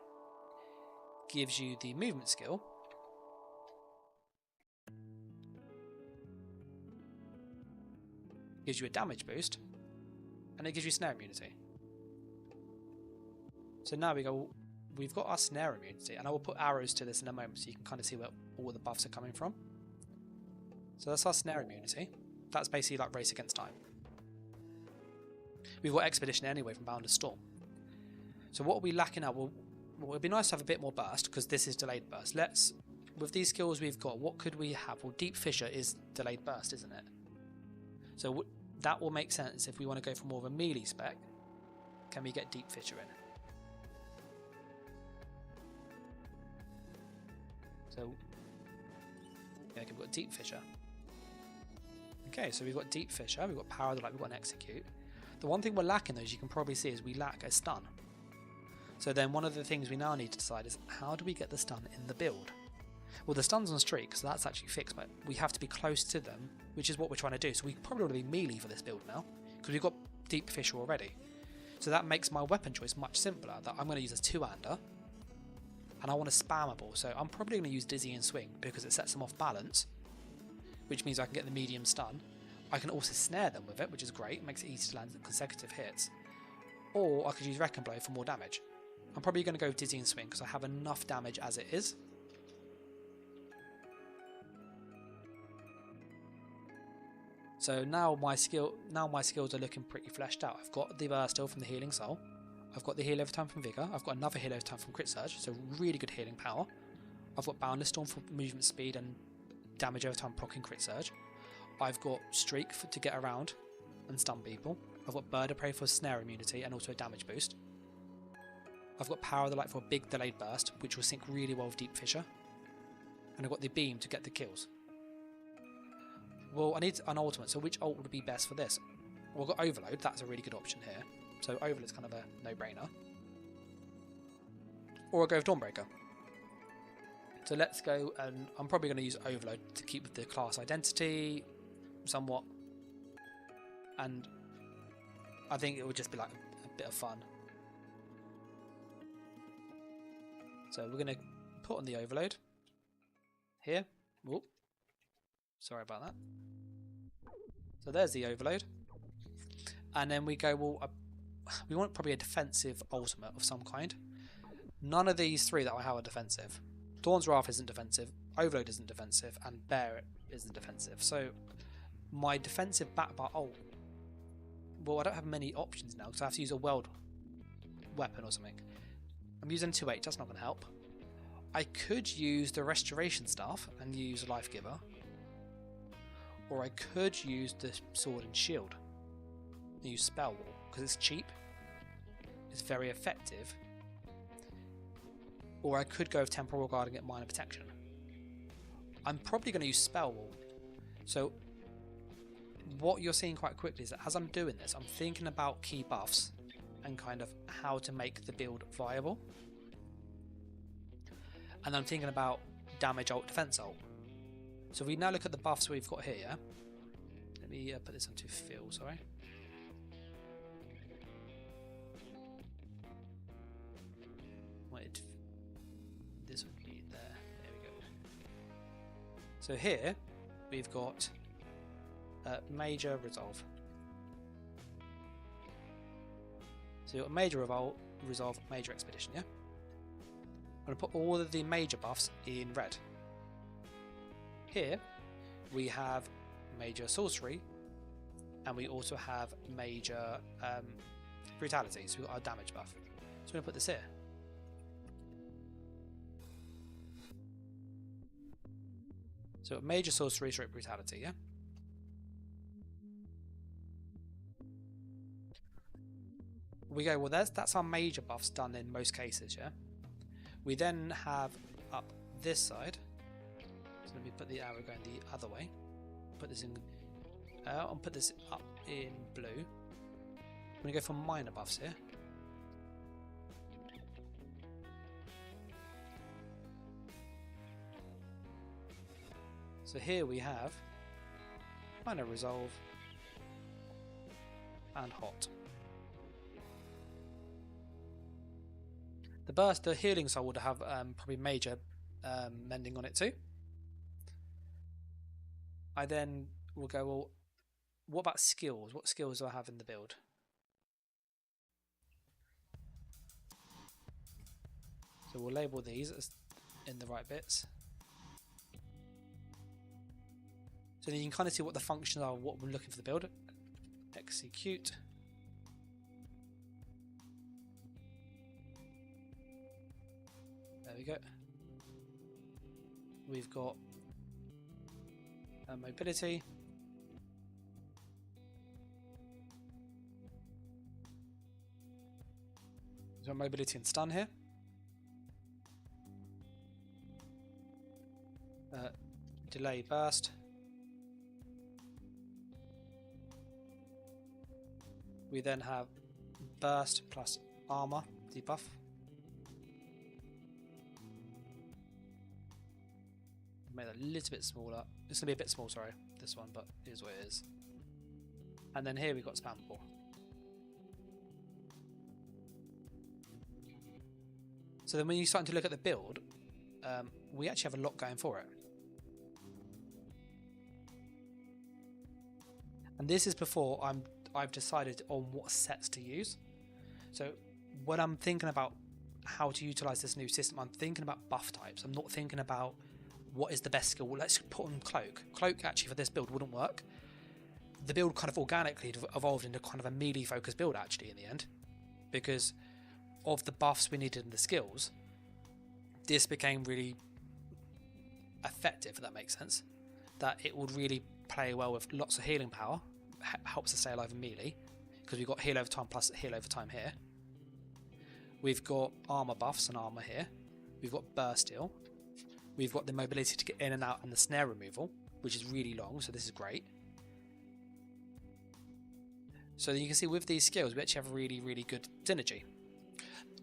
gives you the movement skill, gives you a damage boost, and it gives you snare immunity. So now we go, we've got our snare immunity, and I will put arrows to this in a moment so you can kind of see where all the buffs are coming from. So that's our snare immunity. That's basically like Race Against Time. We've got Expedition anyway from Boundless Storm. So what are we lacking out? Well, it'd be nice to have a bit more burst because this is delayed burst. With these skills we've got, what could we have? Well, Deep Fissure is delayed burst, isn't it? So that will make sense if we want to go for more of a melee spec. Can we get Deep Fissure in? So, yeah, we've got Deep Fissure. Okay, so we've got Deep Fissure, we've got Power of the Light, we've got an Execute. The one thing we're lacking, though, as you can probably see, is we lack a stun. So then one of the things we now need to decide is how do we get the stun in the build? Well, the stun's on streak, so that's actually fixed, but we have to be close to them, which is what we're trying to do. So we probably want to be melee for this build now, because we've got Deep Fissure already. So that makes my weapon choice much simpler, that I'm going to use a two-hander, and I want a spammable, so I'm probably going to use Dizzying Swing, because it sets them off balance, which means I can get the medium stun. I can also snare them with it, which is great, it makes it easy to land consecutive hits. Or I could use Wreck and Blow for more damage. I'm probably going to go with Dizzying Swing, because I have enough damage as it is. So now my skills are looking pretty fleshed out. I've got the burst still from the Healing Soul. I've got the heal over time from Vigor. I've got another heal over time from Crit Surge, so really good healing power. I've got Boundless Storm for movement speed and damage over time proccing Crit Surge. I've got Streak to get around and stun people. I've got Bird of Prey for snare immunity and also a damage boost. I've got Power of the Light for a big delayed burst, which will sync really well with Deep Fissure. And I've got the Beam to get the kills. Well, I need an ultimate, so which ult would be best for this? Well, I've got Overload, that's a really good option here. So Overload's kind of a no-brainer. Or I'll go with Dawnbreaker. So let's go, and I'm probably going to use Overload to keep with the class identity, somewhat. And I think it would just be like a bit of fun. So we're going to put on the Overload. Here. Whoop. Sorry about that. So there's the Overload. And then we go, well, we want probably a defensive ultimate of some kind. None of these three that I have are defensive. Dawn's Wrath isn't defensive, Overload isn't defensive, and Bear isn't defensive. So my defensive backbar ult, well, I don't have many options now because I have to use a world weapon or something. I'm using 2H, that's not going to help. I could use the Restoration Staff and use Life Giver. Or I could use the Sword and Shield and use Spell Wall because it's cheap, it's very effective. Or I could go with Temporal Guard and get Minor Protection. I'm probably going to use Spell Wall. So what you're seeing quite quickly is that as I'm doing this, I'm thinking about key buffs and kind of how to make the build viable. And I'm thinking about damage ult, defense ult. So if we now look at the buffs we've got here, yeah? Let me put this onto Phil, sorry. Wait, this would be there. There we go. So here we've got Major Resolve. So you've got Major Revolt, resolve major expedition, yeah? I'm going to put all of the major buffs in red. Here we have major sorcery, and we also have major brutality, so we've got our damage buff. So I'm going to put this here. So major sorcery, straight brutality, yeah? We go, well, that's our major buffs done in most cases, yeah? We then have up this side. So let me put the arrow going the other way. Put this in. I'll put this up in blue. I'm going to go for minor buffs here. So here we have minor resolve and hot. The burst, the healing soul would have probably major mending on it too. I then will go, well, what about skills? What skills do I have in the build? So we'll label these as in the right bits. So then you can kind of see what the functions are, what we're looking for the build. Execute. There we go. We've got mobility. We've got mobility and stun here. Delay burst. We then have burst plus armor debuff. Make that a little bit smaller. It's going to be a bit small, sorry, this one, but it is what it is. And then here we've got spammable. So then when you're starting to look at the build, we actually have a lot going for it. And this is before I've decided on what sets to use. So when I'm thinking about how to utilize this new system, I'm thinking about buff types. I'm not thinking about what is the best skill. Well, let's put on cloak. Cloak actually for this build wouldn't work. The build kind of organically evolved into kind of a melee focused build actually in the end, because of the buffs we needed in the skills. This became really effective, if that makes sense. That it would really play well with lots of healing power, helps us stay alive in melee, because we've got heal over time plus heal over time here. We've got armor buffs and armor here. We've got burst heal. We've got the mobility to get in and out and the snare removal, which is really long, so this is great. So you can see with these skills, we actually have really, really good synergy.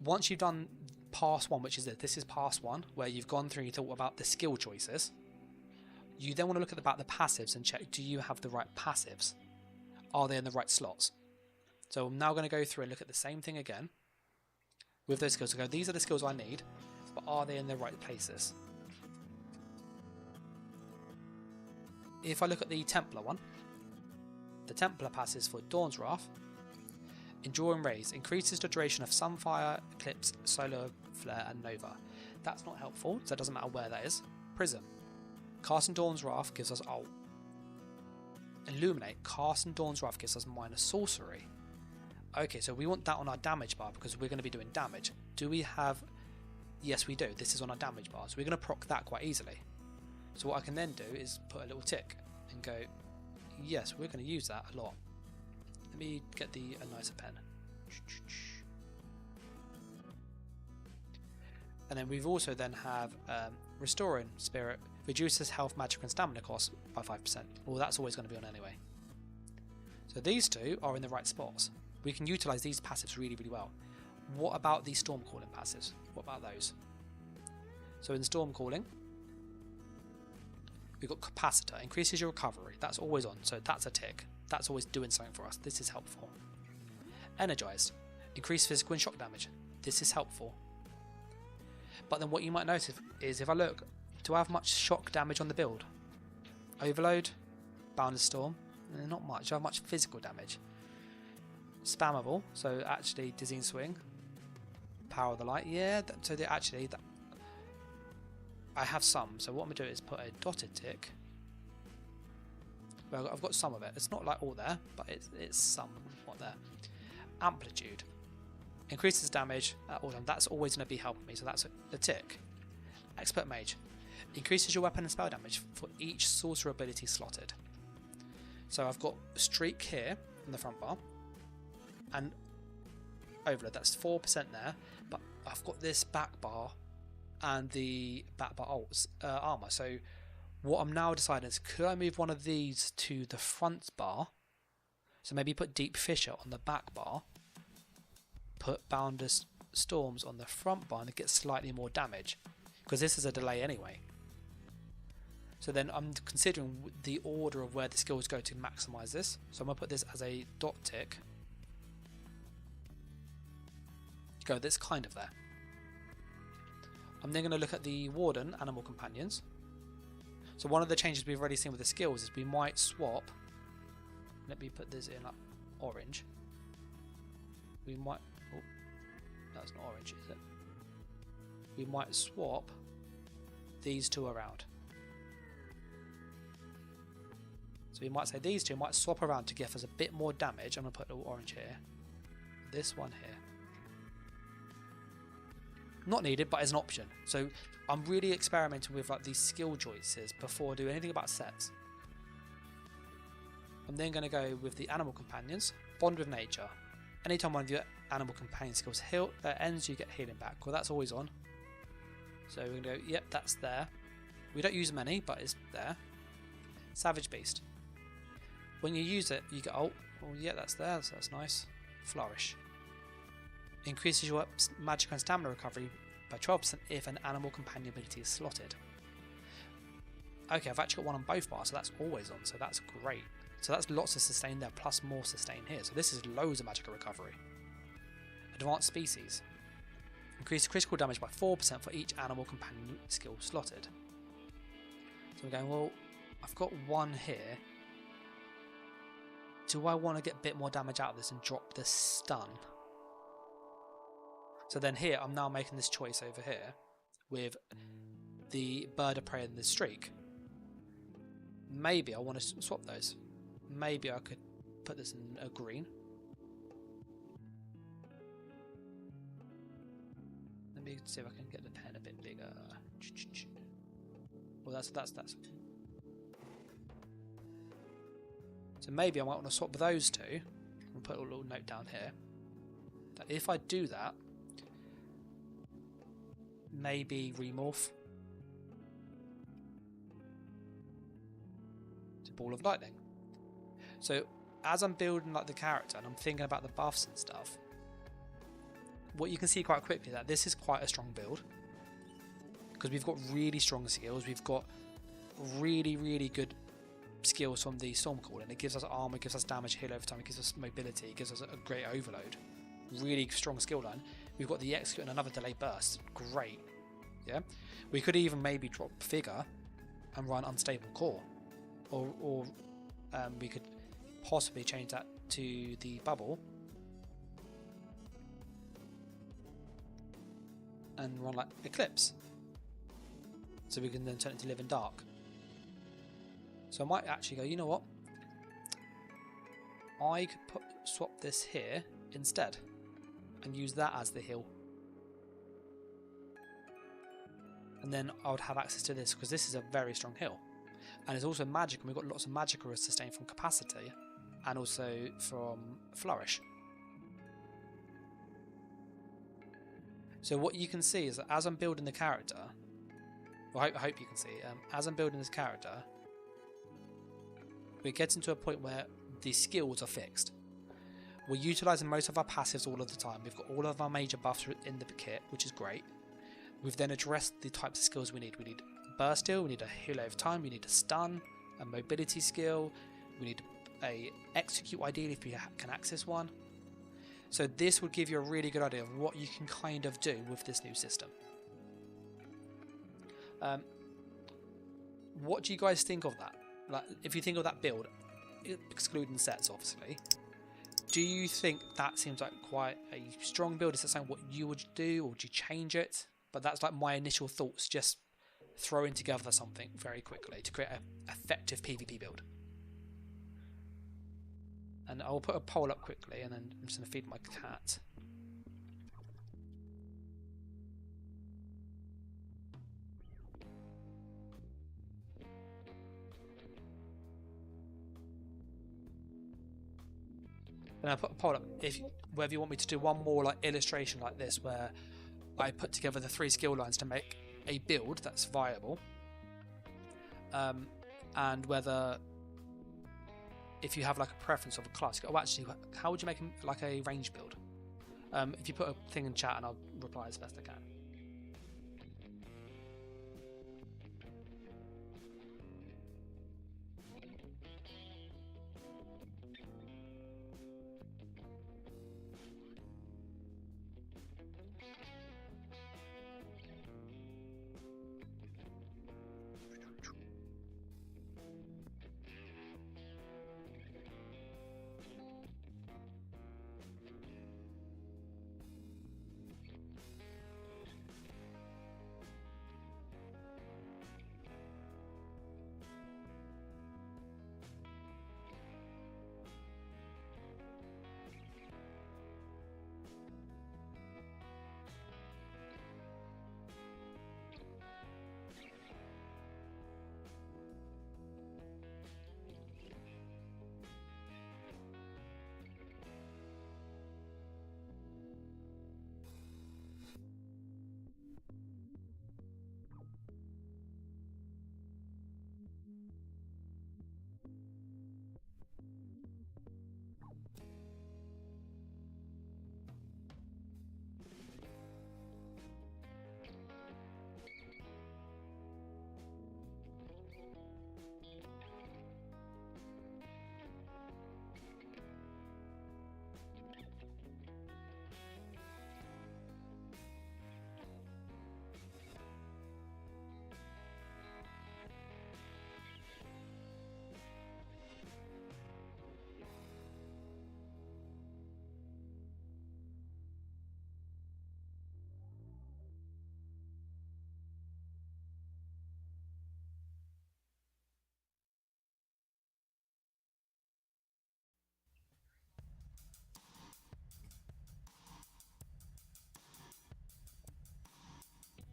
Once you've done pass one, which is this is pass one, where you've gone through and you thought about the skill choices, you then want to look at about the passives and check, do you have the right passives? Are they in the right slots? So I'm now going to go through and look at the same thing again with those skills. So go, these are the skills I need, but are they in the right places? If I look at the Templar one, the Templar passes for Dawn's Wrath, Enduring Rays, increases the duration of Sunfire, Eclipse, Solar Flare and Nova. That's not helpful, so it doesn't matter where that is. Prism. Casting Dawn's Wrath gives us Illuminate. Casting Dawn's Wrath gives us minor sorcery. Okay, so we want that on our damage bar because we're going to be doing damage. Do we have... Yes, we do. This is on our damage bar, so we're going to proc that quite easily. So what I can then do is put a little tick and go, yes, we're going to use that a lot. Let me get a nicer pen. And then we've also then have Restoring Spirit, reduces health, magic and stamina costs by 5%. Well, that's always going to be on anyway. So these two are in the right spots. We can utilize these passives really, really well. What about the Storm Calling passives? What about those? So in Storm Calling, we've got Capacitor, increases your recovery. That's always on, so that's a tick. That's always doing something for us. This is helpful. Energized, increase physical and shock damage. This is helpful. But then what you might notice is if I look, do I have much shock damage on the build? Overload, Boundless Storm, not much. Do I have much physical damage? Spammable, so actually Dizzying Swing. Power of the light. Yeah, so actually, I have some. So what I'm going to do is put a dotted tick. Well, I've got some of it. It's not like all there, but it's somewhat there. Amplitude. Increases damage at all time. That's always going to be helping me, so that's a tick. Expert Mage. Increases your weapon and spell damage for each sorcerer ability slotted. So I've got Streak here in the front bar. And Overload, that's 4% there. But I've got this back bar and the back bar armour. So what I'm now deciding is, could I move one of these to the front bar? So maybe put Deep Fissure on the back bar. Put Boundless Storms on the front bar and get slightly more damage. Because this is a delay anyway. So then I'm considering the order of where the skills go to maximise this. So I'm going to put this as a dot tick. Go this kind of there. I'm then going to look at the Warden Animal Companions. So one of the changes we've already seen with the skills is we might swap. Let me put this in like orange. We might. Oh, that's not orange, is it? We might swap these two around. So we might say these two might swap around to give us a bit more damage. I'm going to put a little orange here. This one here. Not needed, but as an option. So I'm really experimenting with like these skill choices before I do anything about sets. I'm then going to go with the Animal Companions. Bond with Nature. Anytime one of your Animal Companion skills ends, you get healing back. Well, that's always on. So we're going to go, yep, that's there. We don't use many, but it's there. Savage Beast. When you use it, you get, oh yeah, that's there, so that's nice. Flourish. Increases your magic and stamina recovery by 12% if an Animal Companion ability is slotted. Okay, I've actually got one on both bars, so that's always on, so that's great. So that's lots of sustain there, plus more sustain here. So this is loads of magical recovery. Advanced Species. Increase critical damage by 4% for each Animal Companion skill slotted. So we're going, well, I've got one here. Do I want to get a bit more damage out of this and drop the stun? So then here, I'm now making this choice over here with the Bird of Prey and the Streak. Maybe I want to swap those. Maybe I could put this in a green. Let me see if I can get the pen a bit bigger. Well, that's. So maybe I might want to swap those two. I'll put a little note down here. That if I do that, maybe remorph to Ball of Lightning. So as I'm building like the character and I'm thinking about the buffs and stuff, what you can see quite quickly that this is quite a strong build because we've got really strong skills. We've got really good skills from the Storm Call, and it gives us armor, gives us damage, heal over time, it gives us mobility, it gives us a great overload. Really strong skill line. We've got the Execute and another Delay Burst. Great. Yeah. We could even maybe drop Figure and run Unstable Core, or we could possibly change that to the Bubble and run like Eclipse, so we can then turn it to Live in Dark. So I might actually go, you know what? I could swap this here instead and use that as the heal. And then I would have access to this because this is a very strong heal. And it's also magic, and we've got lots of magical sustain from Capacity and also from Flourish. So what you can see is that as I'm building the character, well, I hope you can see, as I'm building this character, we're getting to a point where the skills are fixed. We're utilising most of our passives all of the time. We've got all of our major buffs in the kit, which is great. We've then addressed the types of skills we need. We need Burst Heal, we need a Heal over time, we need a Stun, a Mobility skill, we need a Execute ideally if you can access one. So this would give you a really good idea of what you can kind of do with this new system. What do you guys think of that? Like, if you think of that build, excluding sets obviously, do you think that seems like quite a strong build? Is that something what you would do, or would you change it? But that's like my initial thoughts, just throwing together something very quickly to create an effective PvP build. And I'll put a poll up quickly, and then I'm just going to feed my cat. And I'll put a poll up whether you want me to do one more like illustration like this, where I put together the 3 skill lines to make a build that's viable, and whether if you have like a preference of a class. Oh, actually, how would you make like a range build? If you put a thing in chat, and I'll reply as best I can.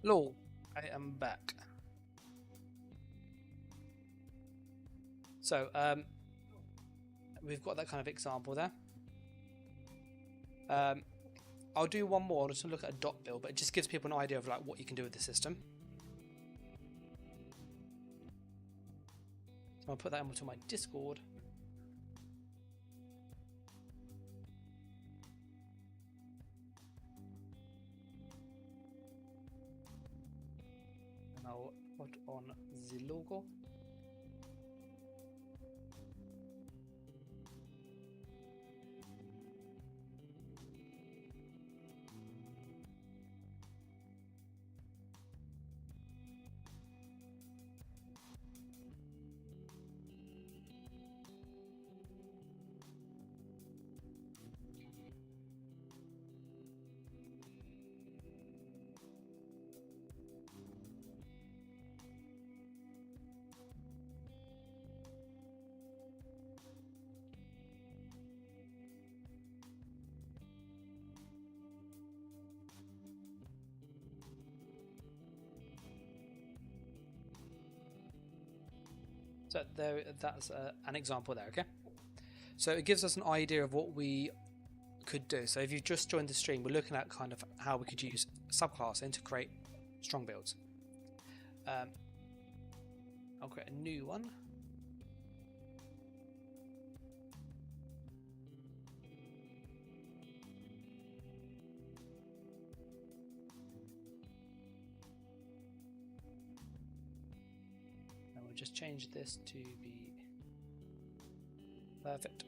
Hello, I am back. So, we've got that kind of example there. I'll do one more just to look at a dot build, but it just gives people an idea of like what you can do with the system. So I'll put that into my Discord. And I'll put on the logo. So there, that's an example there, okay? So it gives us an idea of what we could do. So if you've just joined the stream, we're looking at kind of how we could use subclassing to create strong builds. I'll create a new one. Just change this to be perfect.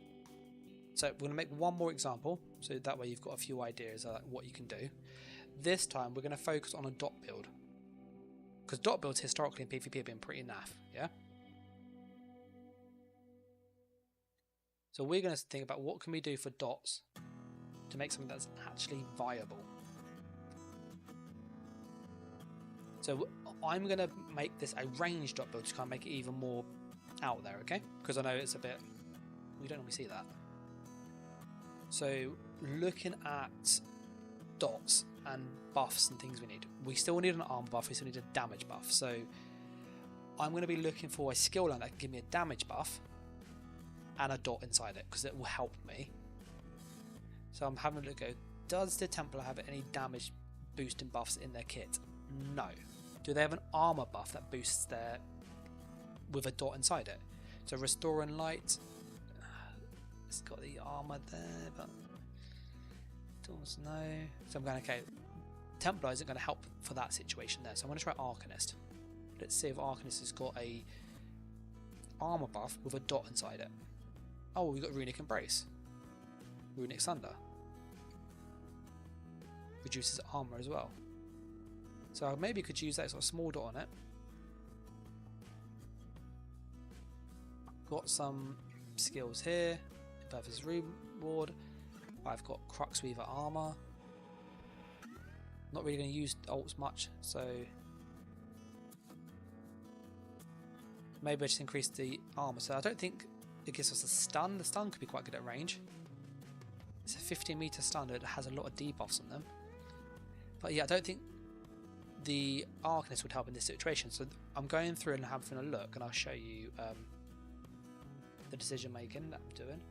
So we're going to make one more example, so that way you've got a few ideas of what you can do. This time we're going to focus on a dot build, because dot builds historically in PvP have been pretty naff, yeah? So we're going to think about what can we do for dots to make something that's actually viable. So I'm going to make this a ranged dot build to kind of make it even more out there, okay? Because I know it's a bit... we don't normally see that. So looking at dots and buffs and things we need. We still need an armor buff, we still need a damage buff. So I'm going to be looking for a skill line that can give me a damage buff and a dot inside it, because it will help me. So I'm having a look at, does the Templar have any damage boosting buffs in their kit? No. Do they have an armor buff that boosts their with a dot inside it? So restoring light, it's got the armor there, but doors no. So I'm going, okay, Templar isn't going to help for that situation there. So I'm going to try Arcanist. Let's see if Arcanist has got a armor buff with a dot inside it. Oh, we've got Runic Embrace. Runic Sunder. Reduces armor as well. So I maybe could use that sort of small dot on it. Got some skills here. Versus Reward. I've got Cruxweaver armor. Not really going to use ults much, so maybe I just increase the armor. So I don't think it gives us a stun. The stun could be quite good at range. It's a 15-meter stun that has a lot of debuffs on them. But yeah, I don't think the Arcanist would help in this situation. So I'm going through and having a look, and I'll show you the decision making that I'm doing.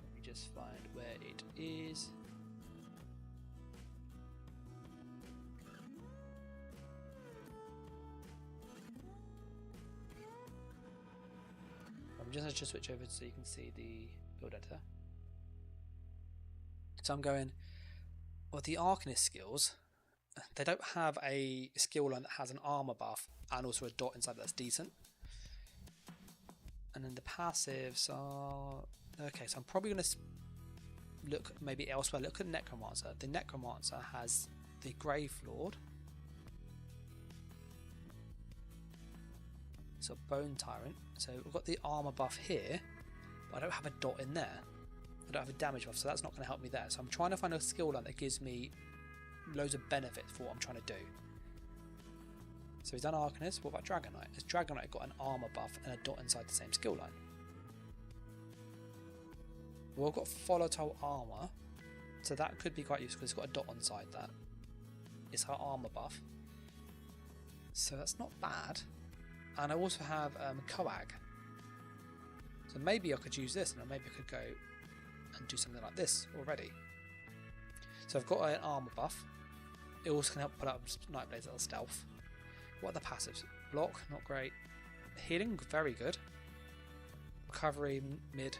Let me just find where it is. I'm just going to switch over so you can see the build editor. So I'm going, well, the Arcanist skills, they don't have a skill line that has an armor buff and also a dot inside that's decent. And then the passives are... okay, so I'm probably going to look maybe elsewhere. Look at Necromancer. The Necromancer has the Grave Lord. So Bone Tyrant. So we've got the armor buff here, but I don't have a dot in there. I don't have a damage buff, so that's not going to help me there. So I'm trying to find a skill line that gives me loads of benefit for what I'm trying to do. So he's done Arcanist. What about Dragon Knight? Has Dragon Knight got an armor buff and a dot inside the same skill line? Well, I've got Volatile Armor, so that could be quite useful because it's got a dot on side that. It's her armor buff. So that's not bad. And I also have Coag. So maybe I could use this, and maybe I could go and do something like this already. So I've got an armor buff. It also can help put up Nightblade's little stealth. What are the passives? Block, not great. Healing, very good. Recovery, mid.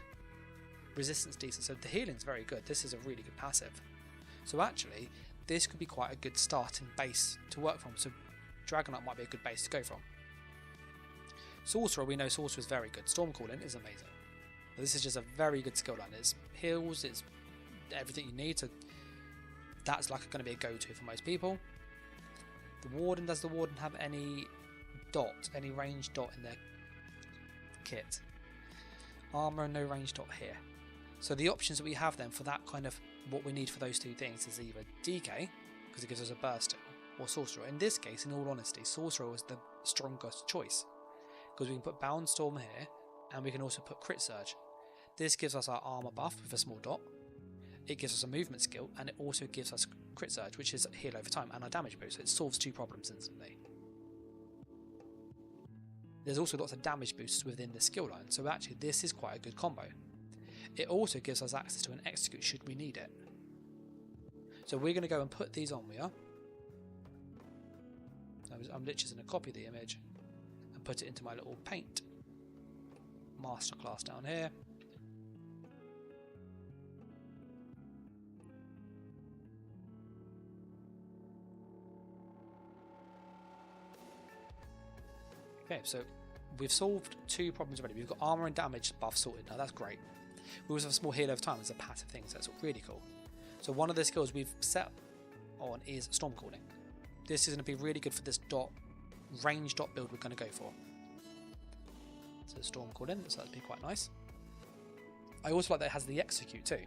Resistance, decent. So the healing's very good. This is a really good passive. So actually, this could be quite a good starting base to work from. So Dragon Knight might be a good base to go from. Sorcerer, we know Sorcerer is very good. Stormcalling is amazing. This is just a very good skill line. It's heals, it's everything you need. So that's like going to be a go-to for most people. The Warden, does the Warden have any dot, any range dot in their kit? Armor, no range dot here. So the options that we have then for that kind of what we need for those two things is either DK, because it gives us a burst, or Sorcerer. In this case, in all honesty, Sorcerer was the strongest choice, because we can put Bound Storm here, and we can also put Crit Surge. This gives us our armor buff with a small dot. It gives us a movement skill, and it also gives us Crit Surge, which is heal over time, and our damage boost. So it solves two problems instantly. There's also lots of damage boosts within the skill line, so actually this is quite a good combo. It also gives us access to an execute should we need it. So we're going to go and put these on here. I'm literally going to copy the image and put it into my little paint masterclass down here. Okay, so we've solved two problems already. We've got armor and damage buff sorted now, that's great. We also have a small heal over time as a passive thing, so that's really cool. So one of the skills we've set on is Stormcalling. This is going to be really good for this range dot build we're going to go for. So the Storm called in, so that'd be quite nice. I also like that it has the Execute too.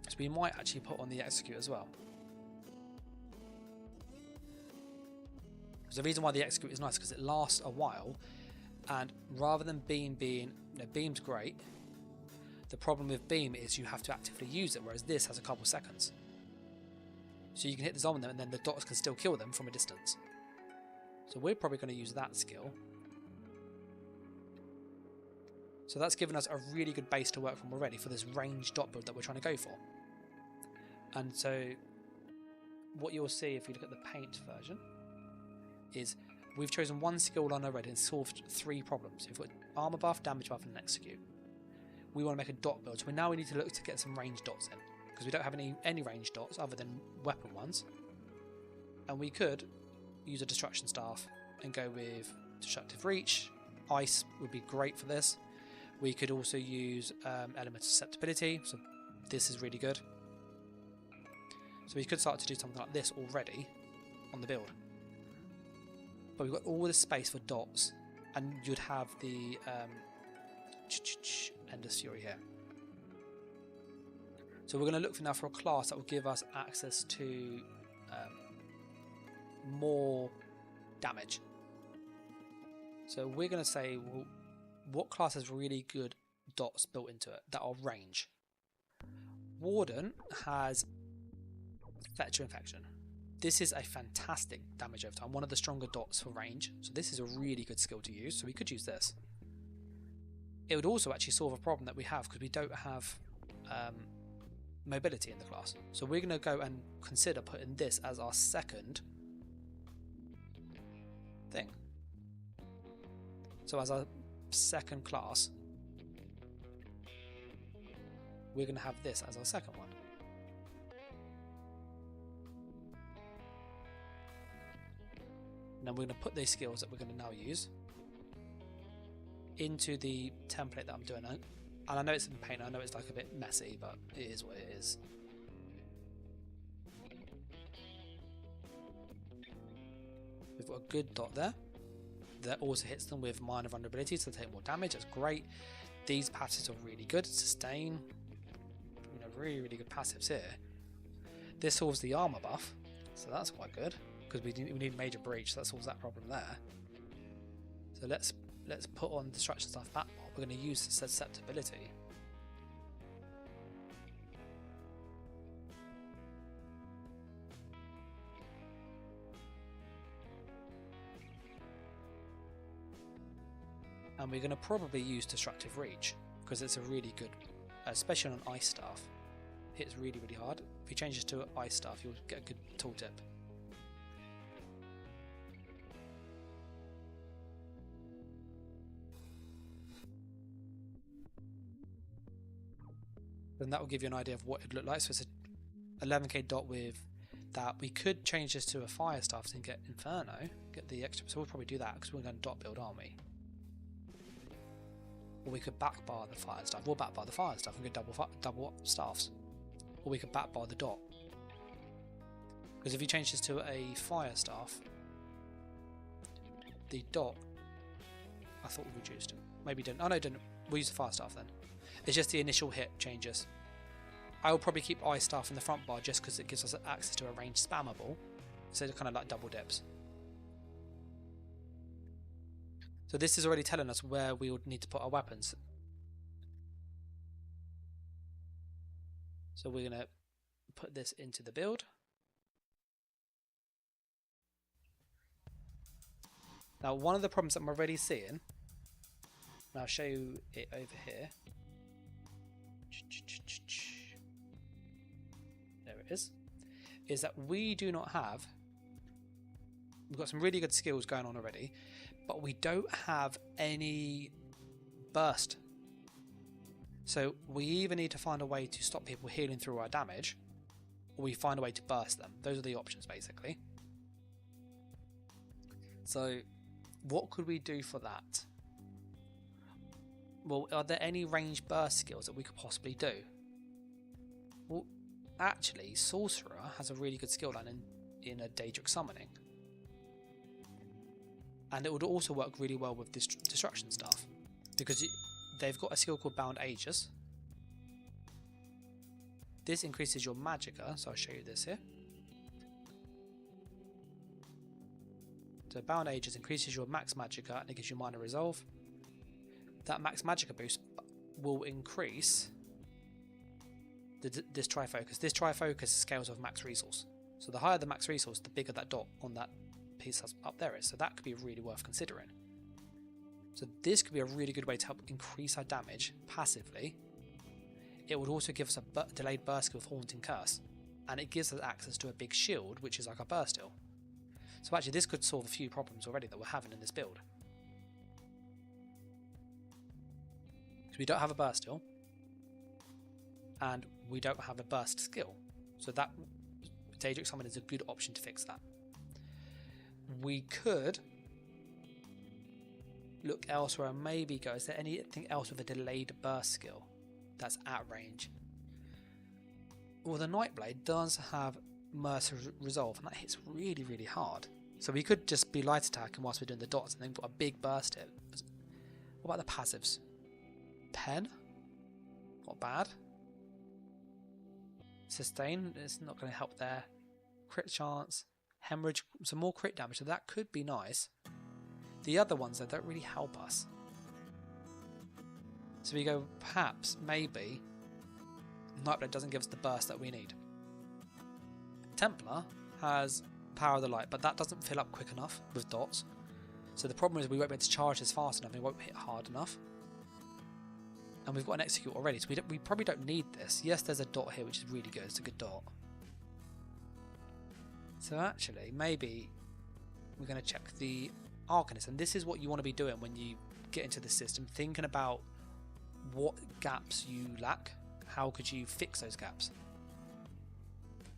So we might actually put on the Execute as well. Because the reason why the Execute is nice is because it lasts a while, and rather than Beam being, Beam's great, the problem with Beam is you have to actively use it, whereas this has a couple seconds. So you can hit the zombie on them and then the dots can still kill them from a distance. So we're probably going to use that skill. So that's given us a really good base to work from already for this range dot build that we're trying to go for. And so what you'll see if you look at the paint version is we've chosen one skill line already and solved 3 problems. We've got armor buff, damage buff and an execute. We want to make a dot build, so now we need to look to get some range dots in, because we don't have any range dots other than weapon ones. And we could use a destruction staff and go with destructive reach. Ice would be great for this. We could also use element of susceptibility, so this is really good. So we could start to do something like this already on the build. But we've got all the space for dots, and you'd have the Endless Fury here. So we're going to look for now for a class that will give us access to more damage. So we're going to say, well, what class has really good dots built into it that are range? Warden has Fetcher Infection. This is a fantastic damage over time, one of the stronger dots for range. So this is a really good skill to use, so we could use this. It would also actually solve a problem that we have because we don't have mobility in the class. So we're going to go and consider putting this as our second thing. So as our second class, we're going to have this as our second one. And then we're going to put these skills that we're going to now use into the template that I'm doing. And I know it's in paint, I know it's like a bit messy, but it is what it is. We've got a good dot there. That also hits them with minor vulnerability, so they take more damage. That's great. These passives are really good. Sustain, really, really good passives here. This solves the armor buff, so that's quite good because we need major breach. So that solves that problem there. So let's put on destruction stuff back. We're going to use susceptibility. And we're going to probably use destructive reach because it's a really good, especially on an ice staff. Hits really, really hard. If you change this to an ice staff, you'll get a good tooltip. Then that will give you an idea of what it'd look like. So it's a 11k dot with that. We could change this to a fire staff and get Inferno, get the extra. So we'll probably do that because we're going to dot build, aren't we? Or we could backbar the fire staff. We'll backbar the fire staff and get double staffs. Or we could backbar the dot. Because if you change this to a fire staff, the dot, I thought we reduced. Maybe didn't. Oh no, didn't. We'll use the fire staff then. It's just the initial hit changes. I will probably keep ice staff in the front bar just because it gives us access to a ranged spammable. So it's kind of like double dips. So this is already telling us where we would need to put our weapons. So we're going to put this into the build. Now one of the problems that I'm already seeing, and I'll show you it over here. There it is that we do not have, we've got some really good skills going on already, but we don't have any burst. So we either need to find a way to stop people healing through our damage, or we find a way to burst them. Those are the options basically. So what could we do for that? Well, are there any range burst skills that we could possibly do? Well, actually, Sorcerer has a really good skill line in a Daedric Summoning. And it would also work really well with this destruction stuff, because they've got a skill called Bound Aegis. This increases your magicka, so I'll show you this here. So Bound Aegis increases your max magicka and it gives you minor resolve. That max magicka boost will increase this trifocus. This trifocus scales of max resource. So the higher the max resource, the bigger that dot on that piece up there is. So that could be really worth considering. So this could be a really good way to help increase our damage passively. It would also give us a delayed burst skill with Haunting Curse, and it gives us access to a big shield, which is like a burst heal. So actually this could solve a few problems already that we're having in this build. Because we don't have a burst heal, and we don't have a burst skill. So that Daedric Summon is a good option to fix that. We could look elsewhere and maybe go, is there anything else with a delayed burst skill that's at range? Well, the Nightblade does have Merciless Resolve, and that hits really, really hard. So we could just be light attacking whilst we're doing the dots and then put a big burst hit. What about the passives? Pen? Not bad. Sustain is not going to help there. Crit chance. Hemorrhage, some more crit damage, so that could be nice. The other ones though don't really help us. So we go, perhaps, maybe, Nightblade doesn't give us the burst that we need. Templar has Power of the Light, but that doesn't fill up quick enough with dots. So the problem is we won't be able to charge this fast enough, and it won't hit hard enough. And we've got an Execute already, so we probably don't need this. Yes, there's a dot here, which is really good. It's a good dot. So actually, maybe we're going to check the Arcanist, and this is what you want to be doing when you get into the system, thinking about what gaps you lack, how could you fix those gaps.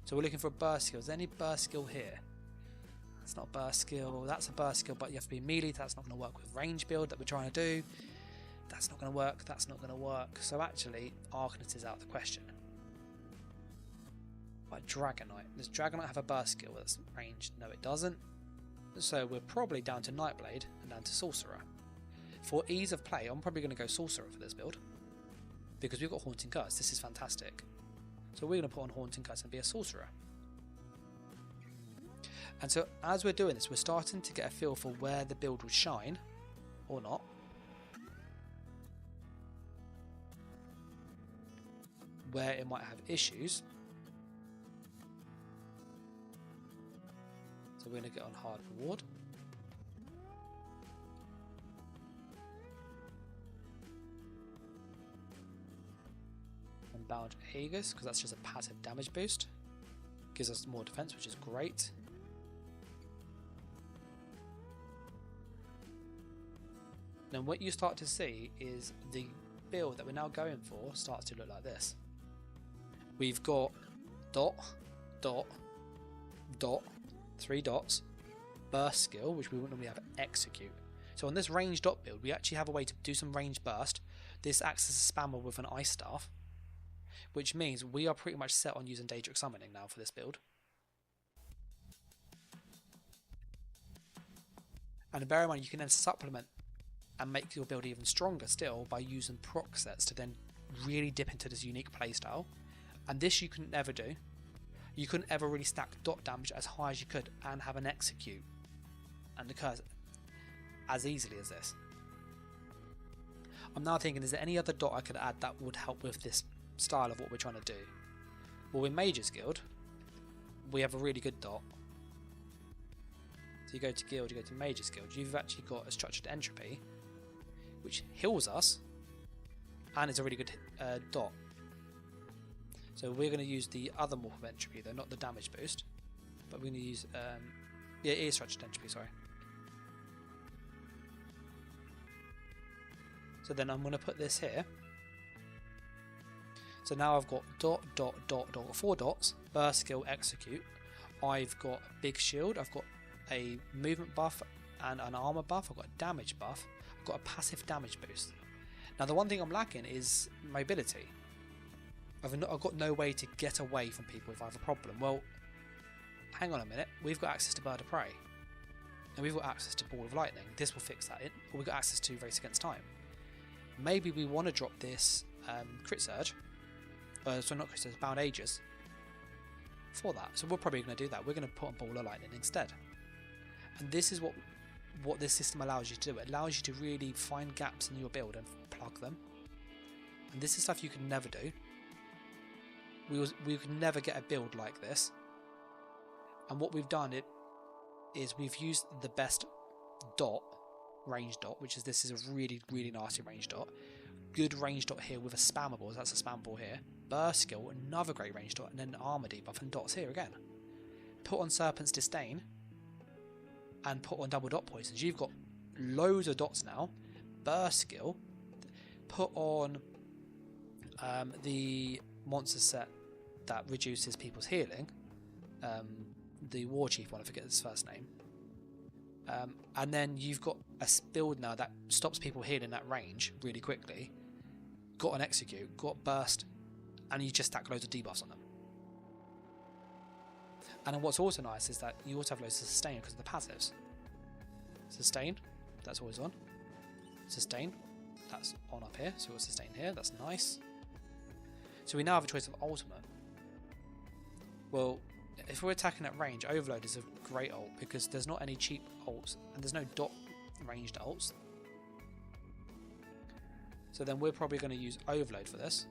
So we're looking for a burst skill. Is there any burst skill here? That's not a burst skill, that's a burst skill, but you have to be melee, that's not going to work with range build that we're trying to do. That's not going to work, that's not going to work. So actually, Arcanist is out of the question. Like Dragonite. Does Dragonite have a burst skill that's ranged? No, it doesn't. So we're probably down to Nightblade and down to Sorcerer. For ease of play, I'm probably going to go Sorcerer for this build, because we've got Haunting Curse. This is fantastic. So we're going to put on Haunting Curse and be a Sorcerer. And so as we're doing this, we're starting to get a feel for where the build will shine, or not. Where it might have issues. So we're going to get on Hard Reward. And Bound Aegis, because that's just a passive damage boost. Gives us more defense, which is great. Then what you start to see is the build that we're now going for starts to look like this. We've got dot, dot, dot, 3 dots, burst skill, which we wouldn't normally have, execute. So on this range dot build, we actually have a way to do some range burst. This acts as a spammer with an ice staff, which means we are pretty much set on using Daedric Summoning now for this build. And bear in mind, you can then supplement and make your build even stronger still by using proc sets to then really dip into this unique playstyle. And this you couldn't ever do. You couldn't ever really stack dot damage as high as you could and have an execute and the curse as easily as this. I'm now thinking, is there any other dot I could add that would help with this style of what we're trying to do? Well, in Mage's Guild, we have a really good dot. So you go to Guild, you go to Mage's Guild, you've actually got a Structured Entropy, which heals us, and it's a really good dot. So we're going to use the other Morph of Entropy though, not the damage boost, but we're going to use, yeah, it is Structured Entropy, sorry. So then I'm going to put this here. So now I've got dot, dot, dot, dot, 4 dots, burst skill, execute. I've got a big shield, I've got a movement buff and an armor buff, I've got a damage buff, I've got a passive damage boost. Now the one thing I'm lacking is mobility. I've got no way to get away from people if I have a problem. Well, hang on a minute, we've got access to Bird of Prey. and we've got access to Ball of Lightning. This will fix that. Or we've got access to Race Against Time. Maybe we want to drop this Crit Surge. So not Crit Surge, Bound Aegis. For that. So we're probably going to do that. We're going to put on Ball of Lightning instead. And this is what this system allows you to do. It allows you to really find gaps in your build and plug them. And this is stuff you can never do. We could never get a build like this. And what we've done is we've used the best dot, range dot, which is this is a really, really nasty range dot. Good range dot here with a spammable, that's a spammable here. Burst skill, another great range dot, and then armor debuff and dots here again. Put on Serpent's Disdain and put on double dot poisons. You've got loads of dots now. Burst skill. Put on the monster set that reduces people's healing. The War Chief one, I forget his first name. And then you've got a build now that stops people healing that range really quickly. Got an Execute, got Burst, and you just stack loads of debuffs on them. And then what's also nice is that you also have loads of Sustain because of the passives. Sustain, that's always on. Sustain, that's on up here, so we'll Sustain here, that's nice. So we now have a choice of ultimate. Well, if we're attacking at range, Overload is a great ult because there's not any cheap ults and there's no dot ranged ults. So then we're probably going to use Overload for this.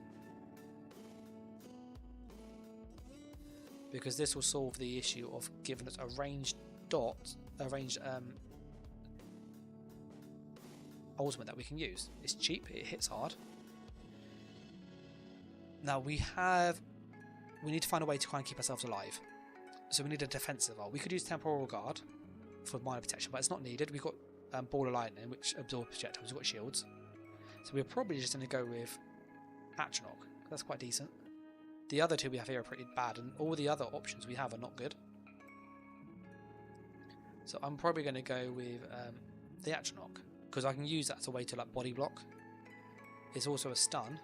Because this will solve the issue of giving us a ranged dot, a ranged ultimate that we can use. It's cheap, it hits hard. Now we need to find a way to kind of keep ourselves alive. So we need a defensive ult. We could use Temporal Guard for minor protection, but it's not needed. We've got Ball of Lightning, which absorbs projectiles. We've got shields. So we're probably just going to go with Atronach. That's quite decent. The other two we have here are pretty bad, and all the other options we have are not good. So I'm probably going to go with the Atronach, because I can use that as a way to like body block. It's also a stun.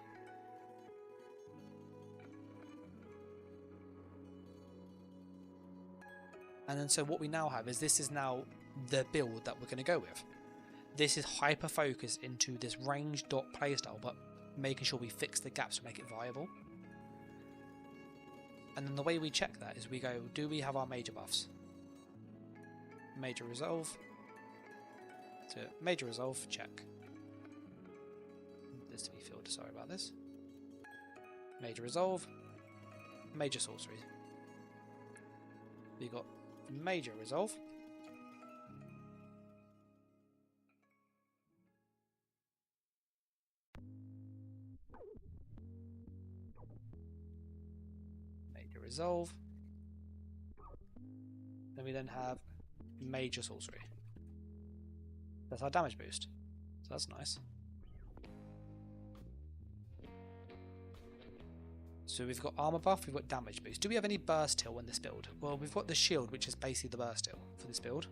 And then so what we now have is this is now the build that we're going to go with. This is hyper focused into this range dot playstyle, but making sure we fix the gaps to make it viable. And then the way we check that is we go, do we have our major buffs? Major resolve. So major resolve, check. This to be filled, sorry about this. Major resolve. Major sorcery. We got major resolve. Major resolve. Then we have major sorcery. That's our damage boost. So that's nice. So we've got armor buff, we've got damage boost. Do we have any burst heal in this build? Well, we've got the shield, which is basically the burst heal for this build.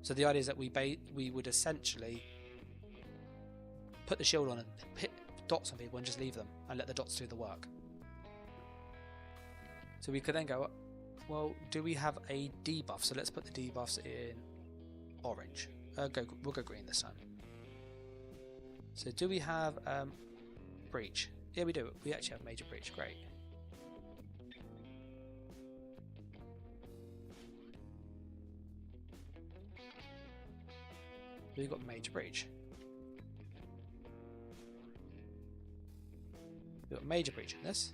So the idea is that we would essentially put the shield on and hit dots on people and just leave them and let the dots do the work. So we could then go, well, do we have a debuff? So let's put the debuffs in orange. We'll go green this time. So do we have breach? Yeah, we do. We actually have major breach. Great. We've got major breach. We've got major breach in this.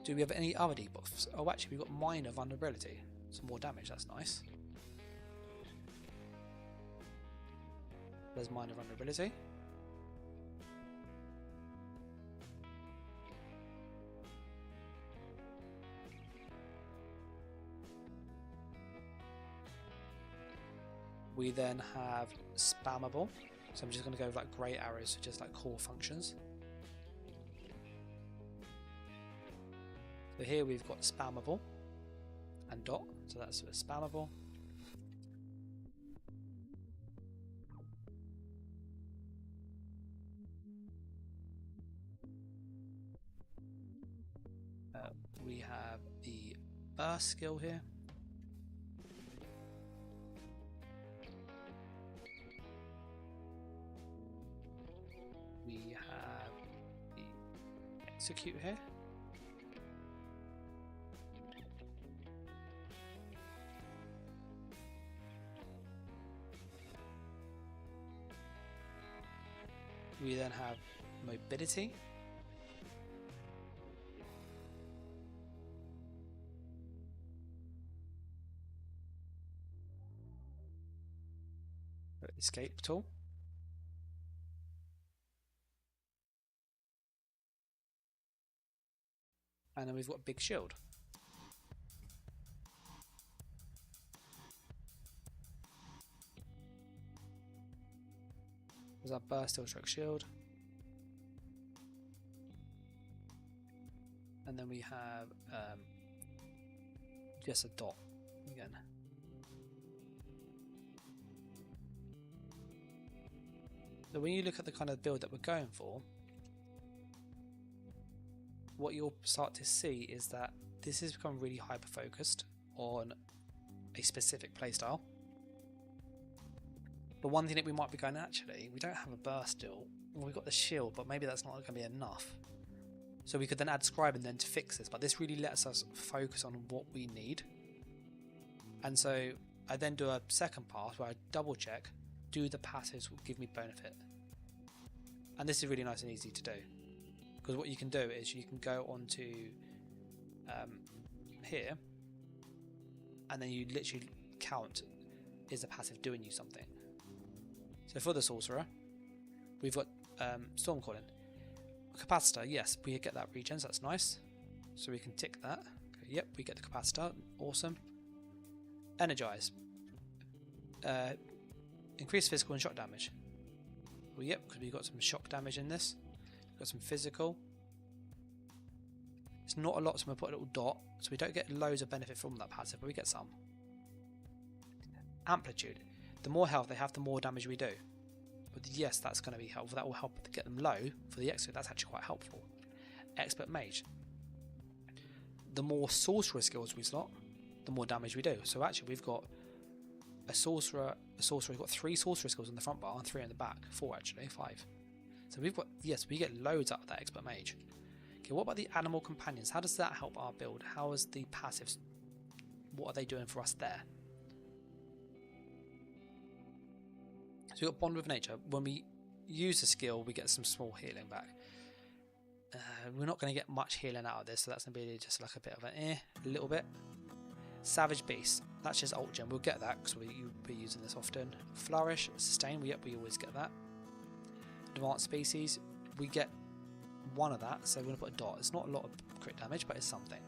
Do we have any other debuffs? Oh, actually, we've got minor vulnerability. Some more damage. That's nice. There's minor vulnerability. We then have spammable, so I'm just going to go with like grey arrows, just like core functions. So here we've got spammable and dot, so that's spammable. We have the burst skill here. we have the execute here. We then have mobility. Escape tool. And then we've got big shield. There's our burst, still strike shield. And then we have just a dot again. So when you look at the kind of build that we're going for, what you'll start to see is that this has become really hyper focused on a specific playstyle. But one thing that we might be going, actually, we don't have a burst still. Well, we've got the shield, but maybe that's not going to be enough. So we could then add scribing then to fix this, but this really lets us focus on what we need. And so I then do a second pass where I double check, do the passives will give me benefit. And this is really nice and easy to do, because what you can do is you can go on to here, and then you literally count, is the passive doing you something. So for the sorcerer, we've got storm calling. Capacitor, yes, we get that regen, so that's nice. So we can tick that. Okay, yep, we get the capacitor, awesome. Energize. Increase physical and shock damage. Well, yep, because we've got some shock damage in this. We've got some physical. It's not a lot, so I'm going to put a little dot, so we don't get loads of benefit from that passive, but we get some. Amplitude. The more health they have, the more damage we do. But yes, that's going to be helpful. That will help to get them low for the execute. That's actually quite helpful. Expert Mage. The more sorcerer skills we slot, the more damage we do. So actually, we've got a sorcerer. We've got 3 sorcerer skills on the front bar and 3 on the back. 4 actually, 5. So we've got, yes, we get loads out of that Expert Mage. Okay, what about the animal companions? How does that help our build? How is the passives? What are they doing for us there? So we've got Bond with Nature. When we use the skill, we get some small healing back. We're not going to get much healing out of this, so that's going to be just like a bit of a little bit. Savage Beast. That's just ult gem. We'll get that because we'll be using this often. Flourish, Sustain. We always get that. Advanced Species. We get one of that, so we're going to put a dot. It's not a lot of crit damage, but it's something.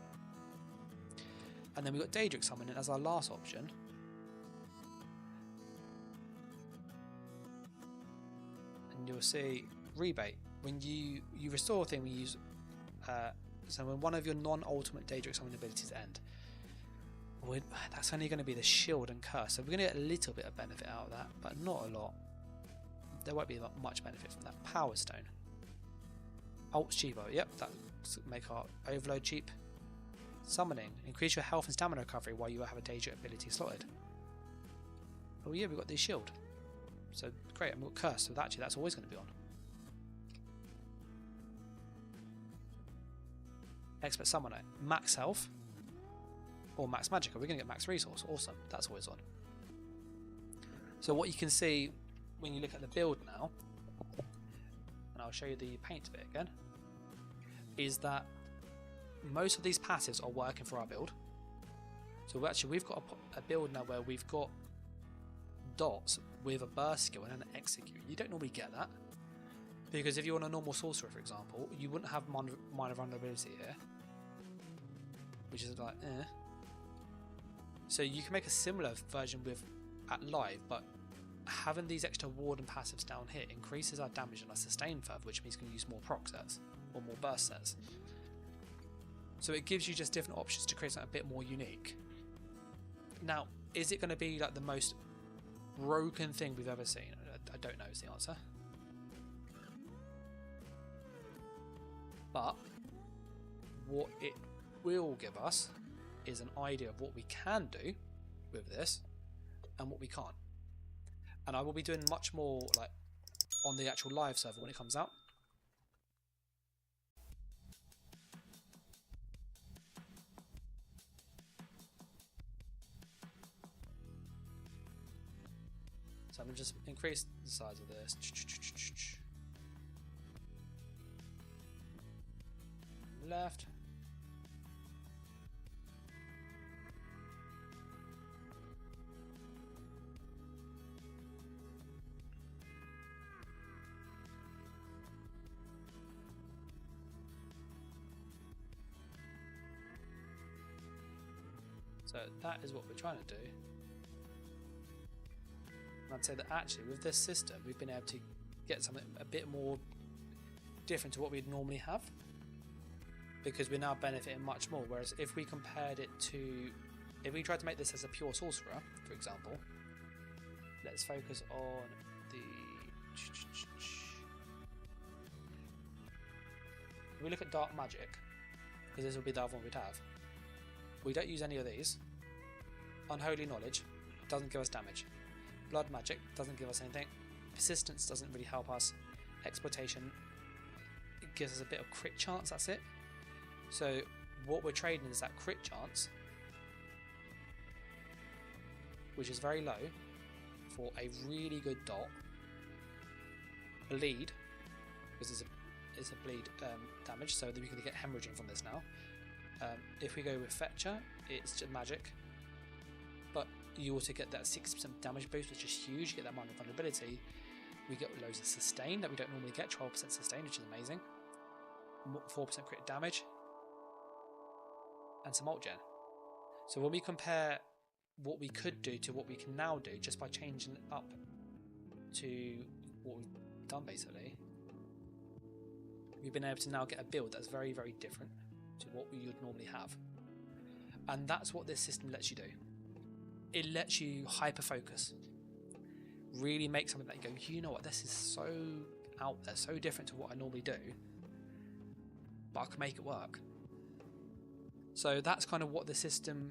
And then we've got Daedric Summoning as our last option. You'll see rebate. When you restore a thing, we use so when one of your non-ultimate Daedric Summon abilities end, that's only going to be the shield and curse, so we're going to get a little bit of benefit out of that, but not a lot. There won't be much benefit from that. Power Stone. Alt cheapo, yep, that make our overload cheap. Summoning. Increase your health and stamina recovery while you have a Daedric ability slotted. Oh yeah, we've got the shield. So great, and we've got curse, so actually that's always going to be on. Expert Summoner, max health or max magicka. We're going to get max resource. Awesome, that's always on. So what you can see when you look at the build now, and I'll show you the paint bit again, is that most of these passives are working for our build. So actually we've got a build now where we've got dots with a burst skill and an execute. You don't normally get that, because if you're on a normal sorcerer, for example, you wouldn't have minor vulnerability here, which is like So you can make a similar version with at live, but having these extra Warden passives down here increases our damage and our sustain further, which means we can use more proc sets or more burst sets. So it gives you just different options to create something a bit more unique. Now, is it going to be like the most broken thing we've ever seen? I don't know is the answer. But what it will give us is an idea of what we can do with this and what we can't. And I will be doing much more like on the actual live server when it comes out. So I'm going to just increase the size of this. Left. So that is what we're trying to do. And I'd say that actually with this system we've been able to get something a bit more different to what we'd normally have, because we're now benefiting much more. Whereas if we compared it to, if we tried to make this as a pure sorcerer, for example, let's focus on the, if we look at dark magic, because this will be the other one we'd have, we don't use any of these. Unholy knowledge doesn't give us damage. Blood magic doesn't give us anything. Persistence doesn't really help us. Exploitation, it gives us a bit of crit chance, that's it. So what we're trading is that crit chance, which is very low, for a really good dot. Bleed, because it's a bleed damage, so that we can get hemorrhaging from this now. If we go with Fetcher, it's just magic, but you also get that 60% damage boost, which is huge. You get that minor vulnerability. We get loads of sustain that we don't normally get, 12% sustain, which is amazing. 4% crit damage, and some alt gen. So when we compare what we could do to what we can now do, just by changing it up to what we've done basically, we've been able to now get a build that's very, very different to what we would normally have. And that's what this system lets you do. It lets you hyper focus, really make something that you go, you know what, this is so out there, so different to what I normally do, but I can make it work. So that's kind of what the system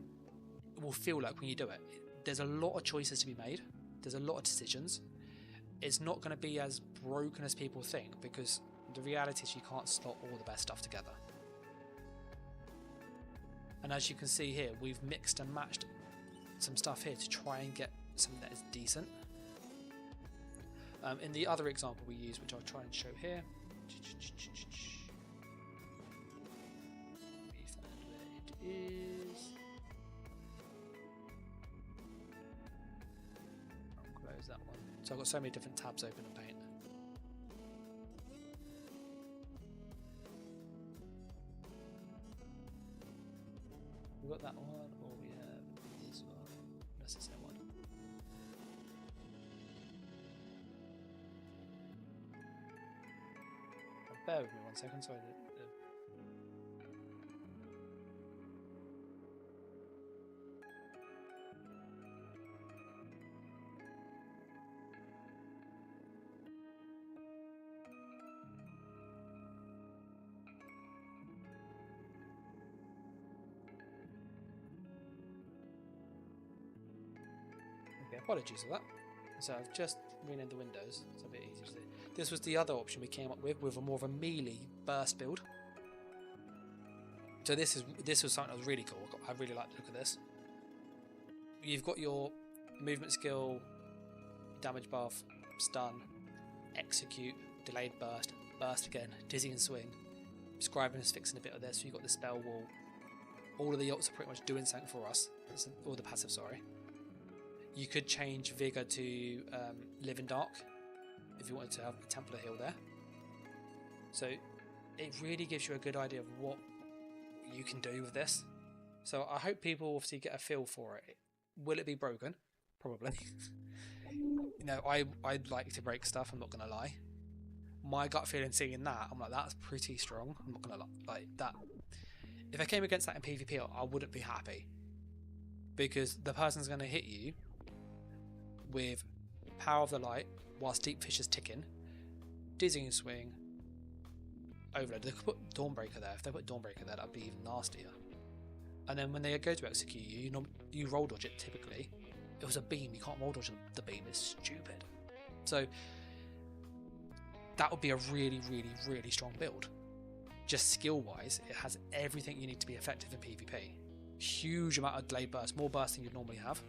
will feel like when you do it. There's a lot of choices to be made, there's a lot of decisions. It's not going to be as broken as people think, because the reality is you can't slot all the best stuff together. And as you can see here, we've mixed and matched some stuff here to try and get something that is decent. In the other example we use, which I'll try and show here, we found where it is. I'll close that one. So I've got so many different tabs open in Paint. We've got that one, or we have this one. That's the same one. Bear with me 1 second, sorry. Okay, apologies for that. So I've just renamed the windows. It's a bit easier to see. This was the other option we came up with a more of a melee burst build. So this was something that was really cool. I really like the look of this. You've got your movement skill, damage buff, stun, execute, delayed burst, burst again, dizzy and swing. Scribing is fixing a bit of this. So you've got the spell wall. All of the yachts are pretty much doing something for us. All the passive, sorry. You could change Vigor to Live in Dark if you wanted to have a Templar heal there. So it really gives you a good idea of what you can do with this. So I hope people obviously get a feel for it. Will it be broken? Probably. You know, I'd like to break stuff, I'm not going to lie. My gut feeling seeing that, I'm like, that's pretty strong. I'm not going to lie. Like that. If I came against that in PvP, I wouldn't be happy. Because the person's going to hit you with Power of the Light whilst Deep Fish is ticking, Dizzying Swing, Overload. They could put Dawnbreaker there. If they put Dawnbreaker there, that'd be even nastier. And then when they go to execute you, you roll dodge it typically. It was a beam, you can't roll dodge the beam, it's stupid. So that would be a really, really, really strong build. Just skill wise, it has everything you need to be effective in PvP. Huge amount of delayed burst, more burst than you'd normally have.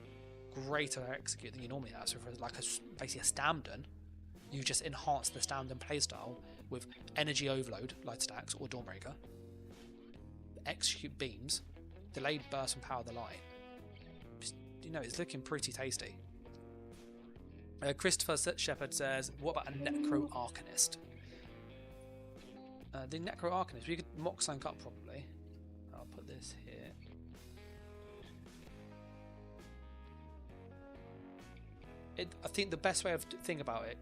greater execute than you normally have. So for like basically a Stamden, you just enhance the Stamden playstyle with energy overload, light stacks, or Dawnbreaker, execute beams, delayed burst from power of the light. Just, you know, it's looking pretty tasty. Christopher Shepherd says, what about a Necro Arcanist? The Necro Arcanist, we could mock something up probably. I'll put this here. I think the best way of thinking about it,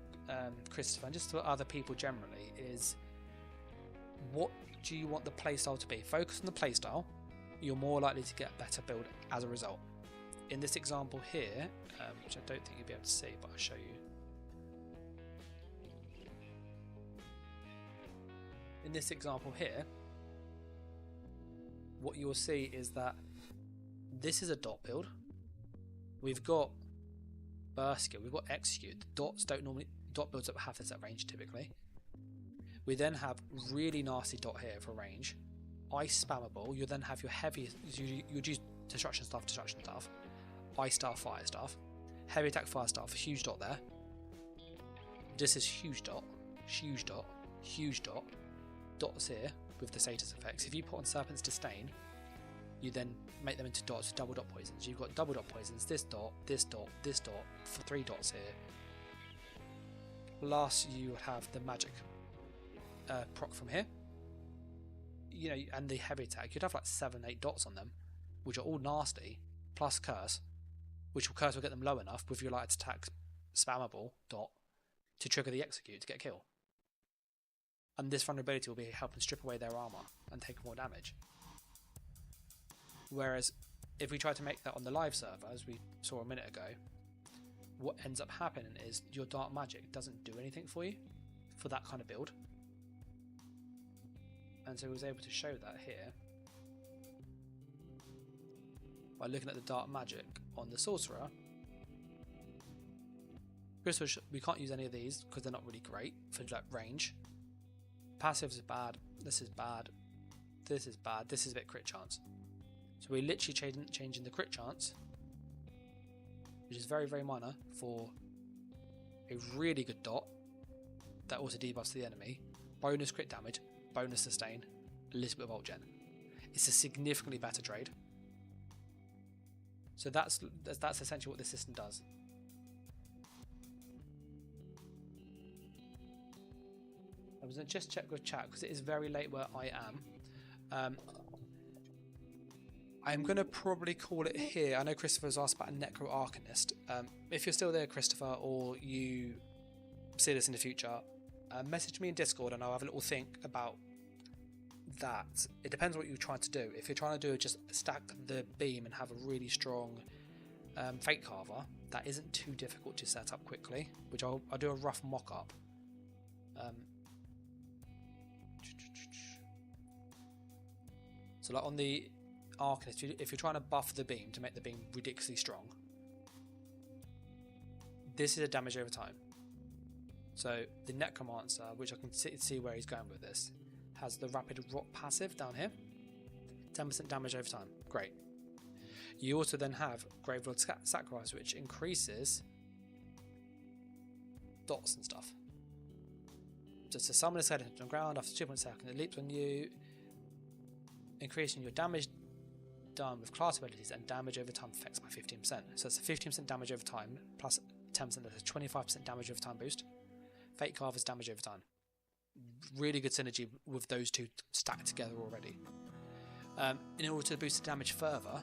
Christopher, and just for other people generally, is what do you want the playstyle to be? Focus on the playstyle, you're more likely to get a better build as a result. In this example here, which I don't think you'll be able to see, but I'll show you. In this example here, what you'll see is that this is a dot build. We've got burst skill, we've got execute. Dots don't normally, dot builds don't have this at range typically. We then have really nasty dot here for range. Ice spammable, you then have your heavy, you'd use destruction stuff, ice staff, fire staff, heavy attack, fire staff, huge dot there. This is huge dot, huge dot, huge dot, dots here with the status effects. If you put on Serpent's Disdain, you then make them into dots with double dot poisons. You've got double dot poisons, this dot, this dot, this dot, for 3 dots here. Last, you would have the magic proc from here. You know, and the heavy attack, you'd have like 7-8 dots on them, which are all nasty, plus curse, which curse will get them low enough with your light attack spammable dot to trigger the execute to get a kill. And this vulnerability will be helping strip away their armor and take more damage. Whereas if we try to make that on the live server, as we saw a minute ago, what ends up happening is your dark magic doesn't do anything for you for that kind of build. And so I was able to show that here by looking at the dark magic on the sorcerer. We can't use any of these because they're not really great for like range. Passives are bad, this is bad, this is bad, this is a bit crit chance. So we're literally changing the crit chance, which is very, very minor, for a really good dot that also debuffs the enemy, bonus crit damage, bonus sustain, a little bit of ult gen. It's a significantly better trade. So that's essentially what this system does. I was going to just check with chat because it is very late where I am. I'm going to probably call it here. I know Christopher's asked about a Necro Arcanist. If you're still there, Christopher, or you see this in the future, message me in Discord and I'll have a little think about that. It depends what you're trying to do. If you're trying to do just stack the beam and have a really strong Fate Carver, that isn't too difficult to set up quickly, which I'll do a rough mock-up. So like on the Arcanist, if you're trying to buff the beam to make the beam ridiculously strong, this is a damage over time. So the Necromancer, which I can see where he's going with this, has the Rapid Rot passive down here, 10% damage over time. Great. You also then have Gravelord Sacrifice, which increases dots and stuff. So to summon a skeleton on the ground after 2 seconds, it leaps on you, increasing your damage done with class abilities and damage over time effects by 15%. So it's a 15% damage over time plus 10%, that's a 25% damage over time boost. Fate Carver's damage over time. Really good synergy with those two stacked together already. In order to boost the damage further,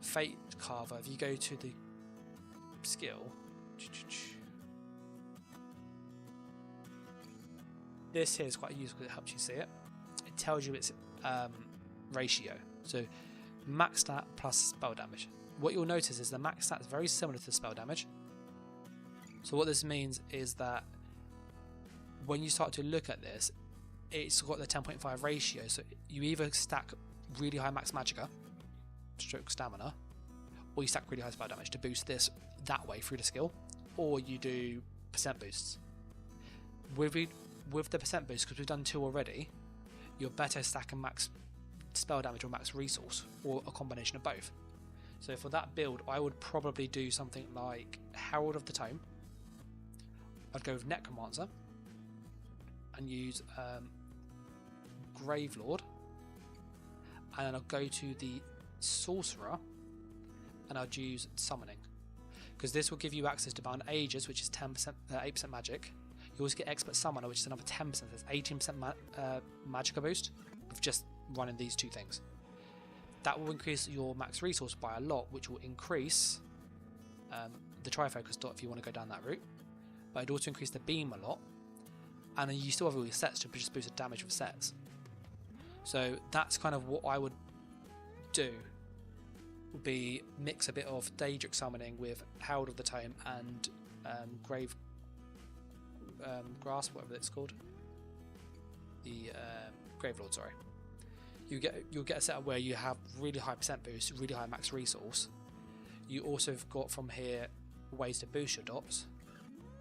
Fate Carver, if you go to the skill, this here is quite useful because it helps you see it. It tells you its ratio. So max stat plus spell damage. What you'll notice is the max stat is very similar to the spell damage. So what this means is that when you start to look at this, it's got the 10.5 ratio. So you either stack really high max magicka, stroke stamina, or you stack really high spell damage to boost this that way through the skill, or you do percent boosts. With the percent boost, because we've done 2 already, you're better stacking max spell damage or max resource, or a combination of both. So for that build, I would probably do something like Herald of the Tome. I'd go with Necromancer and use Gravelord, and then I'll go to the Sorcerer and I'd use Summoning, because this will give you access to Bound Aegis, which is 10%, 8% magic. You also get Expert Summoner, which is another 10%, so that's 18% magicka boost with just running these two things. That will increase your max resource by a lot, which will increase the Trifocus dot if you want to go down that route. But it'd also increase the beam a lot, and then you still have all your sets to just boost the damage with sets. So that's kind of what I would do. Would be mix a bit of Daedric Summoning with Herald of the Tome and Grave Grasp, whatever it's called. The Gravelord, sorry. You'll get a setup where you have really high percent boost, really high max resource. You also have got from here ways to boost your dots.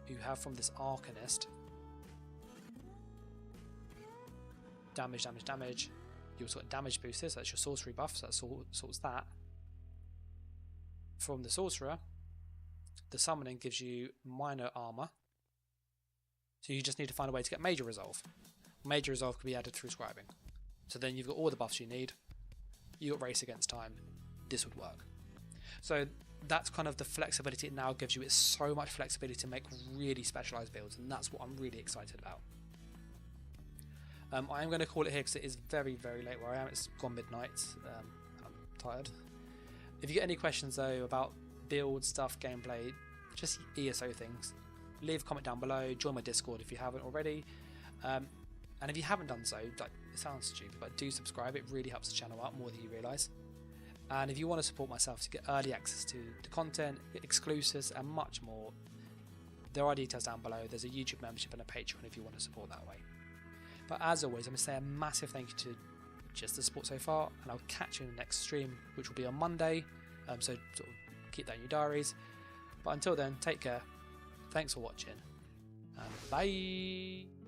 You have from this Arcanist damage. You also got damage boosters, so that's your sorcery buff, so that sorts that. From the Sorcerer, the Summoning gives you minor armor, so you just need to find a way to get Major Resolve. Major Resolve can be added through scribing. So then you've got all the buffs you need. You got Race Against Time. This would work. So that's kind of the flexibility it now gives you. It's so much flexibility to make really specialized builds, and that's what I'm really excited about. I am going to call it here because it is very, very late where I am. It's gone midnight. I'm tired. If you get any questions though about build stuff, gameplay, just ESO things, leave a comment down below. Join my Discord if you haven't already. And if you haven't done so, like, it sounds stupid, but do subscribe. It really helps the channel out more than you realise. And if you want to support myself to get early access to the content, exclusives, and much more, there are details down below. There's a YouTube membership and a Patreon if you want to support that way. But as always, I'm going to say a massive thank you to just the support so far, and I'll catch you in the next stream, which will be on Monday. So sort of keep that in your diaries. But until then, take care. Thanks for watching, and bye.